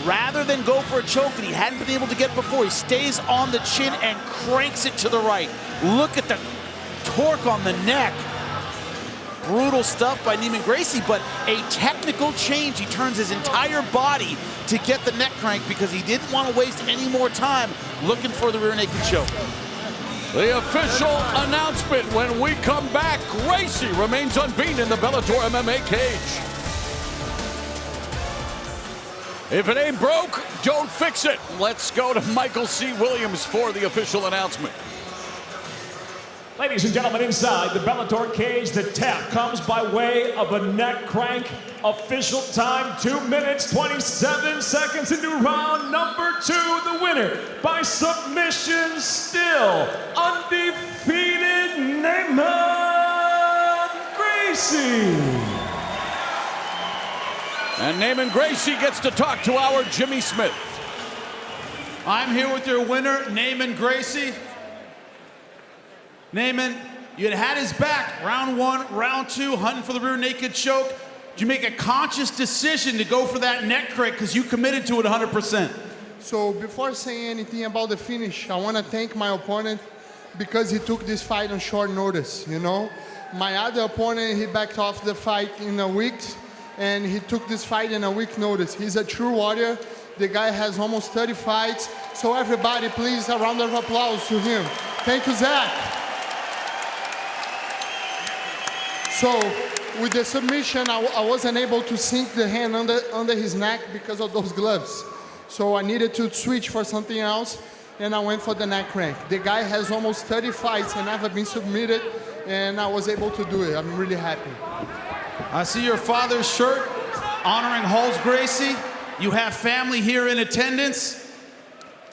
Rather than go for a choke that he hadn't been able to get before, he stays on the chin and cranks it to the right. Look at the torque on the neck. Brutal stuff by Neiman Gracie, but a technical change. He turns his entire body to get the neck crank because he didn't want to waste any more time looking for the rear naked choke. The official announcement when we come back. Gracie remains unbeaten in the Bellator MMA cage. If it ain't broke, don't fix it. Let's go to Michael C. Williams for the official announcement. Ladies and gentlemen, inside the Bellator cage, the tap comes by way of a neck crank. Official time, 2 minutes, 27 seconds into round number 2. The winner by submission, still undefeated, Neiman Gracie. And Neiman Gracie gets to talk to our Jimmy Smith. I'm here with your winner, Neiman Gracie. Neiman, you had his back, round 1, round 2, hunting for the rear naked choke. Did you make a conscious decision to go for that neck crank because you committed to it 100%? So before saying anything about the finish, I want to thank my opponent because he took this fight on short notice, you know? My other opponent, he backed off the fight in a week, and he took this fight in a week notice. He's a true warrior. The guy has almost 30 fights. So everybody, please, a round of applause to him. Thank you, Zach. So with the submission, I wasn't able to sink the hand under his neck because of those gloves. So I needed to switch for something else, and I went for the neck crank. The guy has almost 30 fights and never been submitted, and I was able to do it. I'm really happy. I see your father's shirt honoring Holmes Gracie. You have family here in attendance.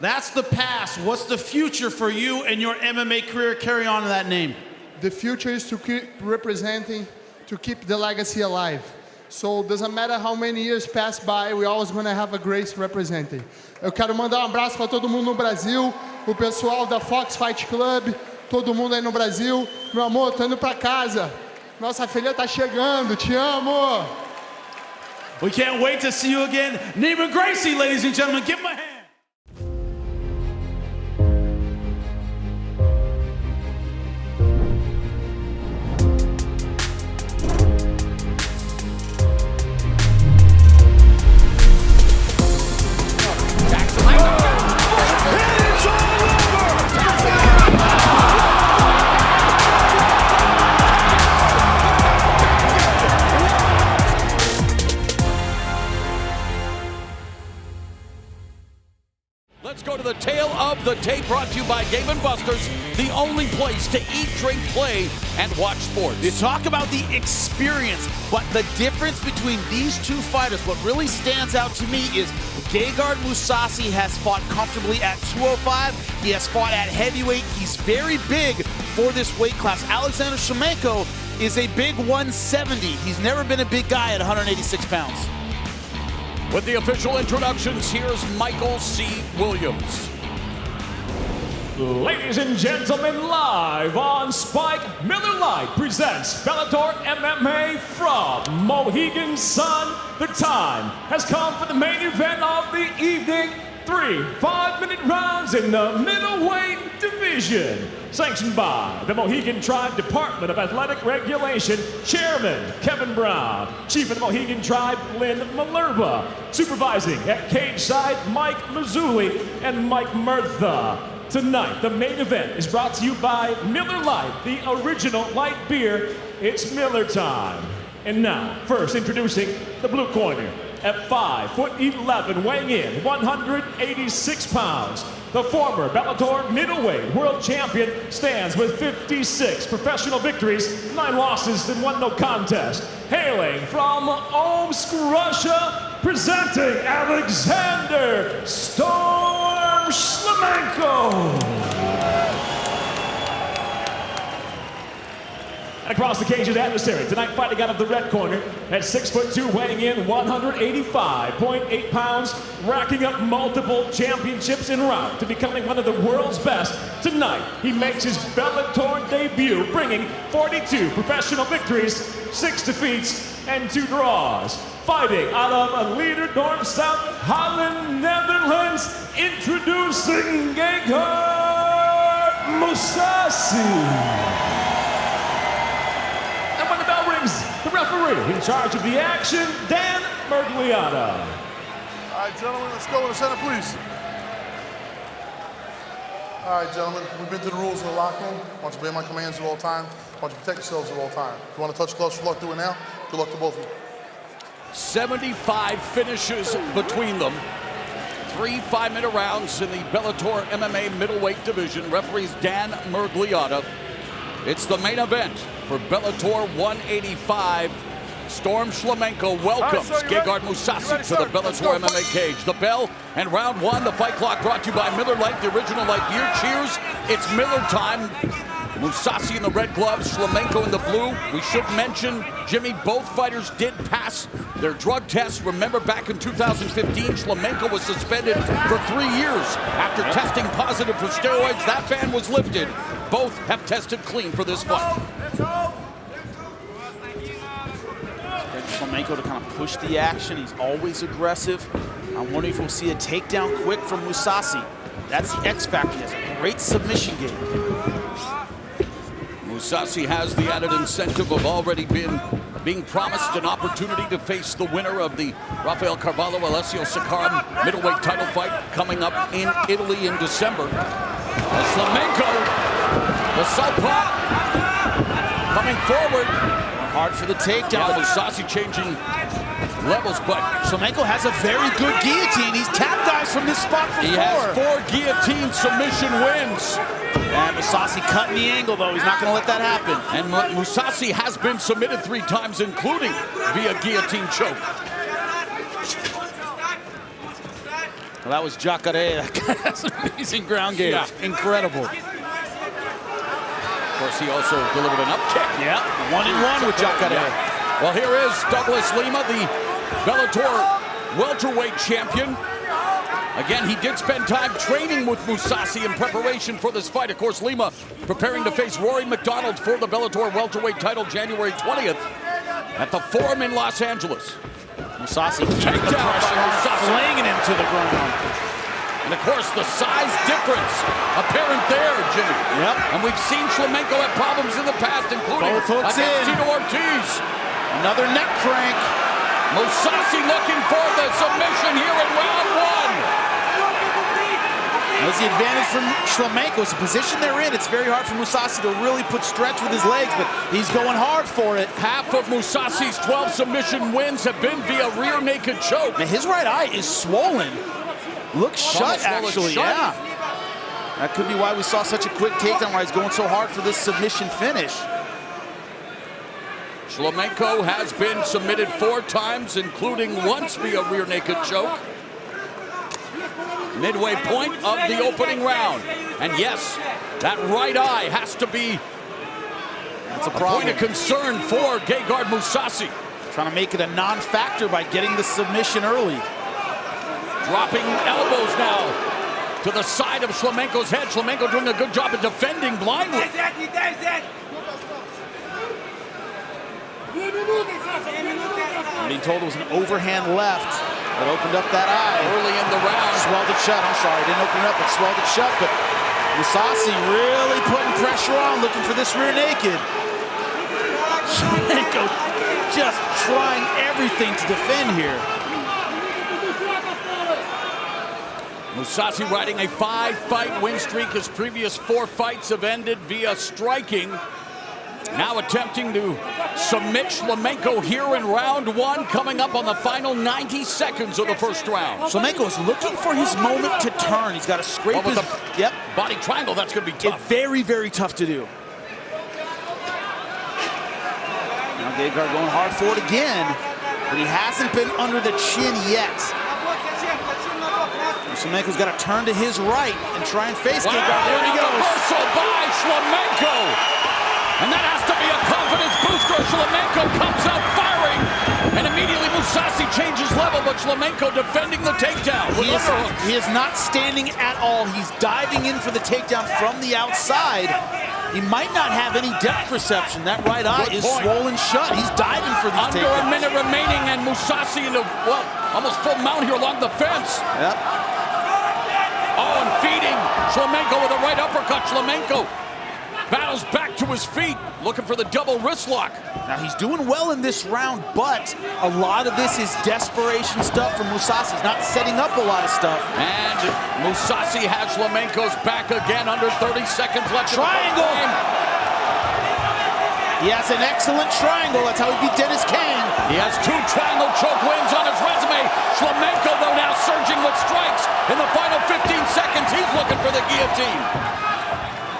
That's the past. What's the future for you and your MMA career? Carry on to that name. The future is to keep representing, to keep the legacy alive. So doesn't matter how many years pass by, we're always going to have a Grace representing. Eu quero mandar abraço para todo mundo no Brasil, o pessoal da Fox Fight Club, todo mundo aí no Brasil. Meu amor, tô indo para casa. Nossa filha tá chegando, te amo. We can't wait to see you again. Neighbor Gracie, ladies and gentlemen, give him a hand. Let's go to the tail of the tape, brought to you by Dave & Buster's, the only place to eat, drink, play, and watch sports. You talk about the experience, but the difference between these two fighters, what really stands out to me is Gegard Mousasi has fought comfortably at 205. He has fought at heavyweight. He's very big for this weight class. Alexander Shlemenko is a big 170. He's never been a big guy at 186 pounds. With the official introductions, here's Michael C. Williams. Ladies and gentlemen, live on Spike, Miller Lite presents Bellator MMA from Mohegan Sun. The time has come for the main event of the evening. 3 5-minute rounds in the middleweight division. Sanctioned by the Mohegan Tribe Department of Athletic Regulation, Chairman Kevin Brown, Chief of the Mohegan Tribe Lynn Malerba, supervising at cage side Mike Mazzulli and Mike Murtha. Tonight, the main event is brought to you by Miller Lite, the original light beer. It's Miller time. And now, first introducing the blue corner. At 5'11", weighing in 186 pounds, the former Bellator middleweight world champion stands with 56 professional victories, 9 losses and 1 no contest. Hailing from Omsk, Russia, presenting Alexander Storm Shlemenko. And across the cage, his adversary, tonight fighting out of the red corner at 6'2", weighing in 185.8 pounds, racking up multiple championships en route to becoming one of the world's best. Tonight, he makes his Bellator debut, bringing 42 professional victories, 6 defeats, and 2 draws. Fighting out of Leerdam, South Holland, Netherlands, introducing Gegard Mousasi. When the bell rings, the referee in charge of the action, Dan Mergliata. All right, gentlemen, let's go in the center, please. All right, gentlemen, we've been through the rules of the locker room. I want you to obey my commands at all times. I want you to protect yourselves at all times. If you want to touch gloves for luck, do it now. Good luck to both of you. 75 finishes between them. 3 5-minute rounds in the Bellator MMA middleweight division. Referees Dan Mergliata. It's the main event for Bellator 185. Storm Shlemenko welcomes Gegard Mousasi to the Bellator MMA cage. The bell and round 1, the fight clock brought to you by Miller Lite, the original light beer. Cheers, it's Miller time. Mousasi in the red gloves, Shlemenko in the blue. We should mention, Jimmy, both fighters did pass their drug tests. Remember back in 2015, Shlemenko was suspended for 3 years after testing positive for steroids. That ban was lifted. Both have tested clean for this fight. Shlemenko to kind of push the action. He's always aggressive. I'm wondering if we'll see a takedown quick from Mousasi. That's the X factor. He has a great submission game. Mousasi has the added incentive of already being promised an opportunity to face the winner of the Rafael Carvalho-Alessio Sakara middleweight title fight coming up in Italy in December. Shlemenko, the southpaw, coming forward. Hard for the takedown. Yeah, Mousasi changing levels, but Shlemenko has a very good guillotine. He's tapped guys from this spot before. he has 4 guillotine submission wins. And Mousasi cutting the angle, though. He's not going to let that happen. And Mousasi has been submitted 3 times, including via guillotine choke. Well, that was Jacare. That guy has an amazing ground game. Yeah. Incredible. Of course, he also delivered an up kick. Yeah, 1-1 with Jacare. Yeah. Well, here is Douglas Lima, the Bellator welterweight champion. Again, he did spend time training with Mousasi in preparation for this fight. Of course, Lima preparing to face Rory McDonald for the Bellator welterweight title January 20th at the Forum in Los Angeles. Mousasi keeping the pressure on, flinging him to the ground. And of course, the size difference apparent there, Jimmy. Yep. And we've seen Shlemenko have problems in the past, including Both hooks against in. Tito Ortiz. Another neck crank. Mousasi looking for the submission here in round 1. That's the advantage from Shlemenko. It's the position they're in. It's very hard for Mousasi to really put stretch with his legs, but he's going hard for it. Half of Mousasi's 12 submission wins have been via rear naked choke. Man, his right eye is swollen. Looks shut, actually. Shut. Yeah. That could be why we saw such a quick takedown, why he's going so hard for this submission finish. Shlemenko has been submitted 4 times, including once via rear naked choke. Midway point of the opening round. And yes, that right eye has to be That's a a problem. point of concern for Gegard Mousasi. Trying to make it a non-factor by getting the submission early. Dropping elbows now to the side of Shlemenko's head. Shlemenko doing a good job of defending blindly. I'm being told it was an overhand left that opened up that eye. Early in the round. Swelled it shut. I'm sorry, didn't open it up, but swelled it shut. But Mousasi really putting pressure on, looking for this rear naked. Shlemenko just trying everything to defend here. Mousasi riding a 5-fight win streak. His previous 4 fights have ended via striking. Now attempting to submit Shlemenko here in round 1, coming up on the final 90 seconds of the first round. Shlemenko is looking for his moment to turn. He's got to scrape his body triangle. That's going to be tough. It's very, very tough to do. Now Gegard going hard for it again, but he hasn't been under the chin yet. Shlemenko's got to turn to his right and try and face Gegard. There he goes. Reversal by Shlemenko. And that has to be a confidence booster. Shlemenko comes out firing. And immediately Mousasi changes level, but Shlemenko defending the takedown. He is not standing at all. He's diving in for the takedown from the outside. He might not have any depth perception. That right eye is swollen shut. He's diving for these takedowns. Under a minute remaining, and Mousasi into, well, almost full mount here along the fence. Yep. Oh, and feeding Shlemenko with a right uppercut. Shlemenko battles back to his feet, looking for the double wrist lock. Now he's doing well in this round, but a lot of this is desperation stuff from Mousasi. He's not setting up a lot of stuff. And Mousasi has Shlemenko's back again, under 30 seconds left. Triangle! He has an excellent triangle. That's how he beat Dennis Kane. He has 2 triangle choke wins on his resume. Shlemenko, though, now surging with strikes. In the final 15 seconds, he's looking for the guillotine.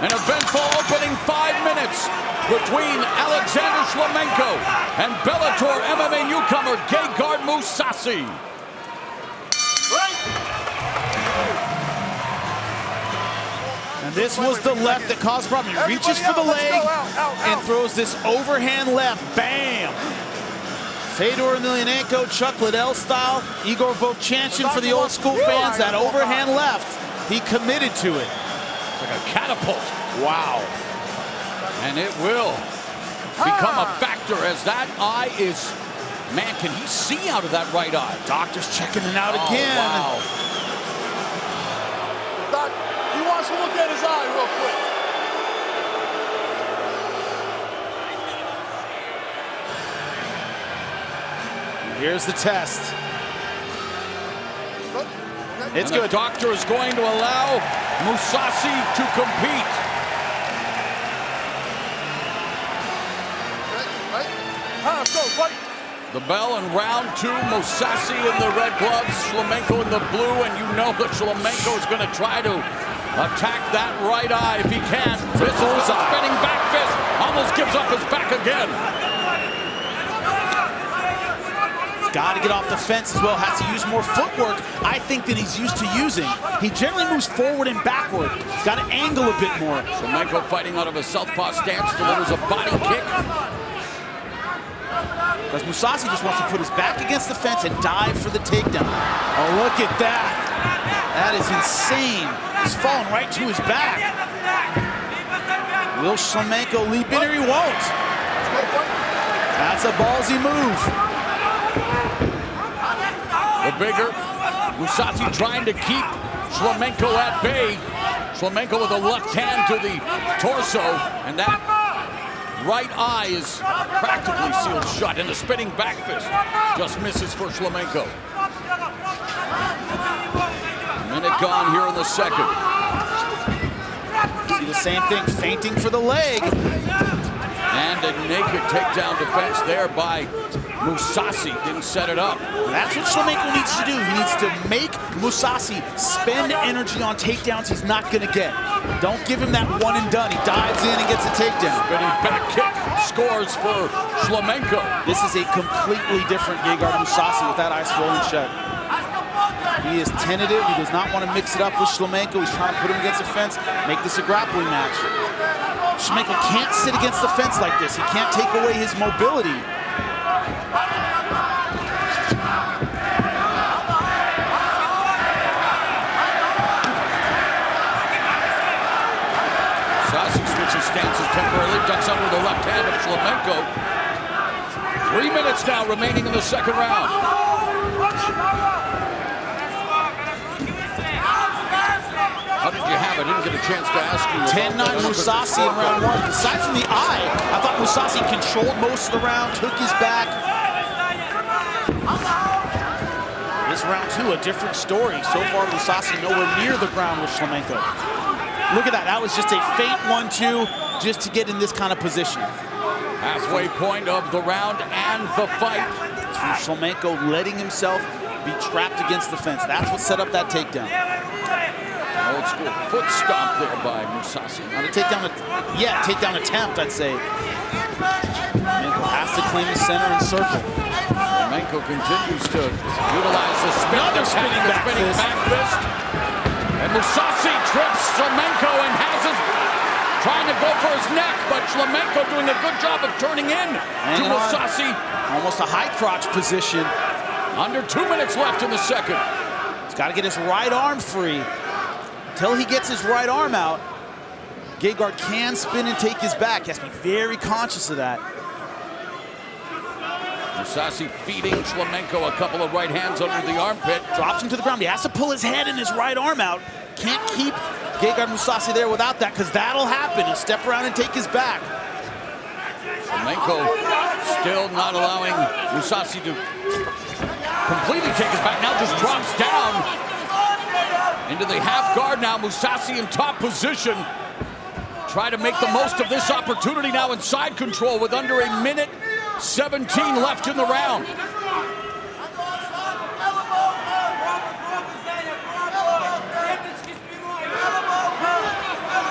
An eventful opening 5 minutes between Alexander Shlemenko and Bellator MMA newcomer Gegard Mousasi. And this was the left that caused problem. He reaches for the leg and throws this overhand left. Bam! Fedor Emelianenko, Chuck Liddell style. Igor Vovchanchyn for the old school fans. That overhand left, he committed to it. Like a catapult. Wow. And it will become a factor as that eye is, man, can he see out of that right eye? Doctor's checking it out again. Wow. Doc, he wants to look at his eye real quick. Here's the test. It's and good. The doctor is going to allow Mousasi to compete. fight. The bell in round 2, Mousasi in the red gloves, Shlemenko in the blue, and you know that Shlemenko is going to try to attack that right eye if he can. Misses with a spinning back fist, almost gives up his back again. He's got to get off the fence as well, has to use more footwork, I think, than he's used to using. He generally moves forward and backward. He's got to angle a bit more. Shlemenko fighting out of a southpaw stance, delivers a body kick. Because Mousasi just wants to put his back against the fence and dive for the takedown. Oh, look at that. That is insane. He's falling right to his back. Will Shlemenko leap in, or he won't? That's a ballsy move. The bigger, Mousasi trying to keep Shlemenko at bay. Shlemenko with a left hand to the torso, and that right eye is practically sealed shut, and the spinning back fist just misses for Shlemenko. A minute gone here in the second. See the same thing, feinting for the leg. And a naked takedown defense there by Mousasi. Didn't set it up. That's what Shlemenko needs to do. He needs to make Mousasi spend energy on takedowns he's not going to get. Don't give him that one and done. He dives in and gets a takedown. Spinning back kick scores for Shlemenko. This is a completely different Gegard Mousasi with that eye swollen shut. He is tentative. He does not want to mix it up with Shlemenko. He's trying to put him against the fence, make this a grappling match. Shlemenko can't sit against the fence like this. He can't take away his mobility. Mousasi switches stances temporarily, ducks under the left hand of Shlemenko. 3 minutes now remaining in the second round. How did you have it? I didn't get a chance to ask you. 10-9 Mousasi in round 1. Aside from the eye, I thought Mousasi controlled most of the round, took his back. This round 2, a different story. So far, Mousasi nowhere near the ground with Shlemenko. Look at that. That was just a feint 1-2 just to get in this kind of position. Halfway point of the round and the fight. It's from Shlemenko letting himself be trapped against the fence. That's what set up that takedown. Old school foot stomp there by Mousasi. On a takedown, takedown attempt, I'd say. Shlemenko has to claim the center and circle. Shlemenko continues to utilize the spinning back fist. And Mousasi trips Shlemenko and has his, trying to go for his neck, but Shlemenko doing a good job of turning in to Mousasi. Almost a high crotch position. Under 2 minutes left in the second. He's got to get his right arm free. Until he gets his right arm out, Gegard can spin and take his back. He has to be very conscious of that. Mousasi feeding Shlemenko a couple of right hands under the armpit. Drops him to the ground. He has to pull his head and his right arm out. Can't keep Gegard Mousasi there without that, because that'll happen. He'll step around and take his back. Shlemenko still not allowing Mousasi to completely take his back. Now just drops down into the half guard now. Mousasi in top position. Try to make the most of this opportunity now in side control with under a minute 17 left in the round.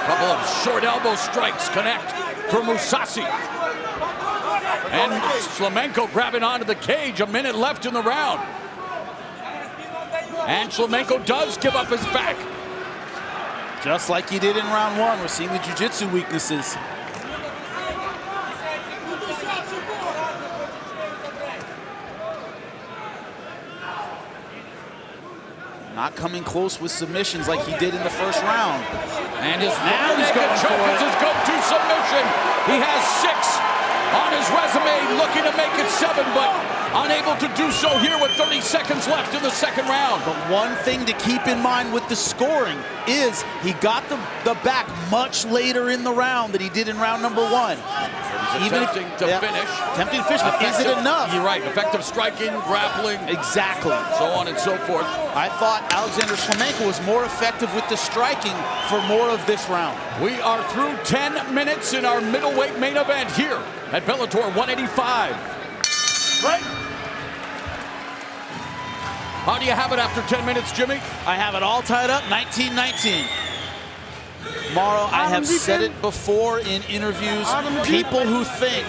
Couple of short elbow strikes connect for Mousasi. And Shlemenko grabbing onto the cage, a minute left in the round. And Shlemenko does give up his back. Just like he did in round 1, we're seeing the jiu-jitsu weaknesses. Not coming close with submissions like he did in the first round. And his now he's going choke is his go-to submission. He has 6 on his resume, looking to make it 7, but unable to do so here with 30 seconds left in the second round. But one thing to keep in mind with the scoring is he got the back much later in the round than he did in round number 1. Even attempting to finish. Attempting to finish, but is it enough? You're right. Effective striking, grappling. Exactly. So on and so forth. I thought Alexander Shlemenko was more effective with the striking for more of this round. We are through 10 minutes in our middleweight main event here at Bellator 185. How do you have it after 10 minutes, Jimmy? I have it all tied up, 19-19. Mauro, I have said it before in interviews. People who think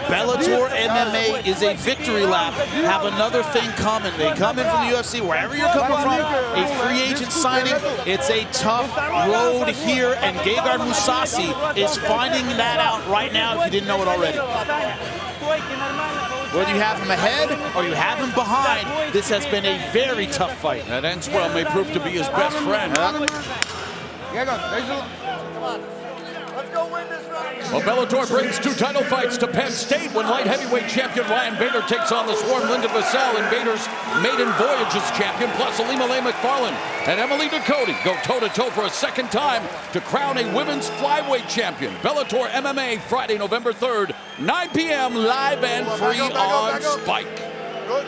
Bellator MMA is a victory lap have another thing coming. They come in from the UFC, wherever you're coming from, a free agent signing. It's a tough road here, and Gegard Mousasi is finding that out right now if you didn't know it already. Whether you have him ahead or you have him behind, this has been a very tough fight. That ends well may prove to be his best friend. Well, Bellator brings 2 title fights to Penn State when light heavyweight champion Ryan Bader takes on the Swarm Linda Vassell, and Bader's maiden voyage as champion, plus Alima Lay McFarlane and Emily Ducote go toe-to-toe for a second time to crown a women's flyweight champion. Bellator MMA, Friday, November 3rd, 9 p.m., live and free on Spike. Good.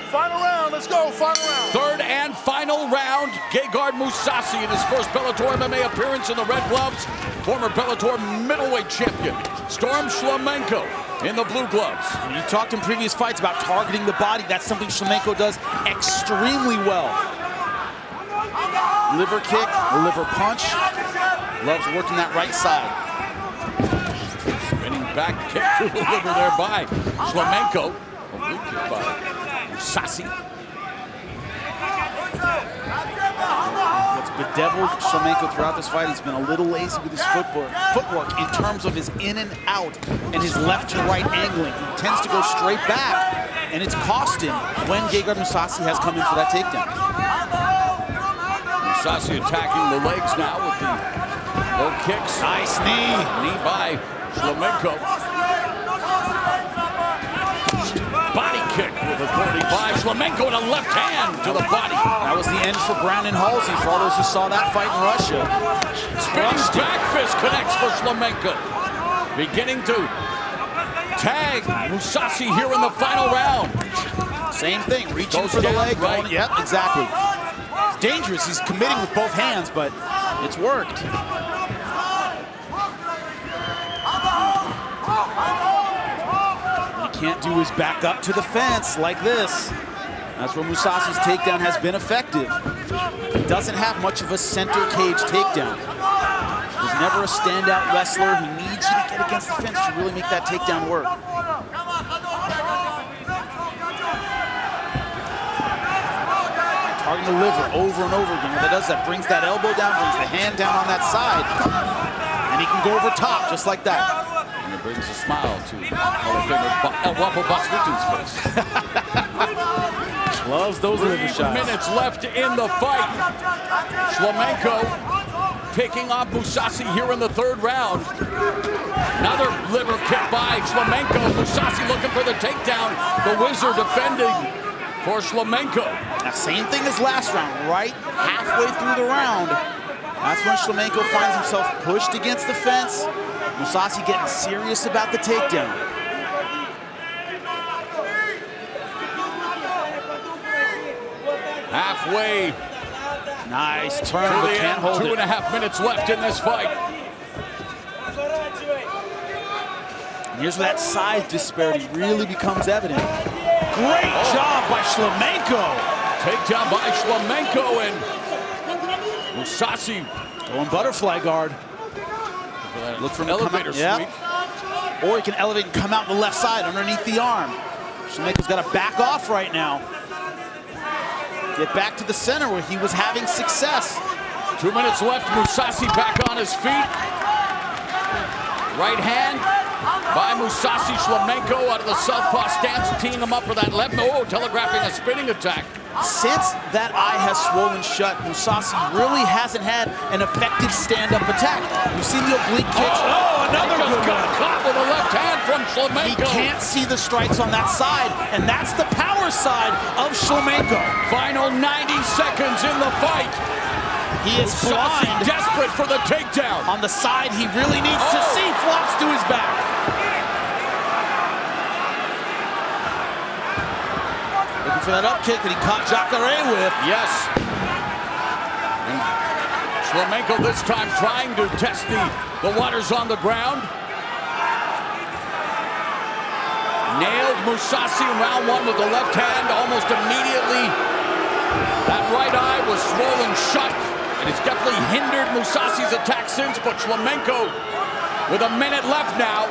Final round, let's go, final round. Third and final round, Gegard Mousasi in his first Bellator MMA appearance in the red gloves. Former Bellator middleweight champion, Storm Shlemenko in the blue gloves. You talked in previous fights about targeting the body. That's something Shlemenko does extremely well. Liver kick, liver punch. Loves working that right side. Spinning back kick through the liver there by Shlemenko. Oblique kick by Mousasi. What's bedeviled Shlemenko throughout this fight, he's been a little lazy with his footwork in terms of his in and out and his left to right angling. He tends to go straight back, and it's cost him when Gegard Mousasi has come in for that takedown. Mousasi attacking the legs now with the low kicks. Nice knee. Knee by Shlemenko. Body kick with authority by Shlemenko and a left hand to the body. That was the end for Brown and Halsey, for all those who saw that fight in Russia. Spinning back fist connects for Shlemenko. Beginning to tag Mousasi here in the final round. Same thing, reaching Goes for the down, leg. right. Going, yep, exactly. It's dangerous, he's committing with both hands, but it's worked. Can't do is back up to the fence like this. That's where Mousasi's takedown has been effective. He doesn't have much of a center cage takedown. He's never a standout wrestler. He needs you to get against the fence to really make that takedown work. Targeting the liver over and over again. What that does, that brings that elbow down, brings the hand down on that side, and he can go over top just like that. And it brings a smile to Hall of Famer El Guapo Bas Ruten's face. Loves those liver 3 shots. minutes left in the fight. Shlemenko picking off Mousasi here in the 3rd round. Another liver kick by Shlemenko. Mousasi looking for the takedown. The Wizard defending for Shlemenko. Now, same thing as last round, right halfway through the round. That's when Shlemenko finds himself pushed against the fence. Mousasi getting serious about the takedown. Halfway. Nice turn, but can't hold it. 2.5 minutes left in this fight. And here's where that size disparity really becomes evident. Great job by Shlemenko. Takedown by Shlemenko, and Mousasi going butterfly guard. look for an elevator sweep. Or he can elevate and come out the left side underneath the arm. Shlemenko's got to back off right now. Get back to the center where he was having success. 2 minutes left. Mousasi back on his feet. Right hand by Mousasi. Shlemenko out of the southpaw stance, teeing him up for that left. Oh, telegraphing a spinning attack. Since that eye has swollen shut, Mousasi really hasn't had an effective stand-up attack. We've seen the oblique kicks. Oh, another good got caught with a left hand from Shlemenko. He can't see the strikes on that side, and that's the power side of Shlemenko. Final 90 seconds in the fight. He is Mousasi blind. desperate for the takedown. On the side he really needs to see, flops to his back. Looking for that up kick that he caught Jacare with. Yes. And Shlemenko this time trying to test the waters on the ground. Nailed Mousasi in round one with the left hand. Almost immediately, that right eye was swollen shut, and it's definitely hindered Mousasi's attack since. But Shlemenko, with a minute left now,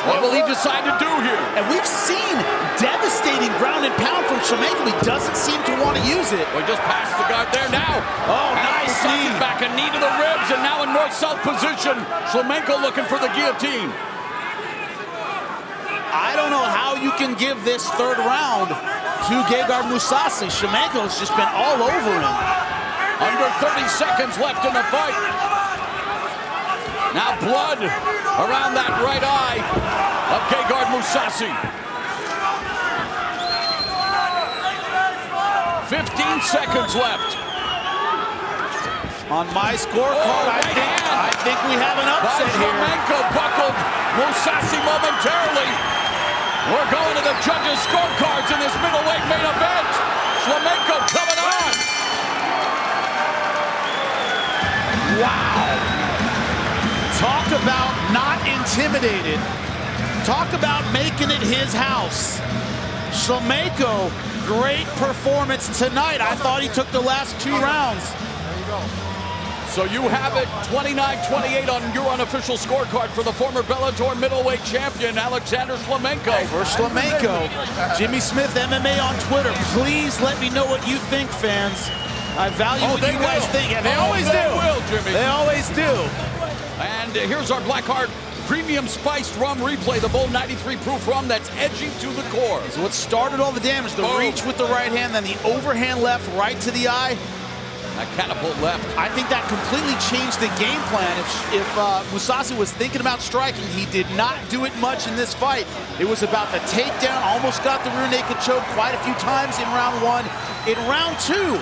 what will he decide to do here? And we've seen devastating ground and pound from Shlemenko. He doesn't seem to want to use it. Well, he just passed the guard there now. Oh, nice knee. Back, a knee to the ribs, and now in north-south position. Shlemenko looking for the guillotine. I don't know how you can give this third round to Gegard Mousasi. Shlemenko's just been all over him. Under 30 seconds left in the fight. Now blood around that right eye of Gegard Mousasi. 15 seconds left. On my scorecard, I think we have an upset here. Shlemenko buckled Mousasi momentarily. We're going to the judges' scorecards in this middleweight main event. Shlemenko coming on. Wow. Talk about not intimidated. Talk about making it his house. Shlemenko, great performance tonight. I thought he took the last 2 rounds. There you go. So you have it 29-28 on your unofficial scorecard for the former Bellator middleweight champion, Alexander Shlemenko. For Shlemenko, Jimmy Smith MMA on Twitter. Please let me know what you think, fans. I value what you guys think. Yeah, they always do. They will, Jimmy. They always do. And here's our Blackheart Premium Spiced Rum Replay, the bold 93 proof rum that's edgy to the core. So what started all the damage, the reach with the right hand, then the overhand left right to the eye. That catapult left. I think that completely changed the game plan. If Mousasi was thinking about striking, he did not do it much in this fight. It was about the takedown, almost got the rear naked choke quite a few times in round 1. In round 2,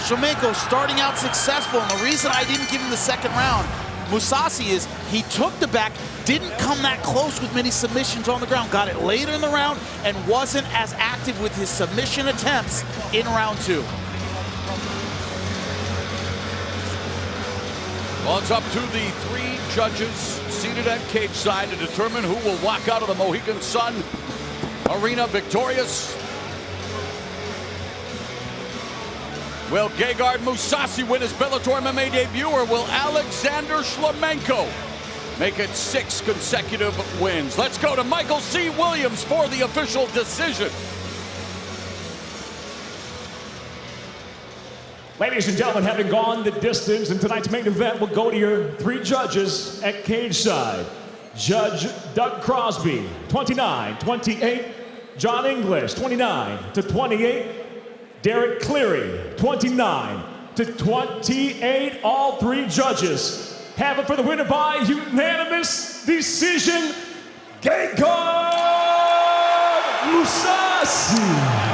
Shlemenko starting out successful, and the reason I didn't give him the second round, Mousasi, is he took the back, didn't come that close with many submissions on the ground, got it later in the round, and wasn't as active with his submission attempts in round 2. Well, it's up to the 3 judges seated at cage side to determine who will walk out of the Mohegan Sun Arena victorious. Will Gegard Mousasi win his Bellator MMA debut, or will Alexander Shlemenko make it 6 consecutive wins? Let's go to Michael C. Williams for the official decision. Ladies and gentlemen, having gone the distance in tonight's main event, we'll go to your 3 judges at cage side. Judge Doug Crosby, 29-28. John English, 29-28. Derek Cleary, 29-28. All 3 judges have it for the winner by unanimous decision, Gegard Mousasi.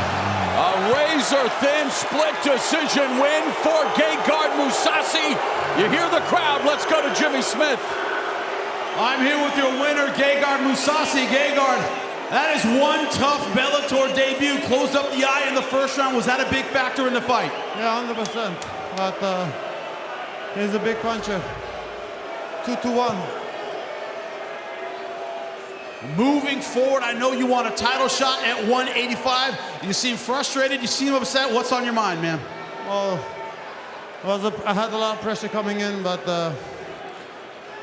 A razor-thin split decision win for Gegard Mousasi. You hear the crowd. Let's go to Jimmy Smith. I'm here with your winner, Gegard Mousasi. Gegard, that is one tough Bellator debut. Closed up the eye in the first round. Was that a big factor in the fight? Yeah, 100%. But he's a big puncher. 2-1. Moving forward, I know you want a title shot at 185. You seem frustrated, you seem upset. What's on your mind, man? Well, I had a lot of pressure coming in, but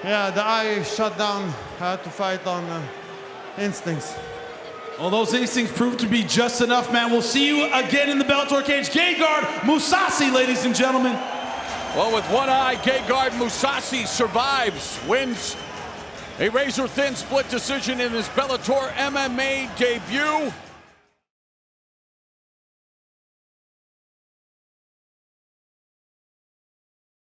yeah, the eye shut down. I had to fight on instincts. Well, those instincts proved to be just enough, man. We'll see you again in the Bellator cage. Gegard Mousasi, ladies and gentlemen. Well, with one eye, Gegard Mousasi survives, wins a razor-thin split decision in his Bellator MMA debut.